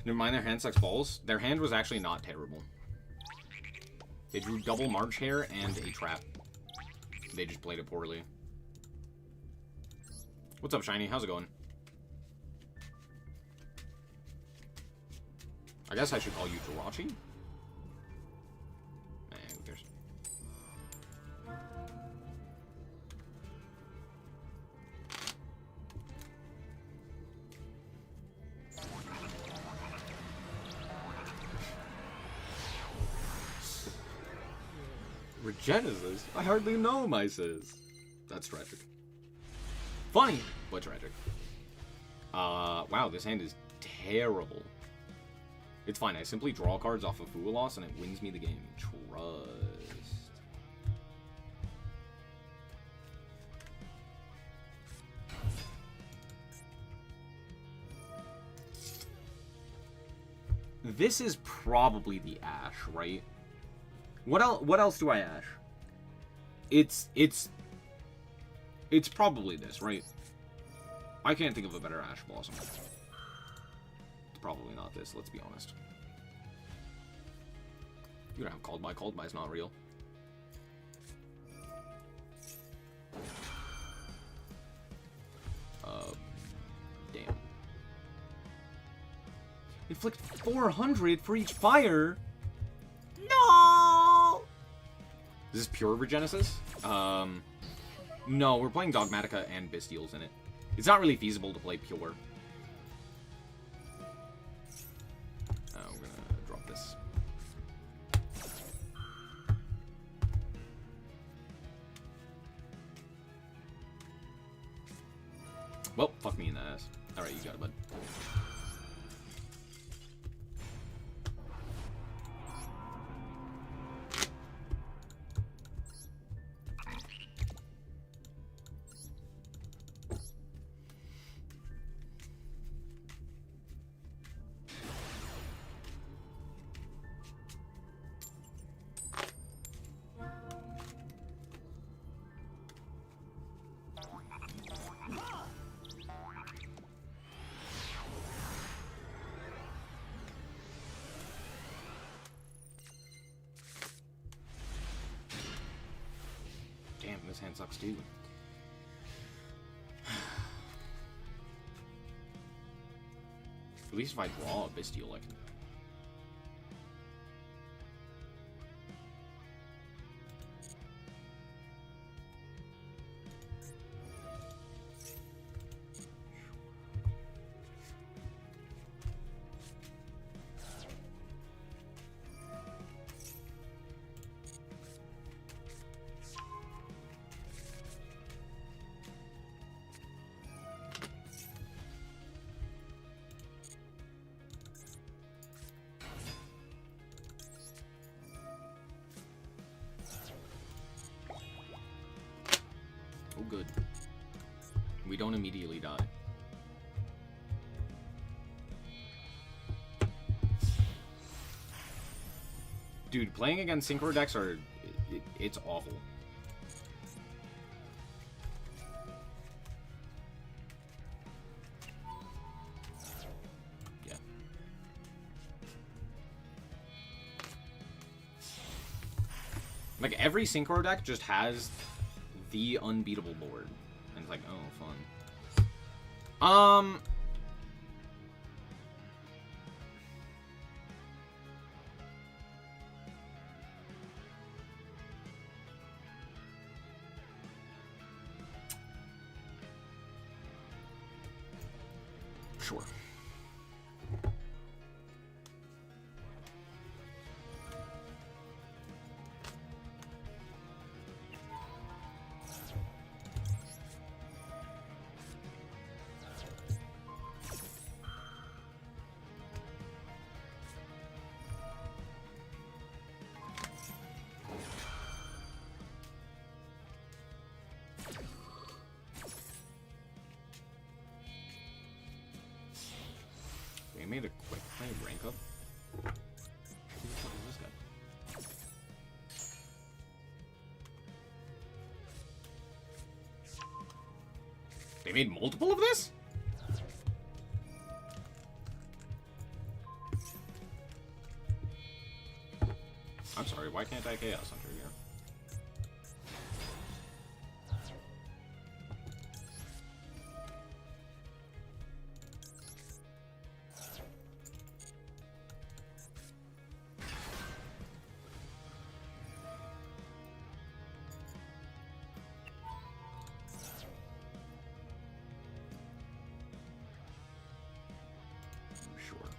Never mind, their hand sucks balls. Their hand was actually not terrible. They drew double March Hare and a trap. They just played it poorly. What's up, Shiny? How's it going? I guess I should call you Jirachi? Who cares? Genesis? I hardly know my sis. That's tragic. Funny, but tragic. Wow, this hand is terrible. It's fine, I simply draw cards off of Fool Loss and it wins me the game. Trust. This is probably the Ash, right? What else do I Ash? It's probably this, right? I can't think of a better Ash Blossom. It's probably not this, let's be honest. You don't have Called By. Called By is not real. Damn. Inflict 400 for each fire? No! Is this pure Regenesis? No, we're playing Dogmatica and Bestials in it. It's not really feasible to play pure. Oh, we're gonna drop this. Well, fuck me in the ass. Alright, you got it, bud. Damn, this hand sucks too. At least if I draw a Bestial, I can... Oh, good. We don't immediately die. Dude, playing against synchro decks it's awful. Yeah. Like, every synchro deck just has the unbeatable board. And it's like, oh, fun. Sure. They made a quick play rank up. Who the fuck is this guy? They made multiple of this? I'm sorry, why can't I Chaos Hunter here? Sure.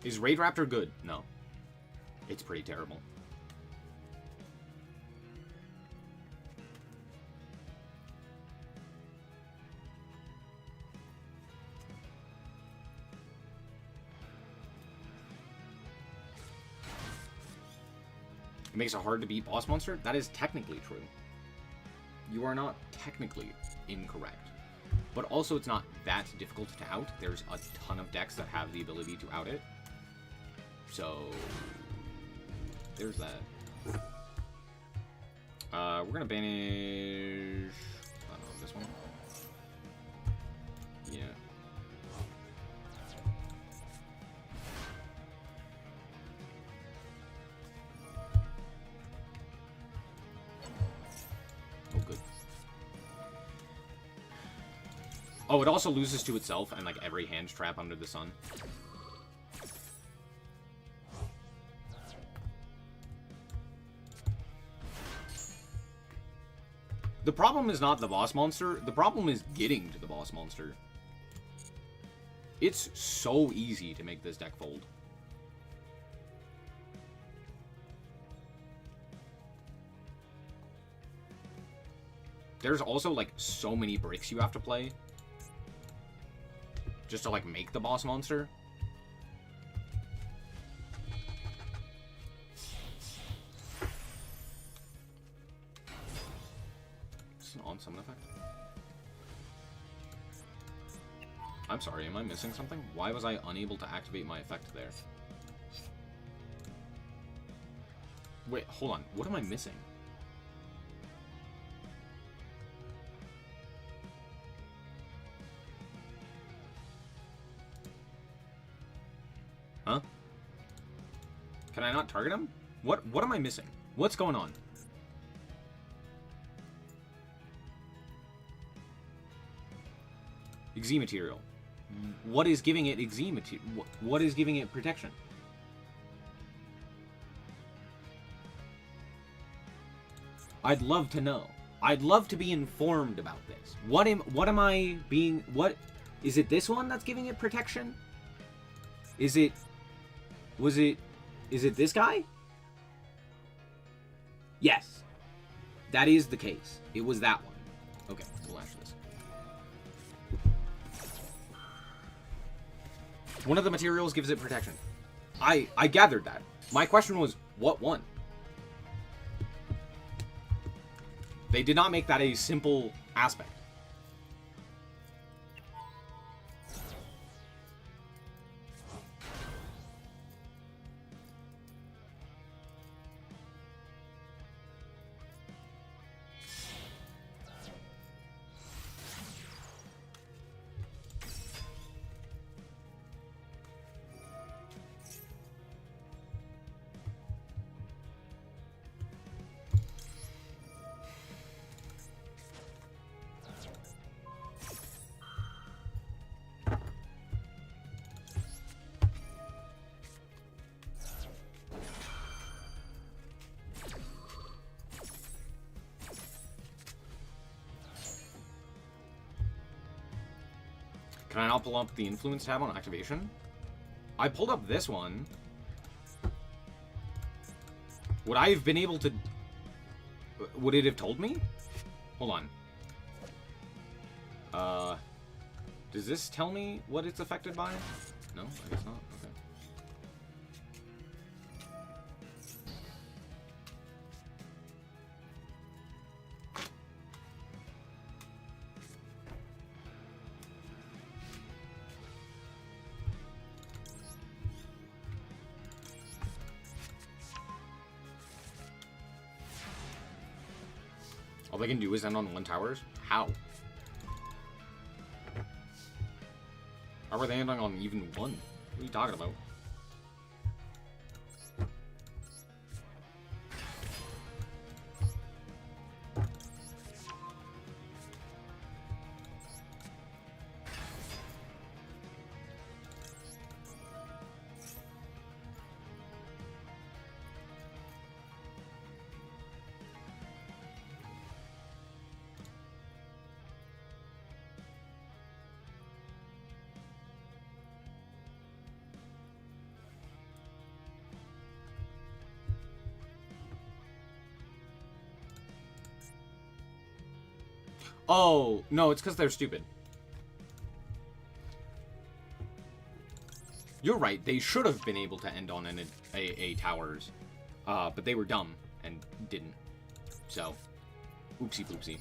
Is Raid Raptor good? No. It's pretty terrible. It makes it hard to beat boss monster? That is technically true. You are not technically incorrect. But also, it's not that difficult to out. There's a ton of decks that have the ability to out it. So, there's that. We're gonna banish... I don't know, this one? Yeah. Oh, good. Oh, it also loses to itself and, like, every hand trap under the sun. The problem is not the boss monster. The problem is getting to the boss monster. It's so easy to make this deck fold. There's also, like, so many bricks you have to play just to, like, make the boss monster. It's an on-summon effect. I'm sorry, am I missing something? Why was I unable to activate my effect there? Wait, hold on. What am I missing? Huh? Can I not target him? What am I missing? What's going on? Exe material. What is giving it Exe material? What is giving it protection? I'd love to know. I'd love to be informed about this. What am I being... What... Is it this one that's giving it protection? Is it... Was it... Is it this guy? Yes. That is the case. It was that one. Okay, we'll ash this. One of the materials gives it protection. I gathered that. My question was, what one? They did not make that a simple aspect. Can I not pull up the influence tab on activation? I pulled up this one. Would I have been able to... Would it have told me? Hold on. Does this tell me what it's affected by? No, I guess not. Okay. All they can do is end on 1 towers? How? How are they ending on even 1? What are you talking about? Oh, no, it's because they're stupid. You're right, they should have been able to end on an a towers. But they were dumb and didn't. So, oopsie poopsie.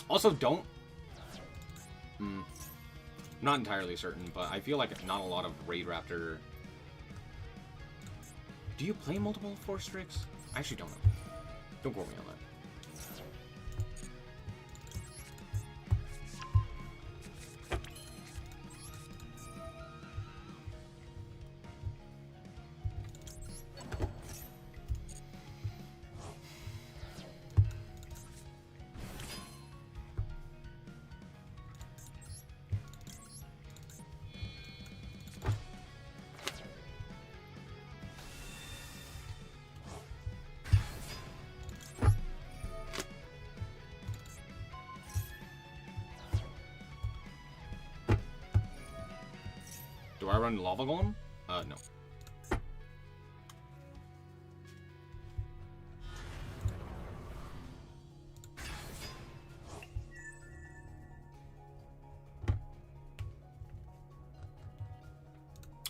Also, don't... not entirely certain, but I feel like not a lot of Raid Raptor... Do you play multiple Force Strix? I actually don't know. Don't quote me on that. Do I run Lava Golem? No.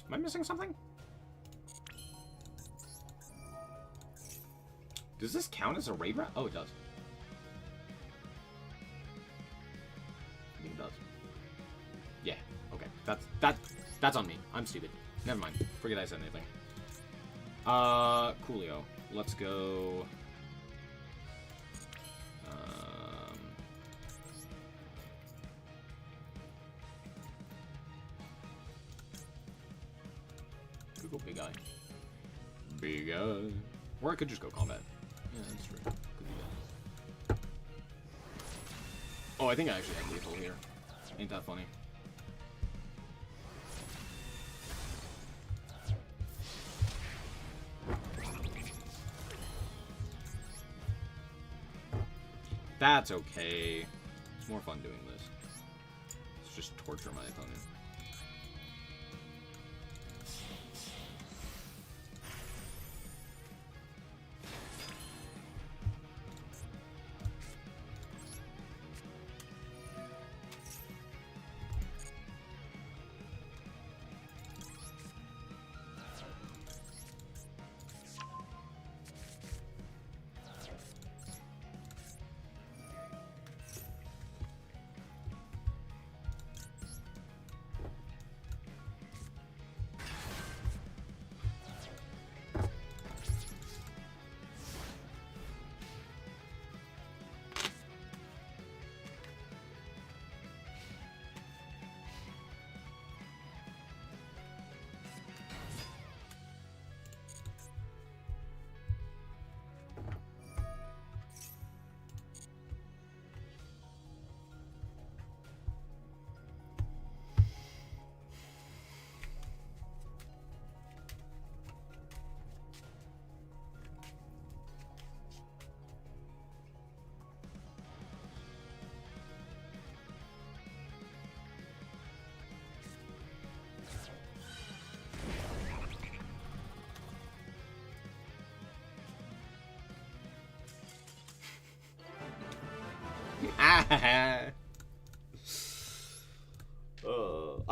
Am I missing something? Does this count as a raid rat? Oh, it does. I think it does. Yeah. Okay. That's on me. I'm stupid. Never mind. Forget I said anything. Coolio. Let's go. Could go big eye. Big eye. Or I could just go combat. Yeah, that's true. Could do that. Oh, I think I actually have lethal here. Ain't that funny? That's okay. It's more fun doing this. Let's just torture my opponent.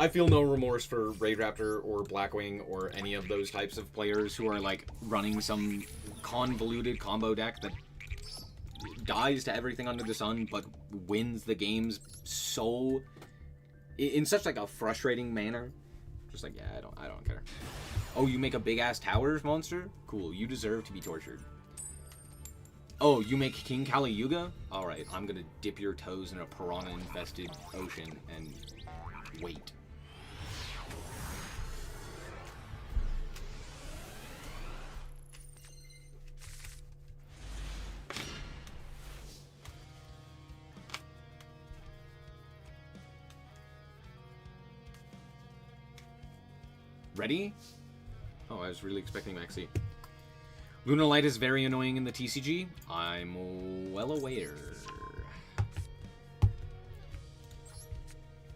I feel no remorse for Raid Raptor or Blackwing or any of those types of players who are like running some convoluted combo deck that dies to everything under the sun but wins the games so in such like a frustrating manner. Just like, yeah, I don't care. Oh, you make a big ass towers monster? Cool, you deserve to be tortured. Oh, you make King Kali Yuga? Alright, I'm gonna dip your toes in a piranha-infested ocean and wait. Ready? Oh, I was really expecting Maxi. Lunar Light is very annoying in the TCG. I'm well aware.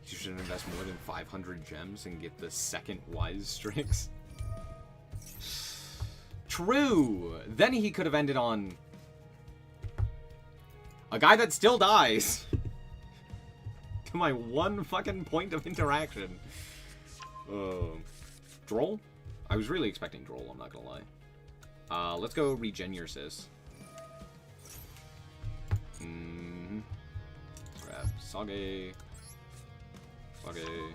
You should invest more than 500 gems and get the second Wise Strix. True! Then he could have ended on a guy that still dies. To my one fucking point of interaction. Droll? I was really expecting Droll, I'm not gonna lie. Let's go regen your sis. Grab Sage. Sage.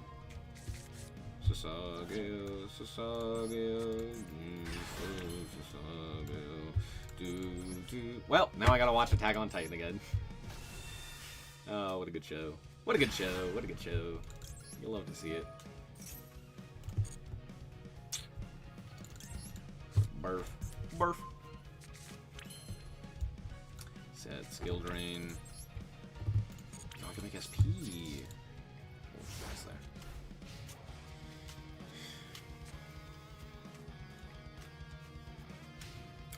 Sasageo. Sasageo. Well, now I gotta watch Attack on Titan again. Oh, what a good show. What a good show. What a good show. You'll love to see it. Burf. Burf. Set skill drain. Oh, I can make SP. Oh, that's there.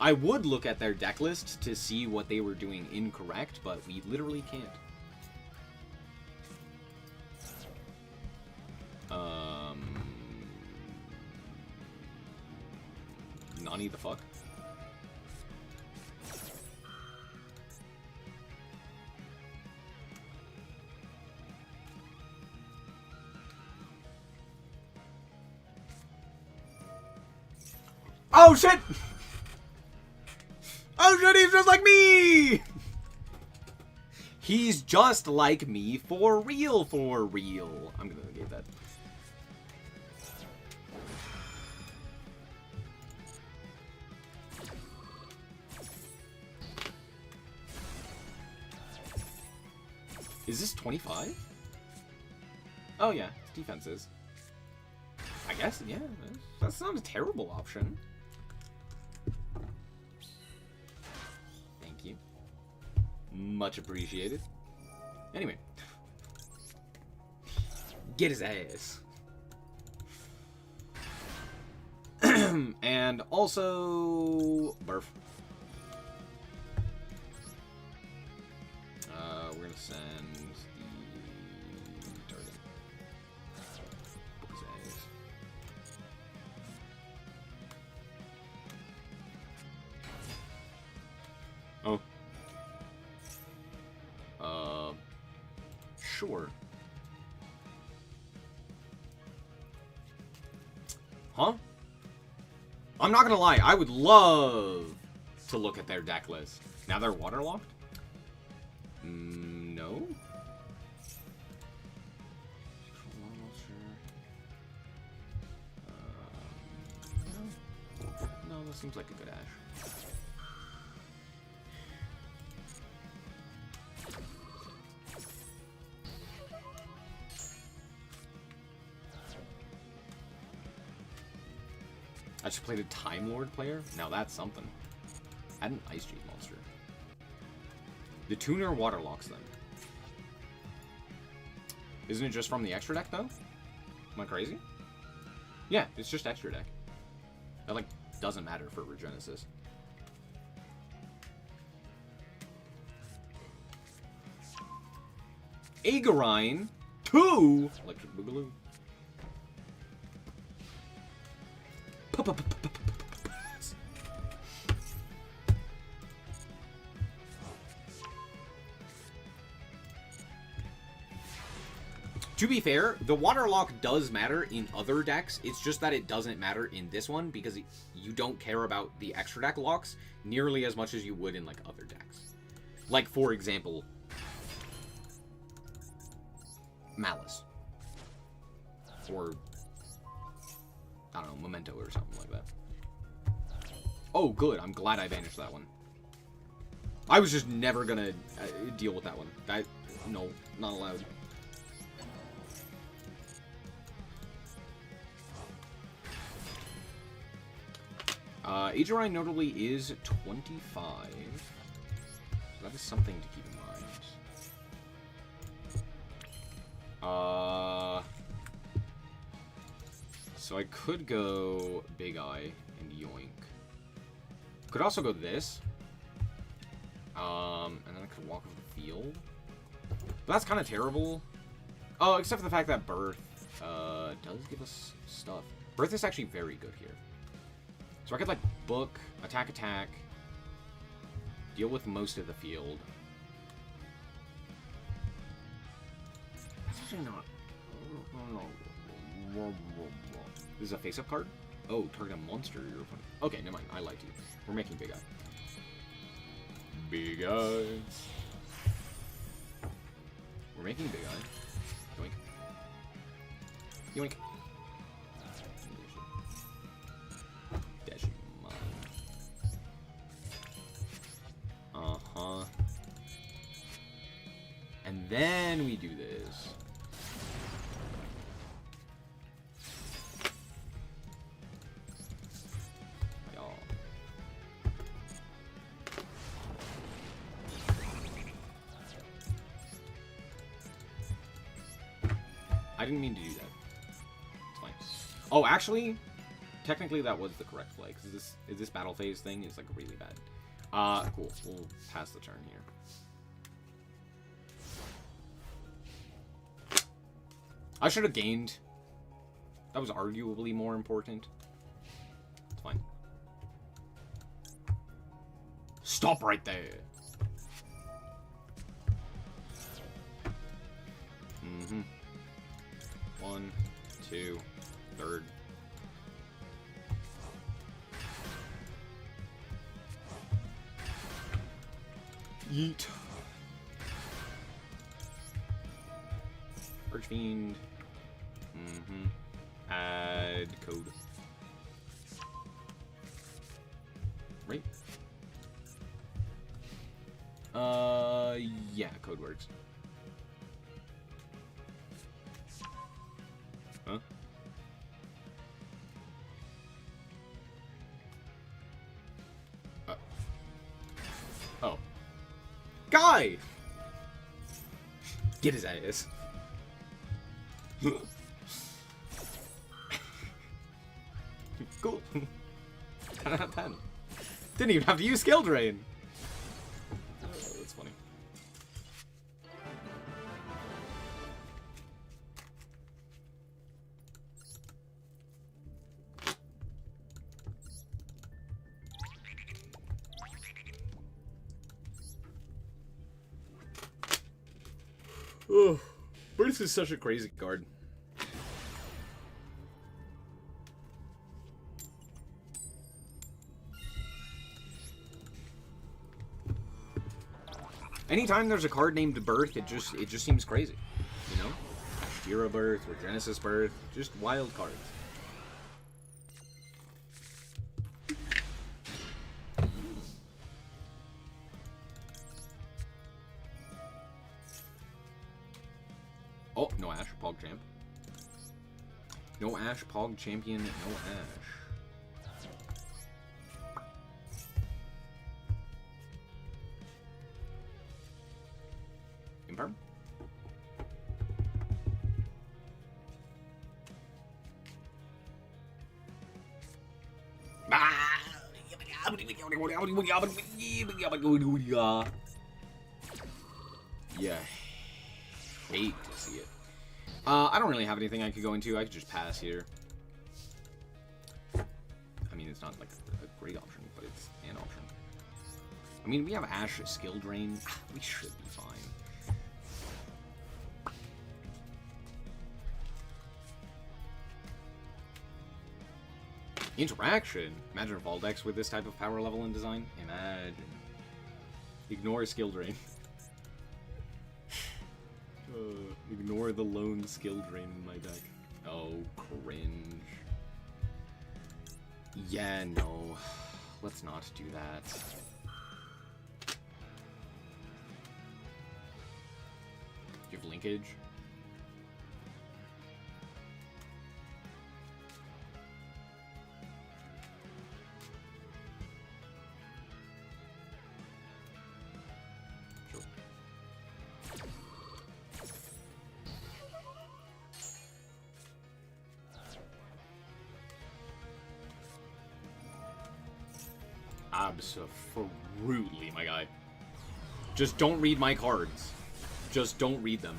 I would look at their deck list to see what they were doing incorrect, but we literally can't. Nani the fuck? Oh shit! Oh shit, he's just like me! He's just like me for real, for real. I'm gonna negate that. Is this 25? Oh yeah, it's defenses. I guess, yeah, that's not a terrible option. Thank you. Much appreciated. Anyway. Get his ass. And also... Burf. We're gonna send the target. Oh. Sure. Huh? I'm not gonna lie, I would love to look at their deck list. Now they're waterlocked? No? No, that seems like a good Ash. I just played a Time Lord player? Now that's something. Add an Ice Jade monster. The tuner waterlocks them. Isn't it just from the extra deck, though? Am I crazy? Yeah, it's just extra deck. That, like, doesn't matter for Regenesis. Agarine 2 Electric Boogaloo. To be fair, the waterlock does matter in other decks. It's just that it doesn't matter in this one because you don't care about the extra deck locks nearly as much as you would in like other decks. Like, for example, Malice. Or, I don't know, Memento or something like that. Oh, good. I'm glad I banished that one. I was just never gonna deal with that one. No, not allowed. Agarine notably is 25. So that is something to keep in mind. So I could go Big Eye and Yoink. Could also go this. And then I could walk over the field. But that's kind of terrible. Oh, except for the fact that Birth does give us stuff. Birth is actually very good here. So I could, like, book, attack, deal with most of the field. That's actually not... This is a face-up card? Oh, target a monster you're opponent. Okay, never mind. I lied to you. We're making Big Eye. Big Eye. We're making Big Eye. Yoink. Yoink. Uh-huh. And then we do this. I didn't mean to do that. It's fine. Oh, actually, technically that was the correct play, because this battle phase thing is, like, really bad. Cool. We'll pass the turn here. I should have gained. That was arguably more important. It's fine. Stop right there. Mm-hmm. 1, 2, third. Yeet. Archfiend. Mm-hmm. Add code. Right? Yeah, code works. Huh? Oh. Guy! Get his ass. Cool. 10 out of 10. Didn't even have to use skill drain. Oh, that's funny. Oh, Birth is such a crazy card. Anytime there's a card named Birth, it just seems crazy, you know? Shira Birth or Genesis Birth, just wild cards. Oh, no Ash, Pog Champ. No Ash, Pog Champion, no Ash. Imperm? Yeah. Hate to see it. I don't really have anything I could go into. I could just pass here. I mean, it's not like a great option, but it's an option. I mean, we have Ash skill drain. We should be fine. Interaction. Imagine a Valdex with this type of power level in design. Imagine. Ignore skill drain. Ignore the lone skill drain in my deck. Oh, cringe. Yeah, no. Let's not do that. Do you have linkage? Absolutely, my guy. Just don't read my cards. Just don't read them.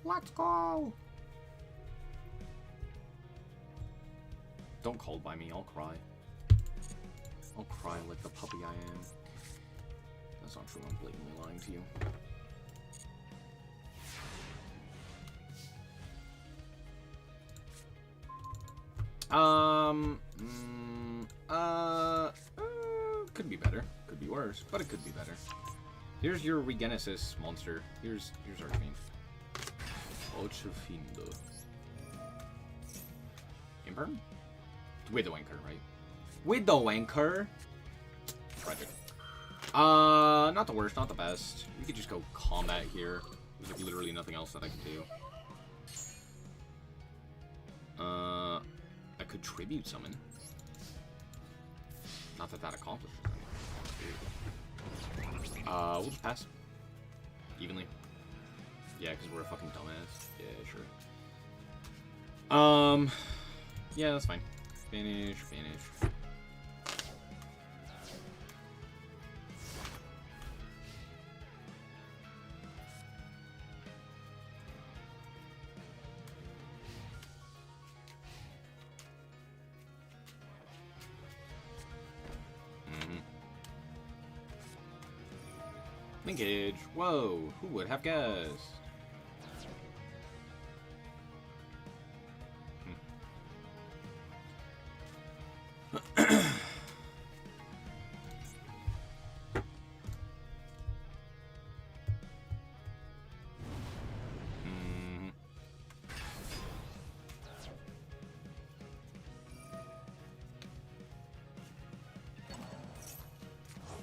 Let's go! Don't call by me, I'll cry. I'll cry like the puppy I am. That's not true, I'm blatantly lying to you. Could be better. Could be worse, but it could be better. Here's your Regenesis monster. Here's Archfiend. Archfiend. Imperm? Widowmaker, right? Widowmaker? Tragic. Not the worst, not the best. We could just go combat here. There's like literally nothing else that I could do. I could tribute summon. Not that that accomplishes anything. We'll just pass. Evenly. Yeah, because we're a fucking dumbass. Yeah, sure. Yeah, that's fine. Finish. Linkage. Whoa, who would have guessed?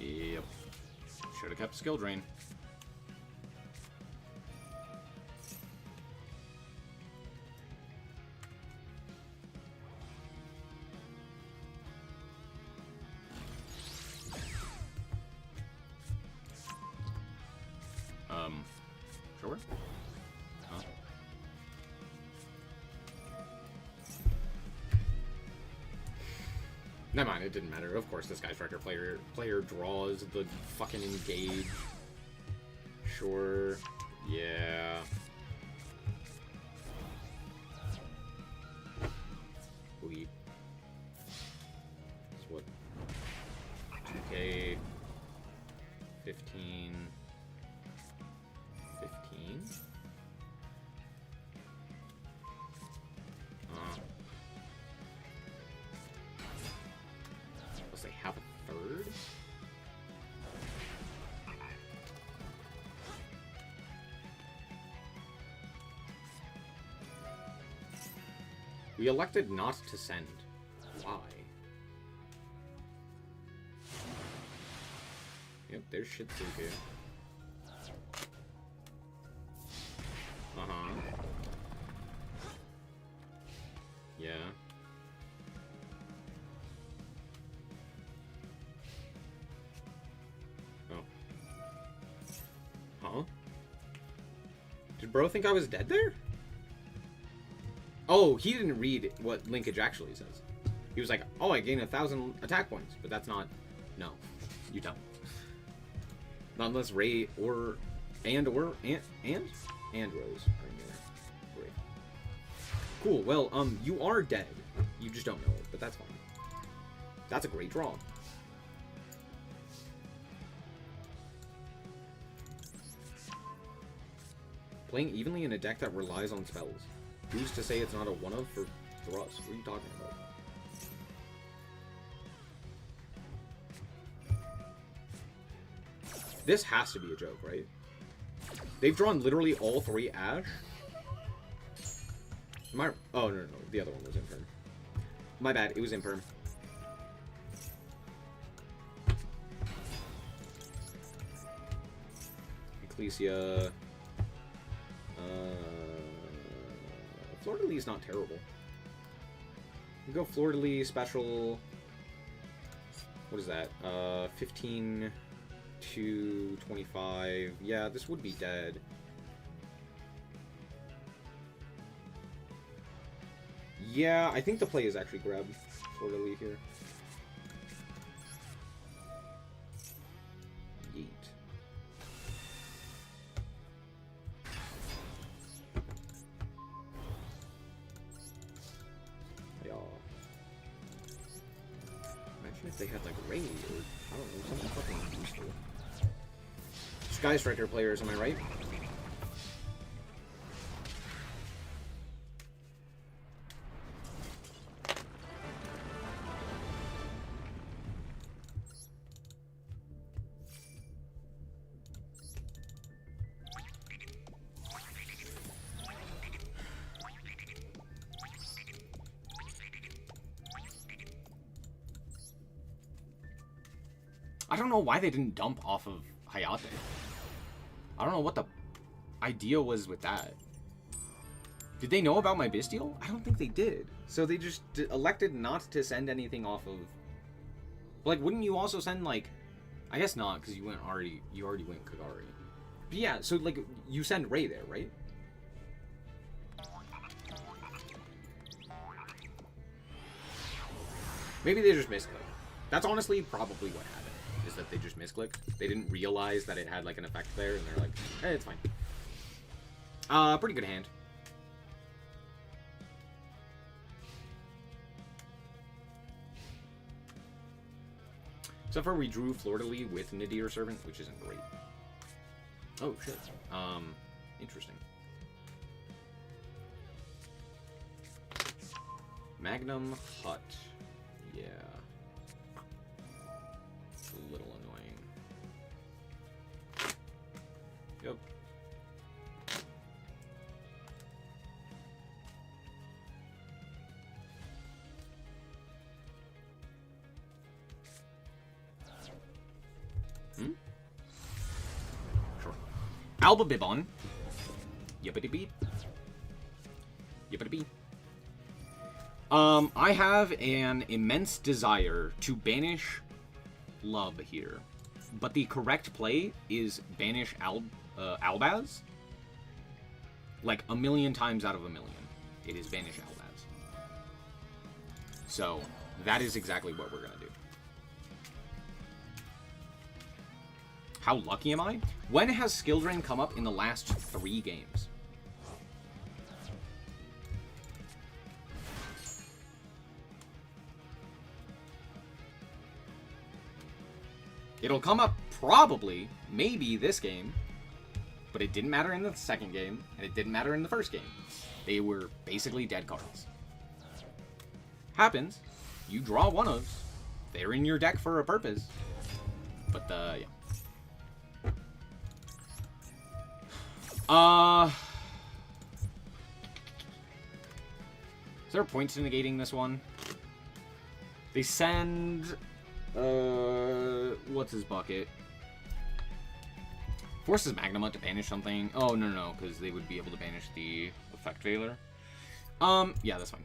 Yep. Should have kept skill drain. Sure. Huh? Never mind, it didn't matter. Of course, this guy's record player draws the fucking engage. Sure. Yeah. Bleep. That's what? 2K. 15. 15? Let's say half a third? We elected not to send. Why? Yep, there's Shitsuke. Yeah. Oh. Huh? Did bro think I was dead there? Oh, he didn't read what linkage actually says. He was like, oh, I gain 1,000 attack points. But that's not... No. You don't. Not unless Ray or... And Rose are in there. Great. Cool, well, you are dead. You just don't know it, but that's fine. That's a great draw. Playing evenly in a deck that relies on spells. Who's to say it's not a one-of for us? What are you talking about? This has to be a joke, right? They've drawn literally all three Ash. Am I... Oh, no. The other one was Imperm. My bad. It was Imperm. Ecclesia. Fleur-de-Lis is not terrible. We go Fleur-de-Lis special. What is that? 15 to 25. Yeah, this would be dead. Yeah, I think the play is actually grab Fleur-de-Lis here. Yeet. Imagine if they had like raid or I don't know, something fucking useful. Sky Striker players, am I right? I don't know why they didn't dump off of Hayate. I don't know what the idea was with that. Did they know about my Bestial? I don't think they did. So they just elected not to send anything off of... Like, wouldn't you also send, like... I guess not, because you already went Kagari. But yeah, so, like, you send Ray there, right? Maybe they just misclicked. That's honestly probably what happened. Is that they just misclicked. They didn't realize that it had like an effect there, and they're like, hey, it's fine. Pretty good hand. Except for we drew Fleur-de-Lis with Nadir Servant, which isn't great. Oh, shit. Interesting. Magnum Hut. Yeah. A little annoying. Yep. Sure. Alba Bibon. Yippity beep. Yippity beep. I have an immense desire to banish Lub here, but the correct play is banish Albaz. Like 1,000,000 times out of 1,000,000, it is banish Albaz. So that is exactly what we're gonna do. How lucky am I? When has Skill Drain come up in the last 3 games? It'll come up probably, maybe this game, but it didn't matter in the second game, and it didn't matter in the first game. They were basically dead cards. Happens. You draw one of. They're in your deck for a purpose. But, yeah. Is there a point to negating this one? They send... what's his bucket? Forces Magnum to banish something. Oh, no, because they would be able to banish the Effect Veiler. Yeah, that's fine.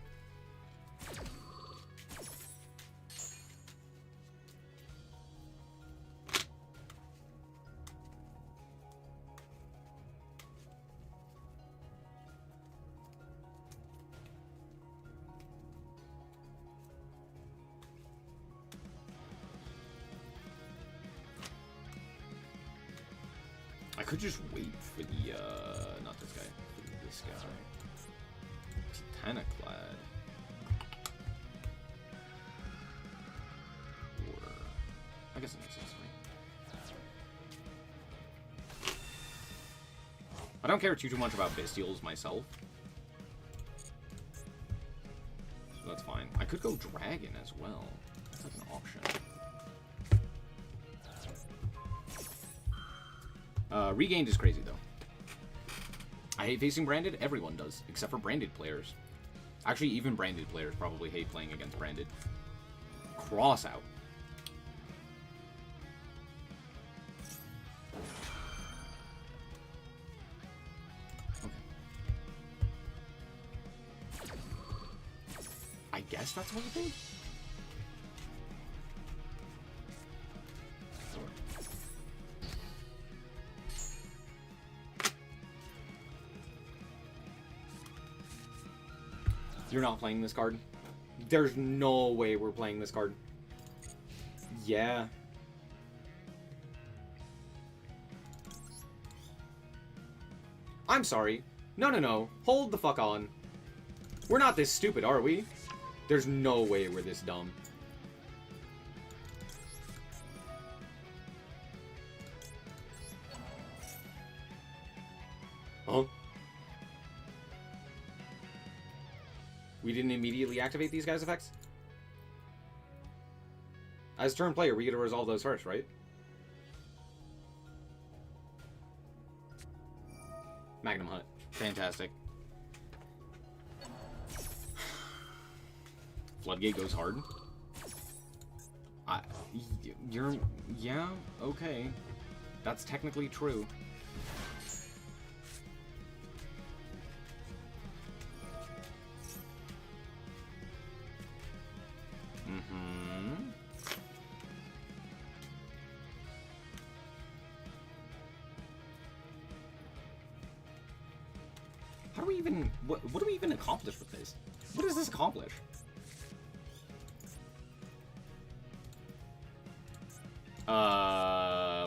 I could just wait for the, not this guy, for this guy. Titanoclad. Or, I guess it makes sense to me. I don't care too much about Bestials myself. So that's fine. I could go Dragon as well. That's like an option. Regained is crazy, though. I hate facing Branded. Everyone does, except for Branded players. Actually, even Branded players probably hate playing against Branded. Cross out. guess that's what it is. You're not playing this card? There's no way we're playing this card. Yeah. I'm sorry. No. Hold the fuck on. We're not this stupid, are we? There's no way we're this dumb. Huh? We didn't immediately activate these guys' effects? As turn player, we get to resolve those first, right? Magnum Hut. Fantastic. Floodgate goes hard. Yeah, okay. That's technically true. How do we even... What do we even accomplish with this? What does this accomplish?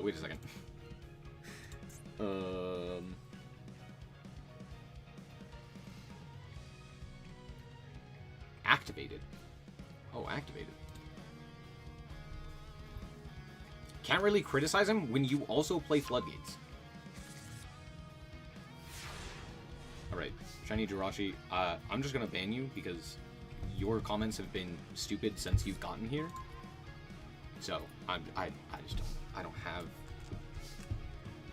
Wait a second. Activated. Oh, activated. Can't really criticize him when you also play Floodgates. Alright, Shiny Jirachi, I'm just gonna ban you because your comments have been stupid since you've gotten here. So, I don't have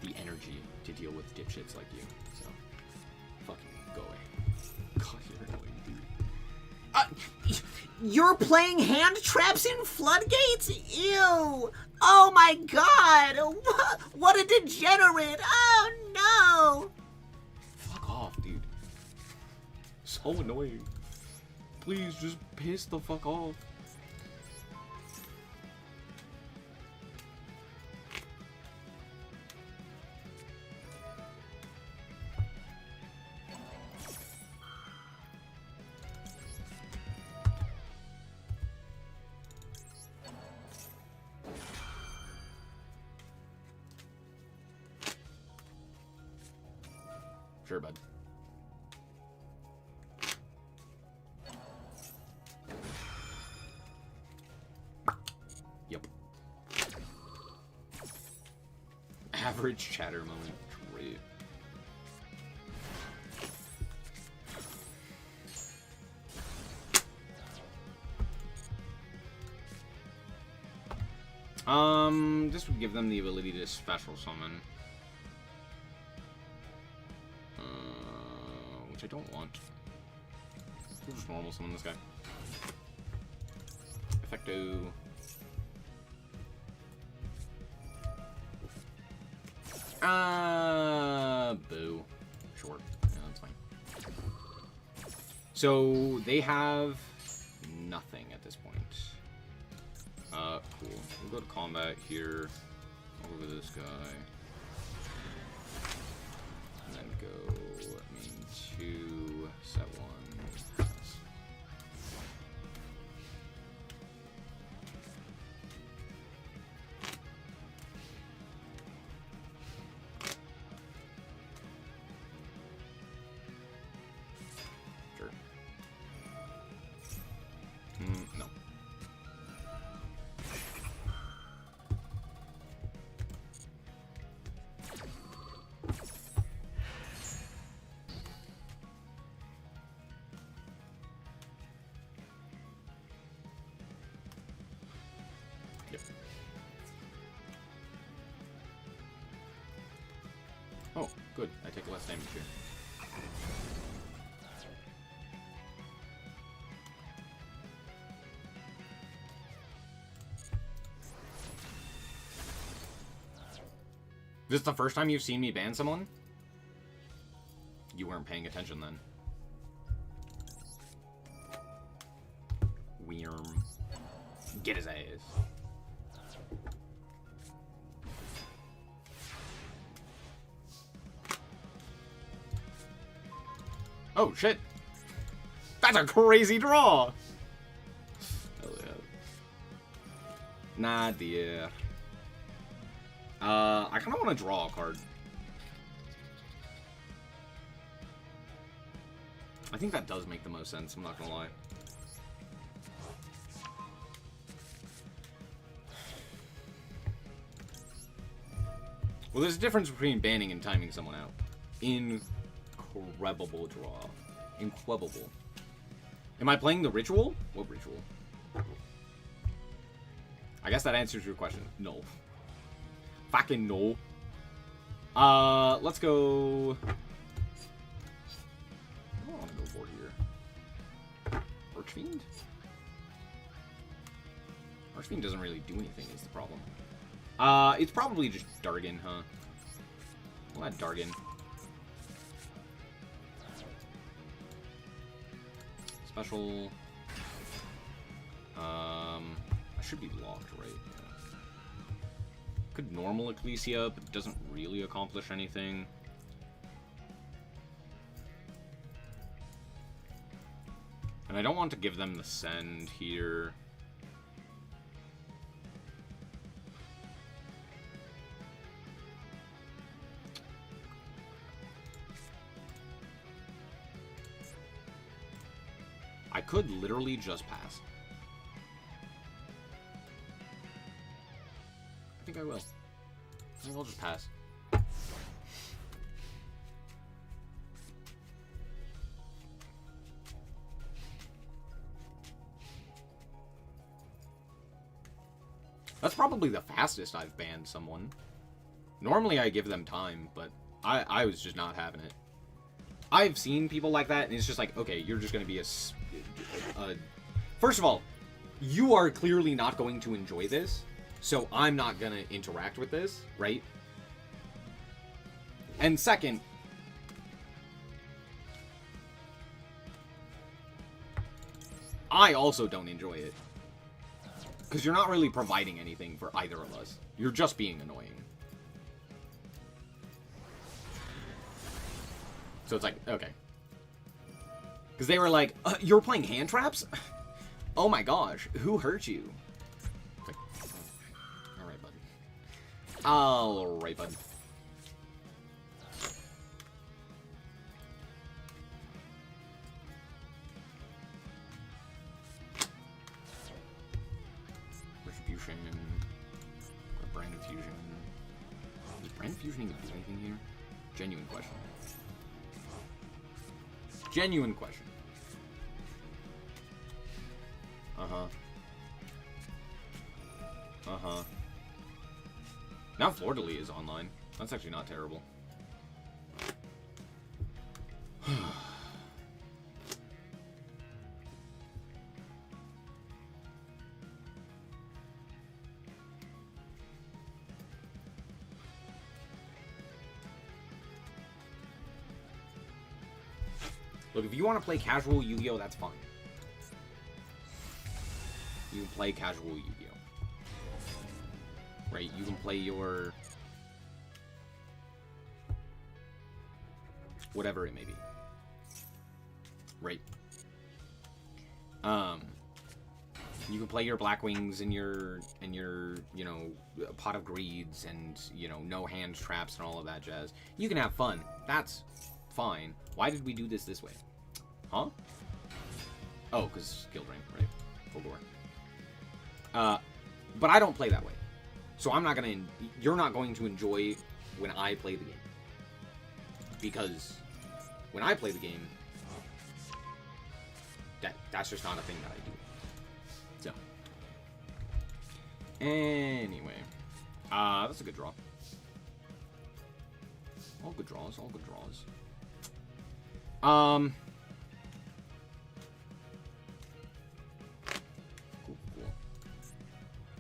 the energy to deal with dipshits like you. So, fucking go away. God, you're annoying, dude. You're playing hand traps in Floodgates? Ew! Oh my god! What a degenerate! Oh no! Fuck off, dude. So annoying. Please, just piss the fuck off. Sure, bud. Yep. Average chatter moment. Great. This would give them the ability to special summon. Which I don't want. We'll just normal summon this guy. Effecto. Boo. Sure. Yeah, that's fine. So, they have nothing at this point. Cool. We'll go to combat here. Over this guy. And then go main 2, set 1. Sure. No. Yep. Oh, good. I take less damage here. This is the first time you've seen me ban someone? You weren't paying attention then. Worm. Get his ass. Oh, shit. That's a crazy draw. Hell yeah. Nah, dear. I kind of want to draw a card. I think that does make the most sense, I'm not gonna lie. Well, there's a difference between banning and timing someone out. Incredible draw. Inquebable. Am I playing the ritual? What ritual? I guess that answers your question. No. Fucking no. Let's go... What do I want to go for here? Archfiend? Archfiend doesn't really do anything is the problem. It's probably just Dargan, huh? We'll add Dargan. Special. I should be locked, right? Yeah. Could normal Ecclesia, but it doesn't really accomplish anything. And I don't want to give them the send here. I could literally just pass. I think I will. I think I'll just pass. That's probably the fastest I've banned someone. Normally I give them time, but I was just not having it. I've seen people like that, and it's just like, okay, you're just going to be a... First of all, you are clearly not going to enjoy this, so I'm not going to interact with this, right? And second, I also don't enjoy it. Because you're not really providing anything for either of us. You're just being annoying. So it's like, okay. Because they were like, you're playing hand traps? Oh my gosh, who hurt you? It's like, oh, alright, bud. Alright, bud. Retribution. Brand Infusion. Does Brand Infusion even do anything here? Genuine question. Genuine question. Uh-huh. Uh-huh. Now Fleur-de-Lis is online. That's actually not terrible. Look, if you want to play casual Yu-Gi-Oh, that's fine. You can play casual Yu-Gi-Oh. Right, you can play your... whatever it may be. Right. You can play your Blackwings and your, you know, Pot of Greeds and, you know, no hand traps and all of that jazz. You can have fun. That's fine. Why did we do this way? Huh? Oh, because skill drain, right? Full gore. But I don't play that way. So I'm not gonna... You're not going to enjoy when I play the game. Because when I play the game, that's just not a thing that I do. So. Anyway. That's a good draw. All good draws, all good draws. Cool.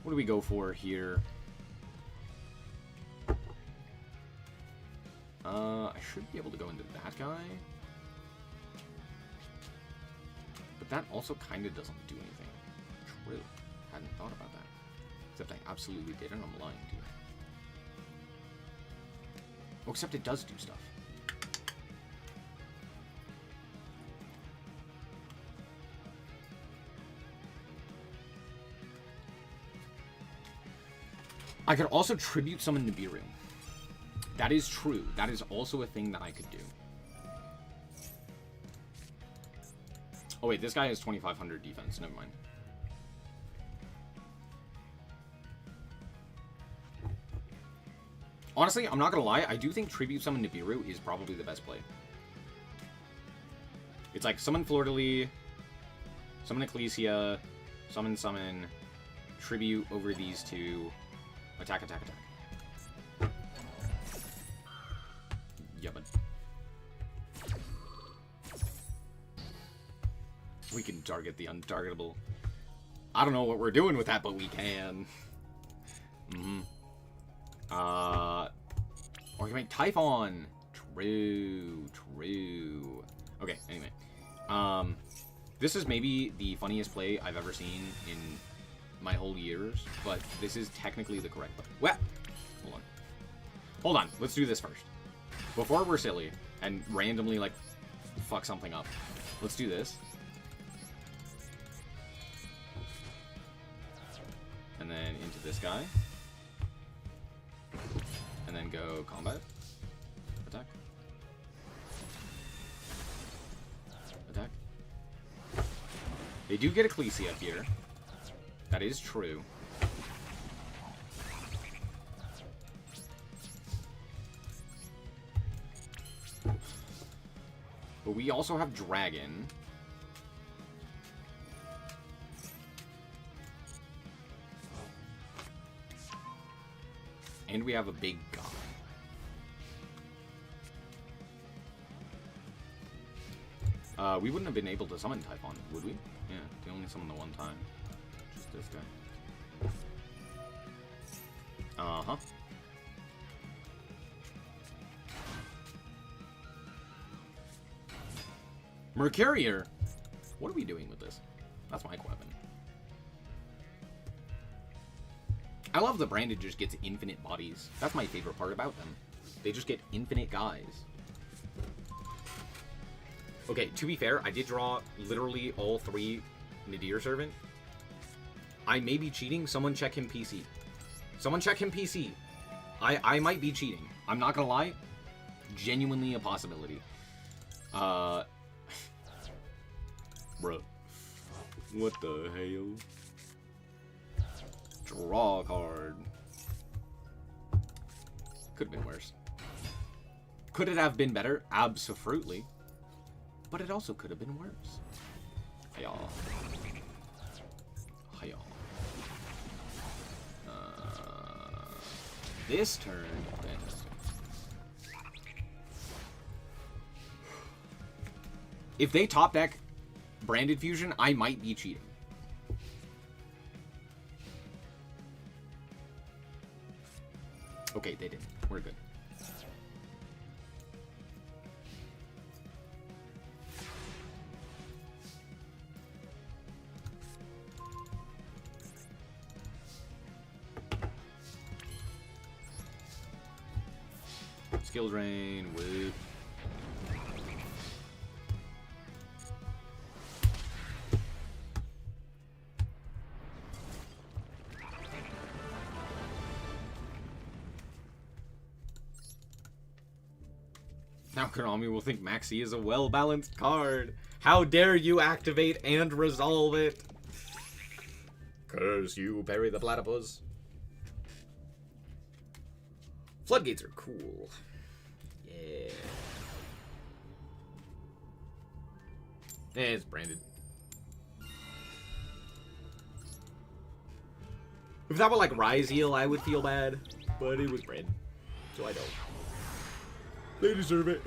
What do we go for here? I should be able to go into that guy. But that also kind of doesn't do anything. True. Hadn't thought about that. Except I absolutely did, and I'm lying to you. Oh, except it does do stuff. I could also tribute summon Nibiru. That is true. That is also a thing that I could do. Oh wait, this guy has 2500 defense. Never mind. Honestly, I'm not gonna lie. I do think tribute summon Nibiru is probably the best play. It's like summon Fleur-de-Lis, summon Ecclesia, summon, tribute over these two, attack, attack, attack. Yeah, but we can target the untargetable. I don't know what we're doing with that, but we can. Or we can make Typhon. True. Okay, anyway. This is maybe the funniest play I've ever seen in my whole years, but this is technically the correct play. Well, hold on. Let's do this first. Before we're silly and randomly, like, fuck something up. Let's do this. And then into this guy. And then go combat. Attack. Attack. They do get Ecclesia here. That is true. But we also have Dragon. And we have a big guy. We wouldn't have been able to summon Typhon, would we? Yeah, they only summoned the one time. Just this guy. Uh-huh. Mercurier? What are we doing with this? That's my weapon. I love the branded just gets infinite bodies. That's my favorite part about them. They just get infinite guys. Okay, to be fair, I did draw literally all 3 Nadir Servant. I may be cheating. Someone check him PC. Someone check him PC. I might be cheating. I'm not gonna lie. Genuinely a possibility. Bruh. What the hell? Draw a card. Could have been worse. Could it have been better? Absolutely. But it also could have been worse. Hiya. Hiya. This turn. If they top deck Branded Fusion, I might be cheating. Okay, they didn't. We're good. Skill drain, whoop. Now Konami will think Maxi is a well-balanced card. How dare you activate and resolve it? Curse you, bury the platypus. Floodgates are cool. Yeah. It's branded. If that were like Rise Eel, I would feel bad. But it was branded. So I don't. They deserve it.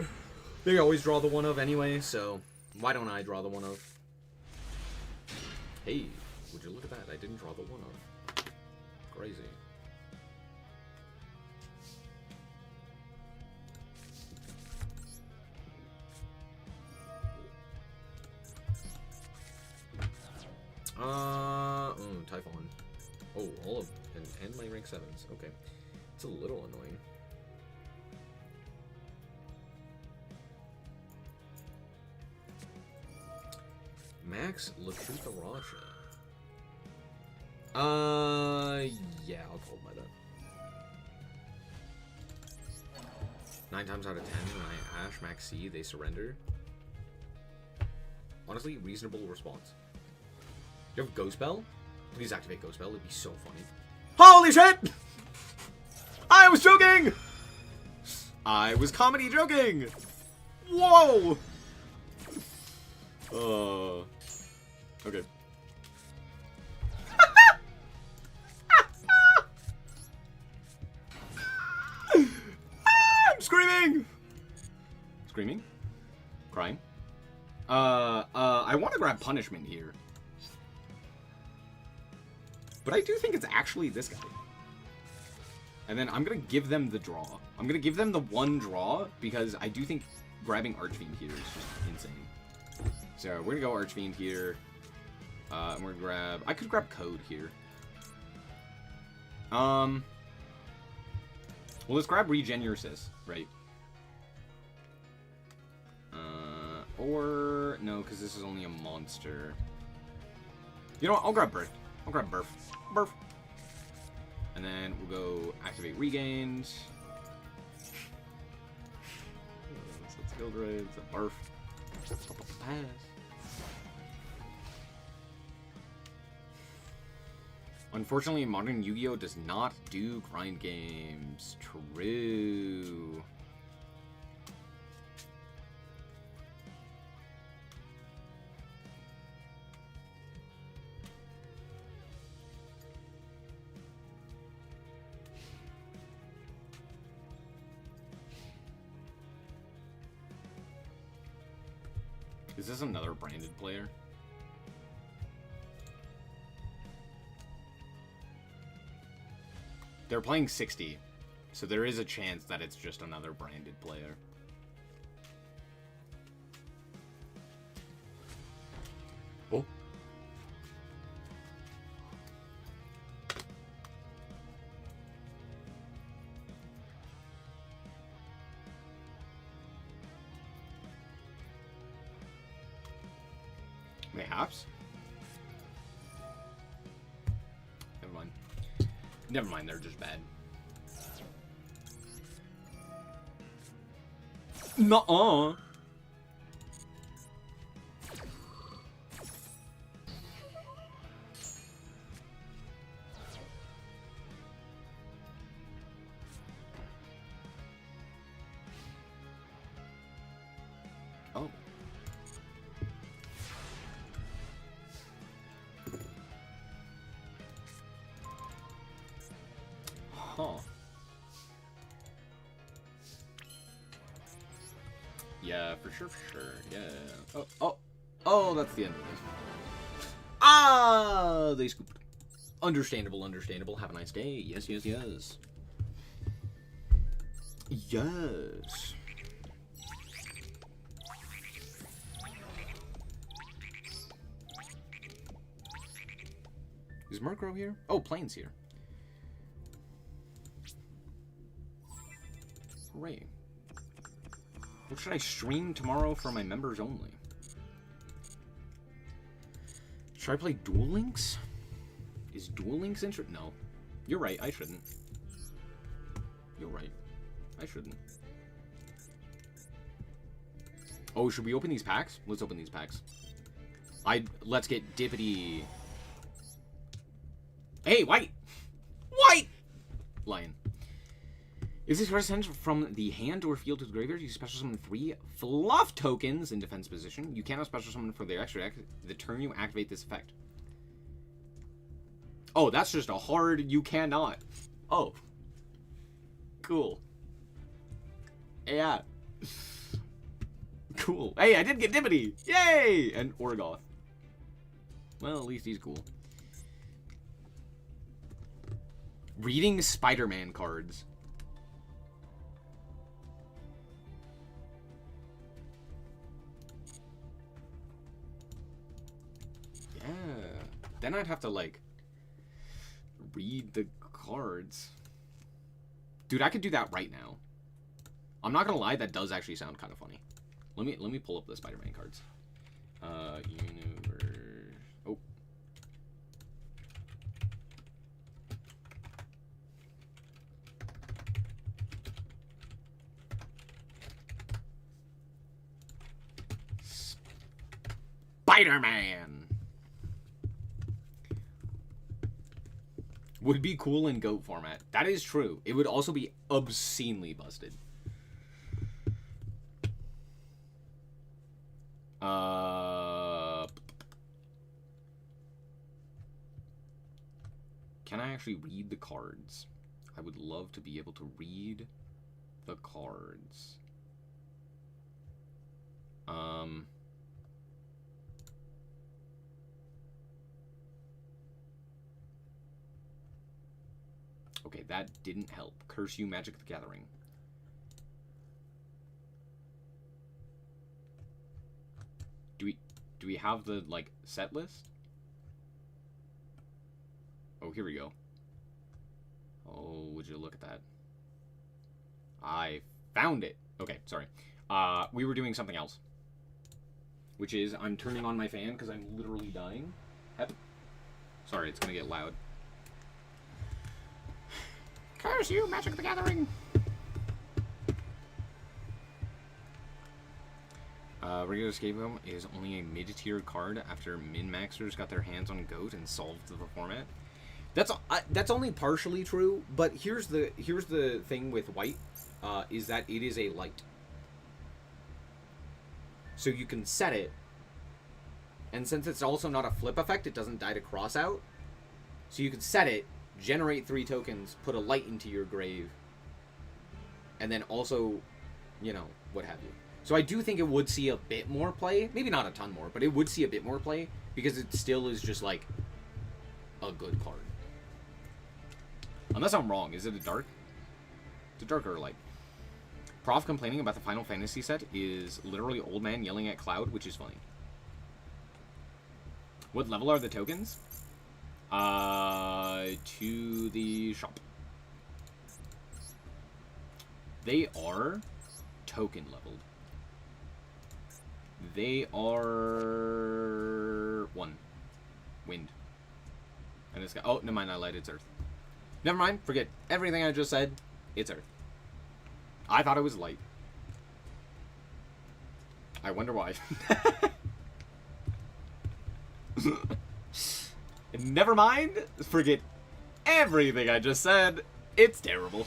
They always draw the one of anyway, so why don't I draw the one of? Hey, would you look at that? I didn't draw the one of. Crazy. Typhon. Oh, all of and my rank 7s. Okay. It's a little annoying. Max Lakuta Rasha. Yeah, I'll call by that. 9 times out of 10, when I Ash Max C, they surrender. Honestly, reasonable response. You have Ghost Bell? Please activate Ghost Bell, it'd be so funny. Holy shit! I was joking! I was comedy joking! Whoa! Okay. I'm screaming! Screaming? Crying? I want to grab Punishment here. But I do think it's actually this guy. And then I'm going to give them the draw. I'm going to give them the one draw because I do think grabbing Archfiend here is just insane. So we're going to go Archfiend here. And we're going to grab... I could grab Code here. Well, let's grab Regen Your Sis, right? Or... No, because this is only a monster. You know what? I'll grab Birth. I'll grab Burf. Burf. And then we'll go activate Regained. So it's Guild Raid. It's a Burf. Pass. Unfortunately, modern Yu-Gi-Oh! Does not do grind games. True. Is this another branded player? They're playing 60, so there is a chance that it's just another branded player. Oh. Mayhaps? Never mind. Never mind, they're just bad. Nuh-uh. Oh. Huh. Yeah, for sure, yeah. Oh, that's the end of this. Ah, they scooped. Understandable. Have a nice day. Yes. Yes. Is Murkrow here? Oh, Plane's here. Hooray. What should I stream tomorrow for my members only? Should I play Duel Links? Is Duel Links interesting? No. You're right, I shouldn't. You're right. I shouldn't. Oh, should we open these packs? Let's open these packs. Let's get Dippity. Hey, White! White! Lion. If this card is sent from the hand or field to the graveyard, you special summon 3 fluff tokens in defense position. You cannot special summon for their extra deck the turn you activate this effect. Oh, that's just a hard you cannot. Oh. Cool. Yeah. Cool. Hey, I did get Dippity! Yay! And Orgoth. Well, at least he's cool. Reading Spider-Man cards. Yeah. then I'd have to, like, read the cards. Dude, I could do that right now. I'm not gonna lie, that does actually sound kind of funny. Let me pull up the Spider-Man cards. Universe. Oh. Spider-Man would be cool in GOAT format. That is true. It would also be obscenely busted. Can I actually read the cards? I would love to be able to read the cards. Okay, that didn't help. Curse you, Magic the Gathering. Do we have the, like, set list? Oh, here we go. Oh, would you look at that? I found it. Okay, sorry. We were doing something else. Which is, I'm turning on my fan because I'm literally dying. Hep. Sorry, it's gonna get loud. Curse you, Magic the Gathering! Regular Escape Room is only a mid-tier card after min-maxers got their hands on GOAT and solved the format. That's only partially true, but here's the thing with white, is that it is a light. So you can set it, and since it's also not a flip effect, it doesn't die to cross out. So you can set it, generate 3 tokens, put a light into your grave, and then also, you know, what have you. So I do think it would see a bit more play. Maybe not a ton more, but it would see a bit more play, because it still is just, like, a good card. Unless I'm wrong. Is it a dark? It's a dark or a light. Prof complaining about the Final Fantasy set is literally old man yelling at Cloud, which is funny. What level are the tokens? To the shop. They are token leveled. They are 1. Wind. And it's got, oh, never mind, I lied, it's Earth. Never mind, forget everything I just said. It's Earth. I thought it was light. I wonder why. Never mind, forget everything I just said. It's terrible.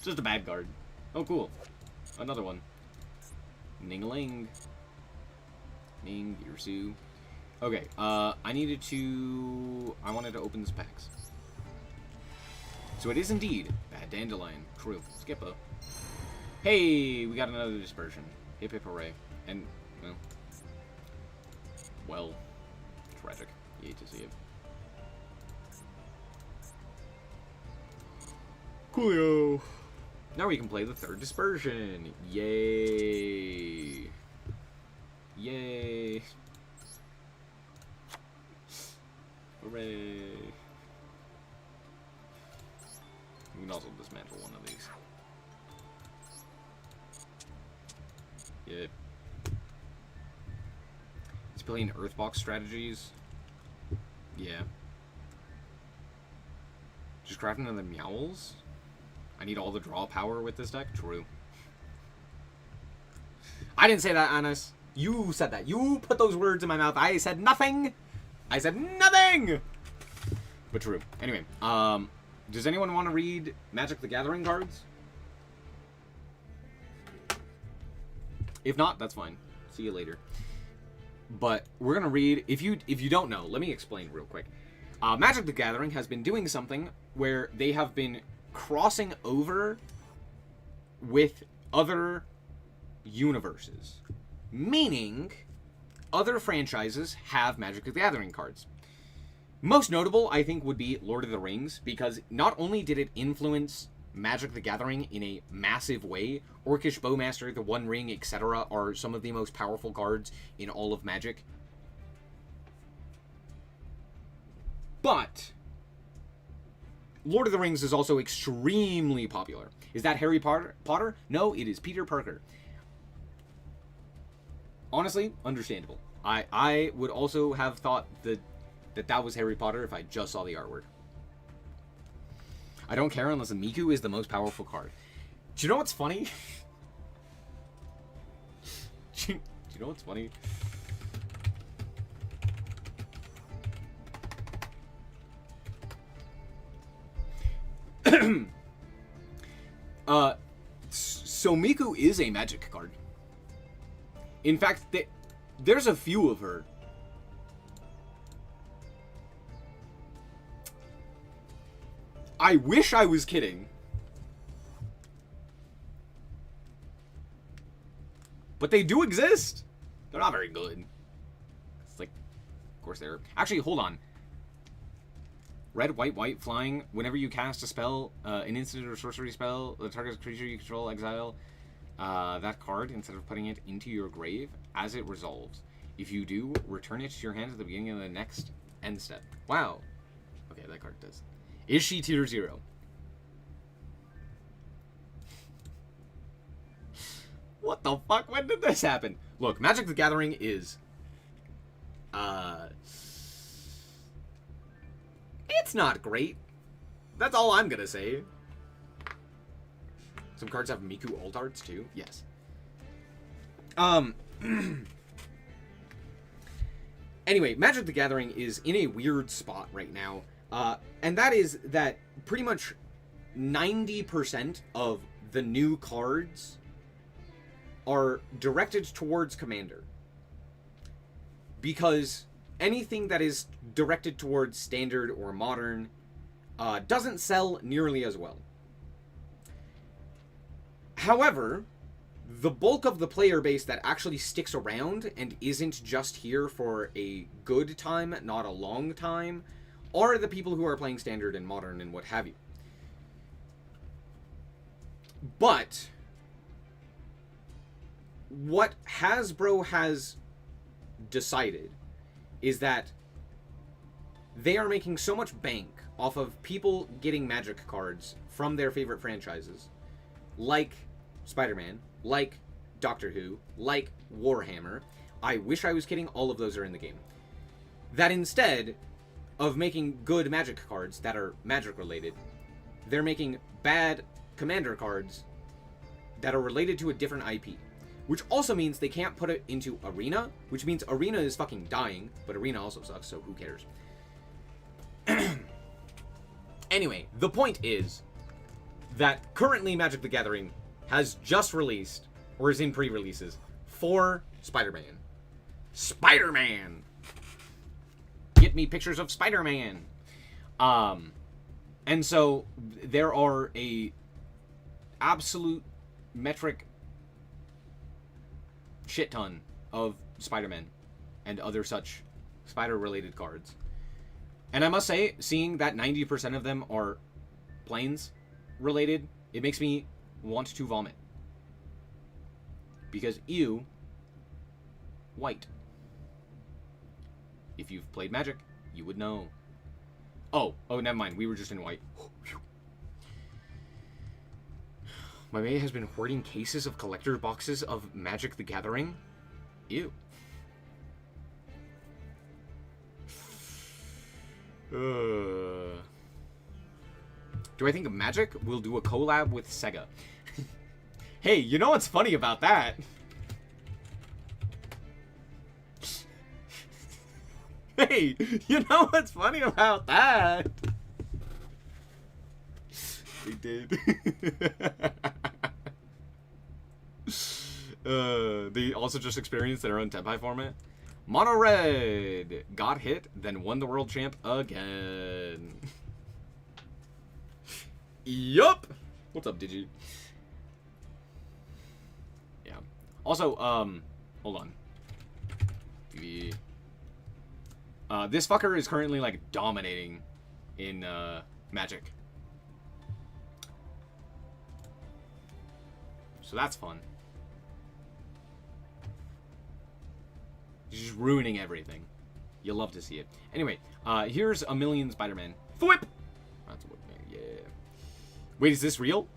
Just a bad card. Oh, cool. Another one. Ning-a-ling. Ning, Yursu. Okay, I wanted to open this packs. So it is indeed Bad Dandelion. True. Skipper. Hey, we got another dispersion. Hip hip hooray. And, well, tragic. You hate to see it. Coolio. Now we can play the 3rd dispersion. Yay. Yay. Hooray. We can also dismantle one of these. Yeah. It's playing Earthbox strategies. Yeah. Just crafting another Meowls? I need all the draw power with this deck? True. I didn't say that, Anis. You said that. You put those words in my mouth. I said nothing. I said nothing! But true. Anyway, does anyone want to read Magic the Gathering cards? If not, that's fine. See you later. But we're gonna read. If you don't know, let me explain real quick. Magic the Gathering has been doing something where they have been crossing over with other universes, meaning other franchises have Magic the Gathering cards. Most notable, I think, would be Lord of the Rings, because not only did it influence Magic the Gathering in a massive way, Orcish Bowmaster, the One Ring, etc. are some of the most powerful cards in all of Magic. But Lord of the Rings is also extremely popular. Is that Harry Potter? No, it is Peter Parker. Honestly, understandable. I would also have thought that was Harry Potter if I just saw the artwork. I don't care unless a Miku is the most powerful card. Do you know what's funny? Do you know what's funny? So Miku is a magic card. In fact, there's a few of her. I wish I was kidding. But they do exist. They're not very good. It's like, of course they're... Actually, hold on. Red, white, white, flying. Whenever you cast a spell, an instant or sorcery spell, the target creature you control, exile that card instead of putting it into your grave as it resolves. If you do, return it to your hand at the beginning of the next end step. Wow. Okay, that card does. Is she tier 0? What the fuck? When did this happen? Look, Magic the Gathering is... It's not great. That's all I'm gonna say. Some cards have Miku alt arts too. Yes. Anyway, Magic the Gathering is in a weird spot right now. And that is that pretty much 90% of the new cards are directed towards Commander. Because anything that is directed towards Standard or Modern doesn't sell nearly as well. However, the bulk of the player base that actually sticks around and isn't just here for a good time, not a long time, are the people who are playing Standard and Modern and what have you. But what Hasbro has decided is that they are making so much bank off of people getting Magic cards from their favorite franchises, like Spider-Man, like Doctor Who, like Warhammer. I wish I was kidding, all of those are in the game. That instead of making good Magic cards that are Magic related, they're making bad Commander cards that are related to a different IP. Which also means they can't put it into Arena, which means Arena is fucking dying, but Arena also sucks, so who cares? Anyway, the point is that currently Magic the Gathering has just released, or is in pre-releases, for Spider-Man. Spider-Man! Get me pictures of Spider-Man! And so there are a absolute metric shit ton of Spider-Man and other such spider-related cards. And I must say, seeing that 90% of them are planes related, it makes me want to vomit. Because ew, white. If you've played Magic, you would know. Oh, never mind. We were just in white. My mate has been hoarding cases of collector boxes of Magic the Gathering. Ew. Do I think Magic will do a collab with Sega? Hey, you know what's funny about that? Hey, you know what's funny about that? They did. They also just experienced their own Tenpai format. Mono Red got hit, then won the world champ again. Yup. What's up, Digi? Yeah. Also, hold on. This fucker is currently like dominating in Magic. So that's fun. He's just ruining everything. You love to see it. Anyway, here's a million Spider-Man. Thwip! That's what, yeah. Wait, is this real?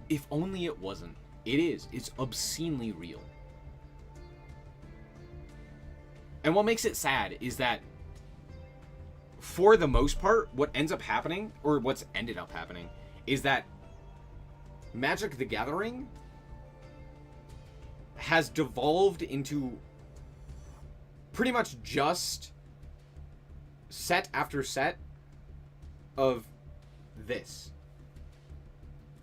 If only it wasn't. It is. It's obscenely real. And what makes it sad is that, for the most part, what ends up happening, or what's ended up happening, is that Magic the Gathering has devolved into pretty much just set after set of this.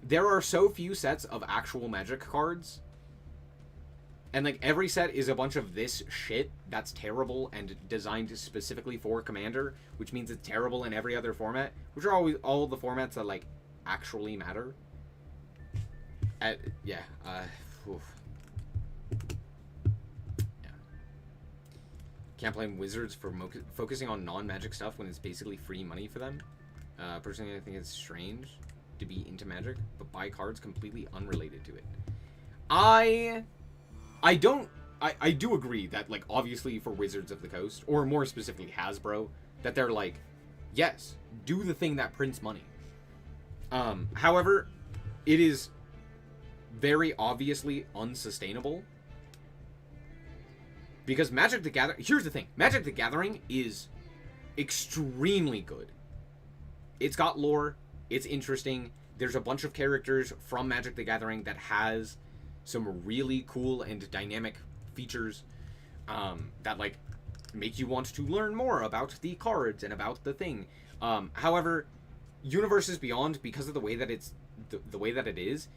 There are so few sets of actual Magic cards, and like every set is a bunch of this shit that's terrible and designed specifically for Commander, which means it's terrible in every other format, which are always all the formats that like actually matter. Yeah. Can't blame Wizards for focusing on non-Magic stuff when it's basically free money for them. Personally, I think it's strange to be into Magic, but buy cards completely unrelated to it. I do agree that, like, obviously for Wizards of the Coast, or more specifically Hasbro, that they're like, yes, do the thing that prints money. However, it is very obviously unsustainable. Because Magic the Gathering... Here's the thing. Magic the Gathering is extremely good. It's got lore. It's interesting. There's a bunch of characters from Magic the Gathering that has some really cool and dynamic features that, like, make you want to learn more about the cards and about the thing. However, Universes Beyond, because of the way that it's... the way that it is,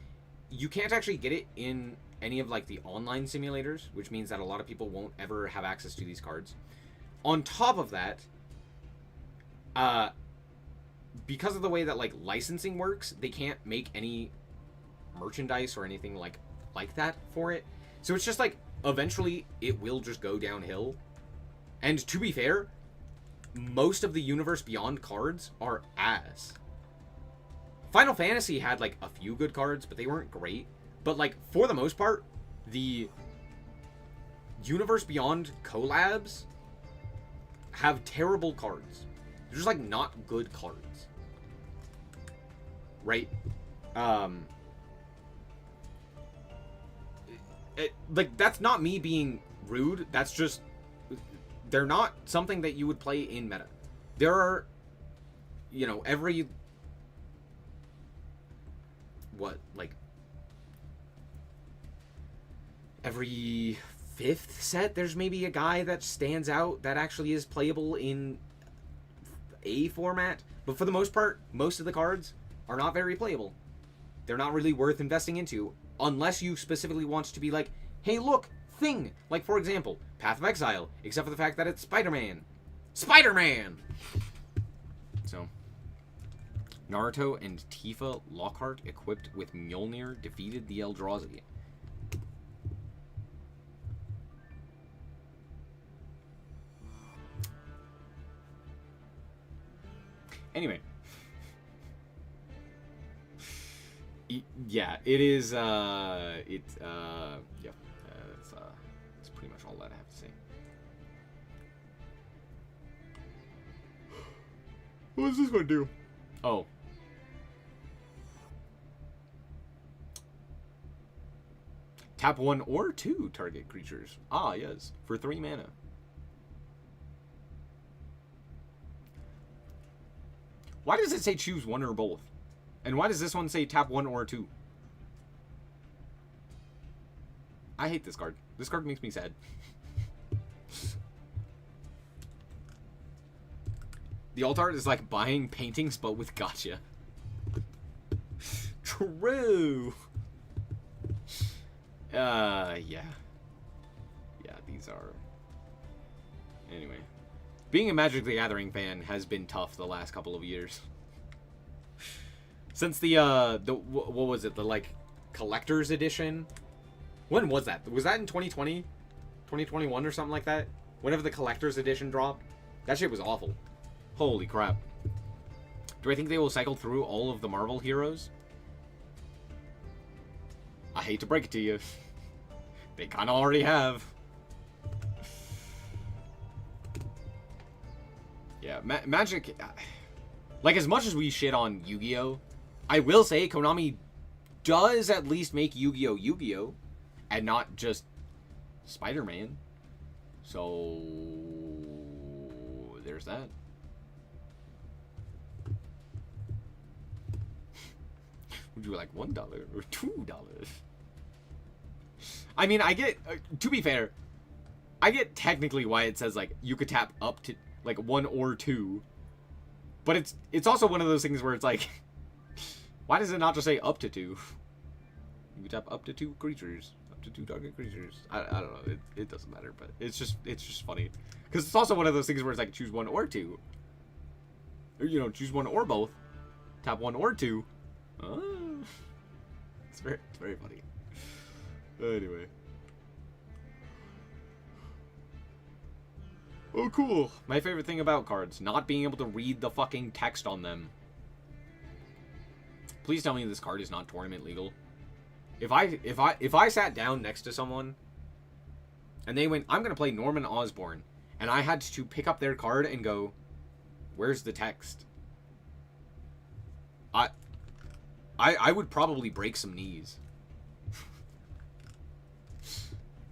you can't actually get it in any of like the online simulators, which means that a lot of people won't ever have access to these cards. On top of that, because of the way that like licensing works, they can't make any merchandise or anything like that for it. So it's just like eventually it will just go downhill. And to be fair, most of the Universe Beyond cards are ass. Final Fantasy had like a few good cards, but they weren't great. But, like, for the most part, the Universe Beyond collabs have terrible cards. They're just, like, not good cards. Right? Like, that's not me being rude. That's just... they're not something that you would play in meta. There are, you know, every... what, like... every fifth set, there's maybe a guy that stands out that actually is playable in a format. But for the most part, most of the cards are not very playable. They're not really worth investing into, unless you specifically want to be like, hey, look, thing. Like, for example, Path of Exile, except for the fact that it's Spider-Man. Spider-Man! So, Naruto and Tifa Lockhart, equipped with Mjolnir, defeated the Eldrazi. Anyway. Yeah, it is, yeah, it's pretty much all that I have to say. What is this going to do? Oh. Tap 1 or 2 target creatures. Ah, yes, for 3 mana. Why does it say choose 1 or both? And why does this one say tap 1 or 2? I hate this card. This card makes me sad. The alt art is like buying paintings, but with gotcha. True. Yeah. Yeah, these are... Anyway. Being a Magic the Gathering fan has been tough the last couple of years. Since the what was it? The, like, Collector's Edition? When was that? Was that in 2020? 2021 or something like that? Whenever the Collector's Edition dropped? That shit was awful. Holy crap. Do I think they will cycle through all of the Marvel heroes? I hate to break it to you. They kind of already have. Magic, like, as much as we shit on Yu-Gi-Oh, I will say Konami does at least make Yu-Gi-Oh! Yu-Gi-Oh! And not just Spider-Man. So, there's that. Would you like $1 or $2? I mean, I get, to be fair, I get technically why it says, like, you could tap up to, like, 1 or 2. But it's also one of those things where it's like, why does it not just say up to 2? You can tap up to 2 creatures. Up to 2 target creatures. I don't know. It doesn't matter, but it's just funny. Because it's also one of those things where it's like, choose 1 or 2. Or, you know, choose 1 or both. Tap 1 or 2. It's very funny. Anyway. Oh, cool. My favorite thing about cards, not being able to read the fucking text on them. Please tell me this card is not tournament legal. If I sat down next to someone and they went, I'm gonna play Norman Osborn, and I had to pick up their card and go, where's the text? I would probably break some knees.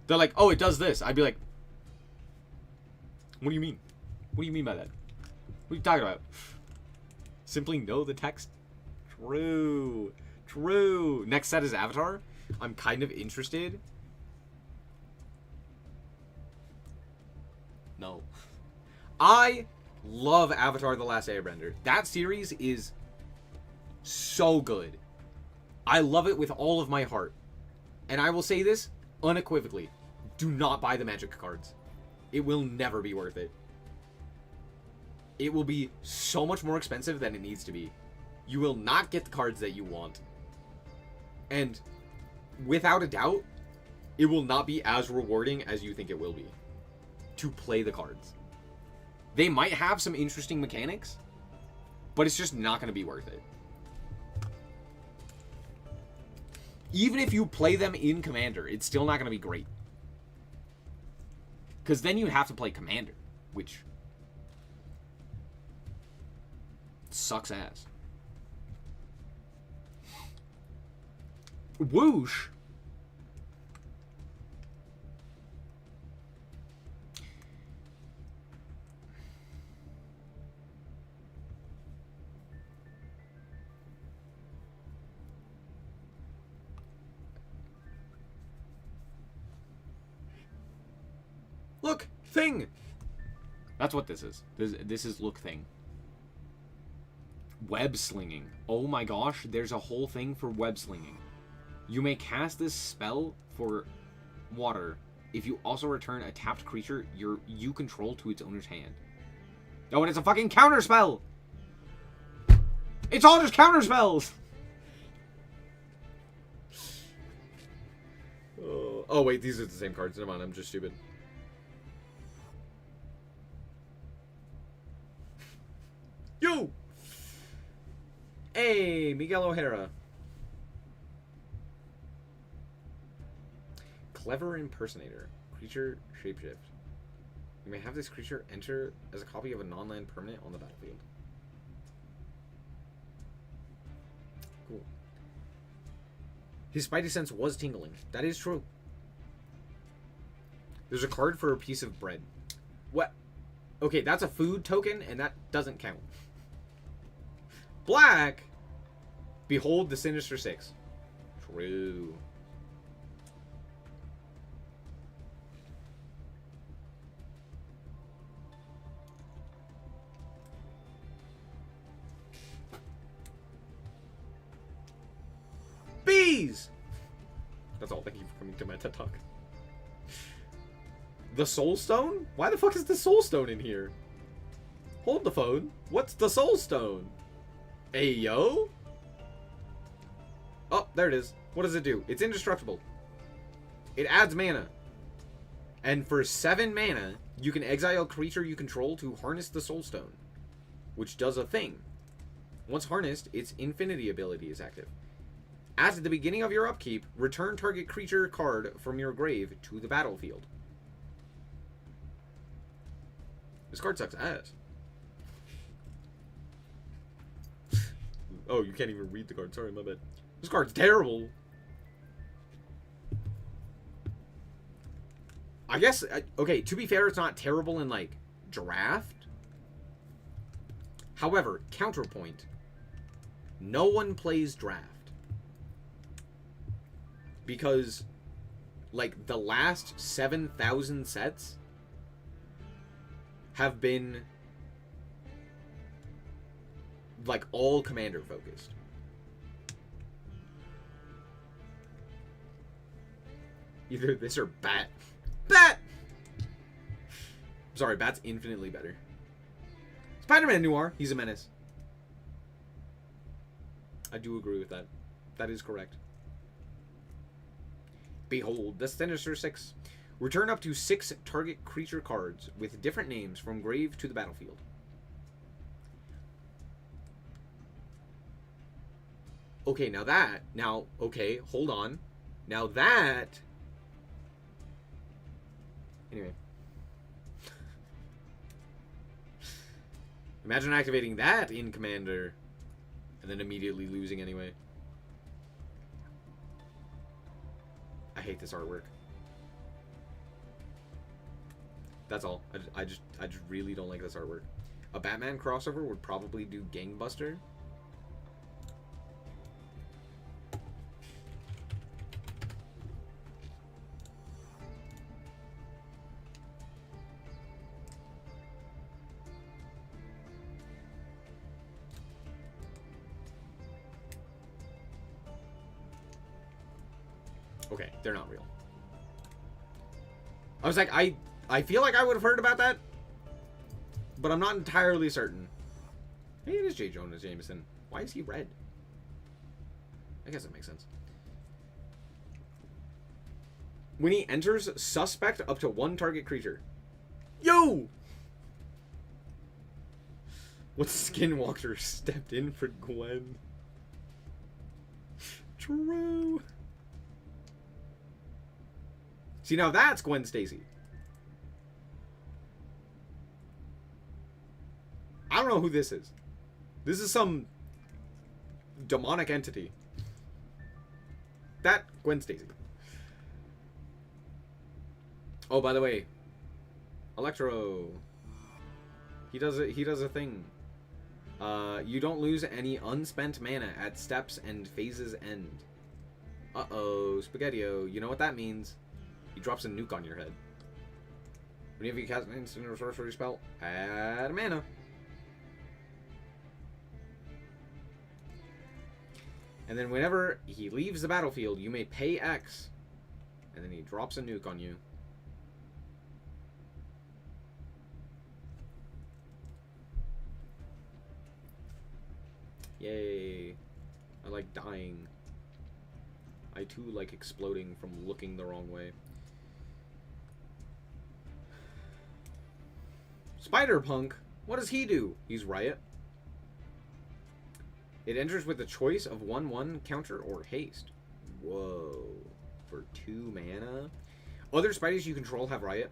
They're like, oh, it does this. I'd be like, what do you mean? What do you mean by that? What are you talking about? Simply know the text? True. True. Next set is Avatar. I'm kind of interested. No. I love Avatar: The Last Airbender. That series is so good. I love it with all of my heart. And I will say this unequivocally. Do not buy the Magic cards. It will never be worth it. It will be so much more expensive than it needs to be. You will not get the cards that you want. And without a doubt, it will not be as rewarding as you think it will be to play the cards. They might have some interesting mechanics, but it's just not going to be worth it. Even if you play them in Commander, it's still not going to be great. Because then you have to play Commander, which sucks ass. Whoosh. Look, thing. That's what this is. This is look thing. Web slinging. Oh my gosh, there's a whole thing for web slinging. You may cast this spell for water if you also return a tapped creature you control to its owner's hand. Oh, and it's a fucking counter spell. It's all just counter spells. Oh wait, these are the same cards. Never mind, I'm just stupid. Yo! Hey, Miguel O'Hara. Clever Impersonator. Creature shapeshift. You may have this creature enter as a copy of a non-land permanent on the battlefield. Cool. His spidey sense was tingling. That is true. There's a card for a piece of bread. What? Okay, that's a food token, and that doesn't count. Black. Behold the Sinister Six. True. Bees! That's all. Thank you for coming to my TED Talk. The Soul Stone? Why the fuck is the Soul Stone in here? Hold the phone. What's the Soul Stone? Hey, yo? Oh, there it is. What does it do? It's indestructible. It adds mana. And for 7 mana, you can exile a creature you control to harness the Soul Stone, which does a thing. Once harnessed, its Infinity ability is active. At the beginning of your upkeep, return target creature card from your grave to the battlefield. This card sucks ass. Oh, you can't even read the card. Sorry, my bad. This card's terrible. I guess, okay, to be fair, it's not terrible in, like, draft. However, counterpoint. No one plays draft. Because, like, the last 7,000 sets have been, like, all commander focused. Either this or Bat. Bat! Sorry, Bat's infinitely better. Spider-Man Noir, he's a menace. I do agree with that. That is correct. Behold, the Sinister Six. Return up to 6 target creature cards with different names from grave to the battlefield. Okay, now that... Now, okay, hold on. Now that... Anyway. Imagine activating that in Commander and then immediately losing anyway. I hate this artwork. That's all. I just really don't like this artwork. A Batman crossover would probably do Gangbuster. Okay, they're not real. I was like, I feel like I would have heard about that, but I'm not entirely certain. Hey, it is J. Jonah Jameson. Why is he red? I guess that makes sense. When he enters, suspect up to 1 target creature. Yo! What Skinwalker stepped in for Gwen? True. See, now that's Gwen Stacy. I don't know who this is. This is some demonic entity. That Gwen Stacy. Oh, by the way, Electro. He does a thing. You don't lose any unspent mana at steps and phases end. Uh-oh, Spaghetti-O. You know what that means. He drops a nuke on your head. Whenever you cast an instant or sorcery spell, add a mana. And then whenever he leaves the battlefield, you may pay X. And then he drops a nuke on you. Yay. I like dying. I too like exploding from looking the wrong way. Spider-Punk? What does he do? He's Riot. It enters with a choice of 1/1, counter, or haste. Whoa. For 2 mana? Other spiders you control have Riot.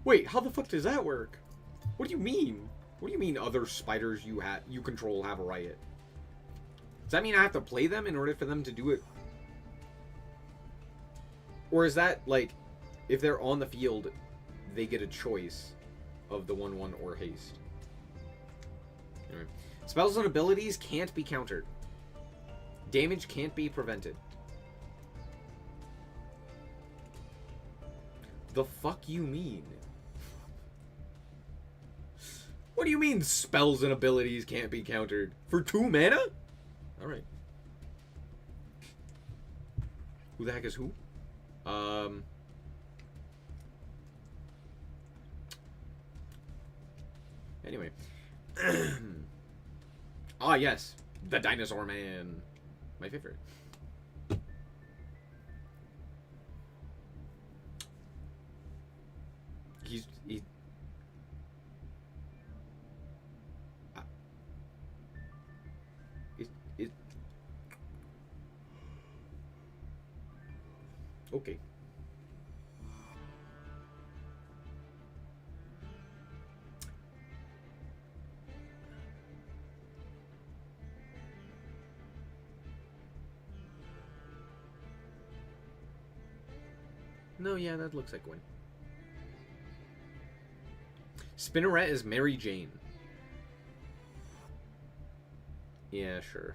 Wait, how the fuck does that work? What do you mean? What do you mean other spiders you control have a Riot? Does that mean I have to play them in order for them to do it? Or is that, like, if they're on the field, they get a choice of the 1/1 or haste? Anyway. Spells and abilities can't be countered. Damage can't be prevented. The fuck you mean? What do you mean spells and abilities can't be countered? For 2 mana? Alright. Who the heck is who? Anyway. Ah, yes. The Dinosaur Man. My favorite. He okay. No, yeah, that looks like Gwen. Spinneret is Mary Jane. Yeah, sure.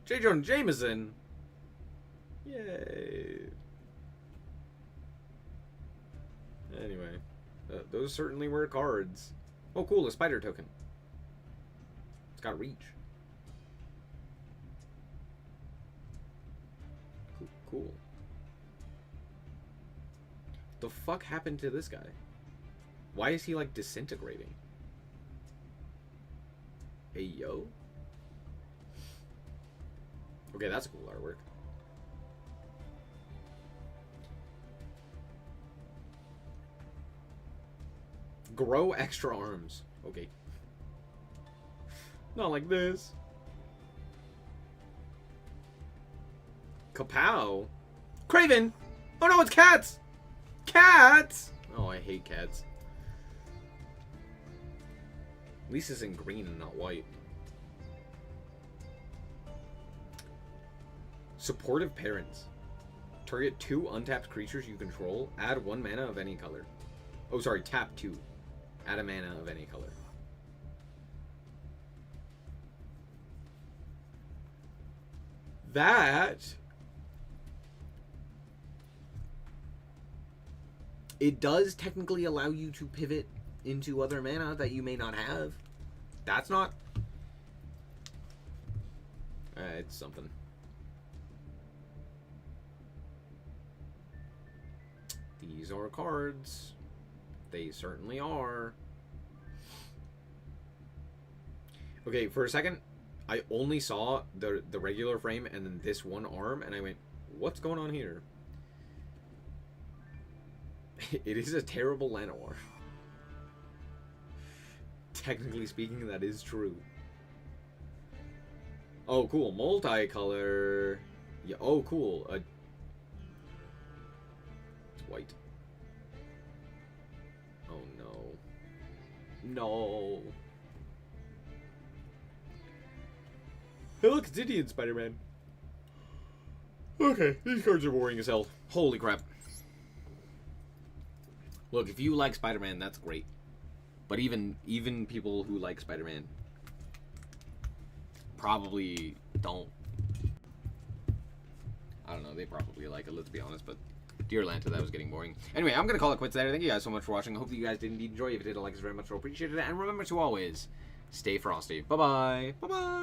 J. Jonah Jameson. Yay. Anyway, those certainly were cards. Oh, cool, a spider token. It's got reach. Cool. The fuck happened to this guy? Why is he, like, disintegrating? Hey, yo. Okay, that's cool artwork. Grow extra arms. Okay. Not like this. Kapow. Craven! Oh no, it's cats! Cats! Oh, I hate cats. At least it's in green and not white. Supportive Parents. Target 2 untapped creatures you control. Add 1 mana of any color. Oh, sorry, tap 2. Add a mana of any color. That... It does technically allow you to pivot into other mana that you may not have. That's not... it's something. These are cards. They certainly are. Okay, for a second, I only saw the regular frame and then this one arm, and I went, what's going on here? It is a terrible Llanowar. Technically speaking, that is true. Oh, cool. Multicolor. Yeah, oh, cool. It's white. Oh, no. No. Hey, look, it's Indian Spider-Man. Okay, these cards are boring as hell. Holy crap. Look, if you like Spider-Man, that's great. But even people who like Spider-Man probably don't. I don't know, they probably like it, let's be honest, but dear Lanta, that was getting boring. Anyway, I'm gonna call it quits there. Thank you guys so much for watching. I hope you guys did indeed enjoy. If you did, like us very much, so appreciate it. And remember to always stay frosty. Bye-bye. Bye-bye.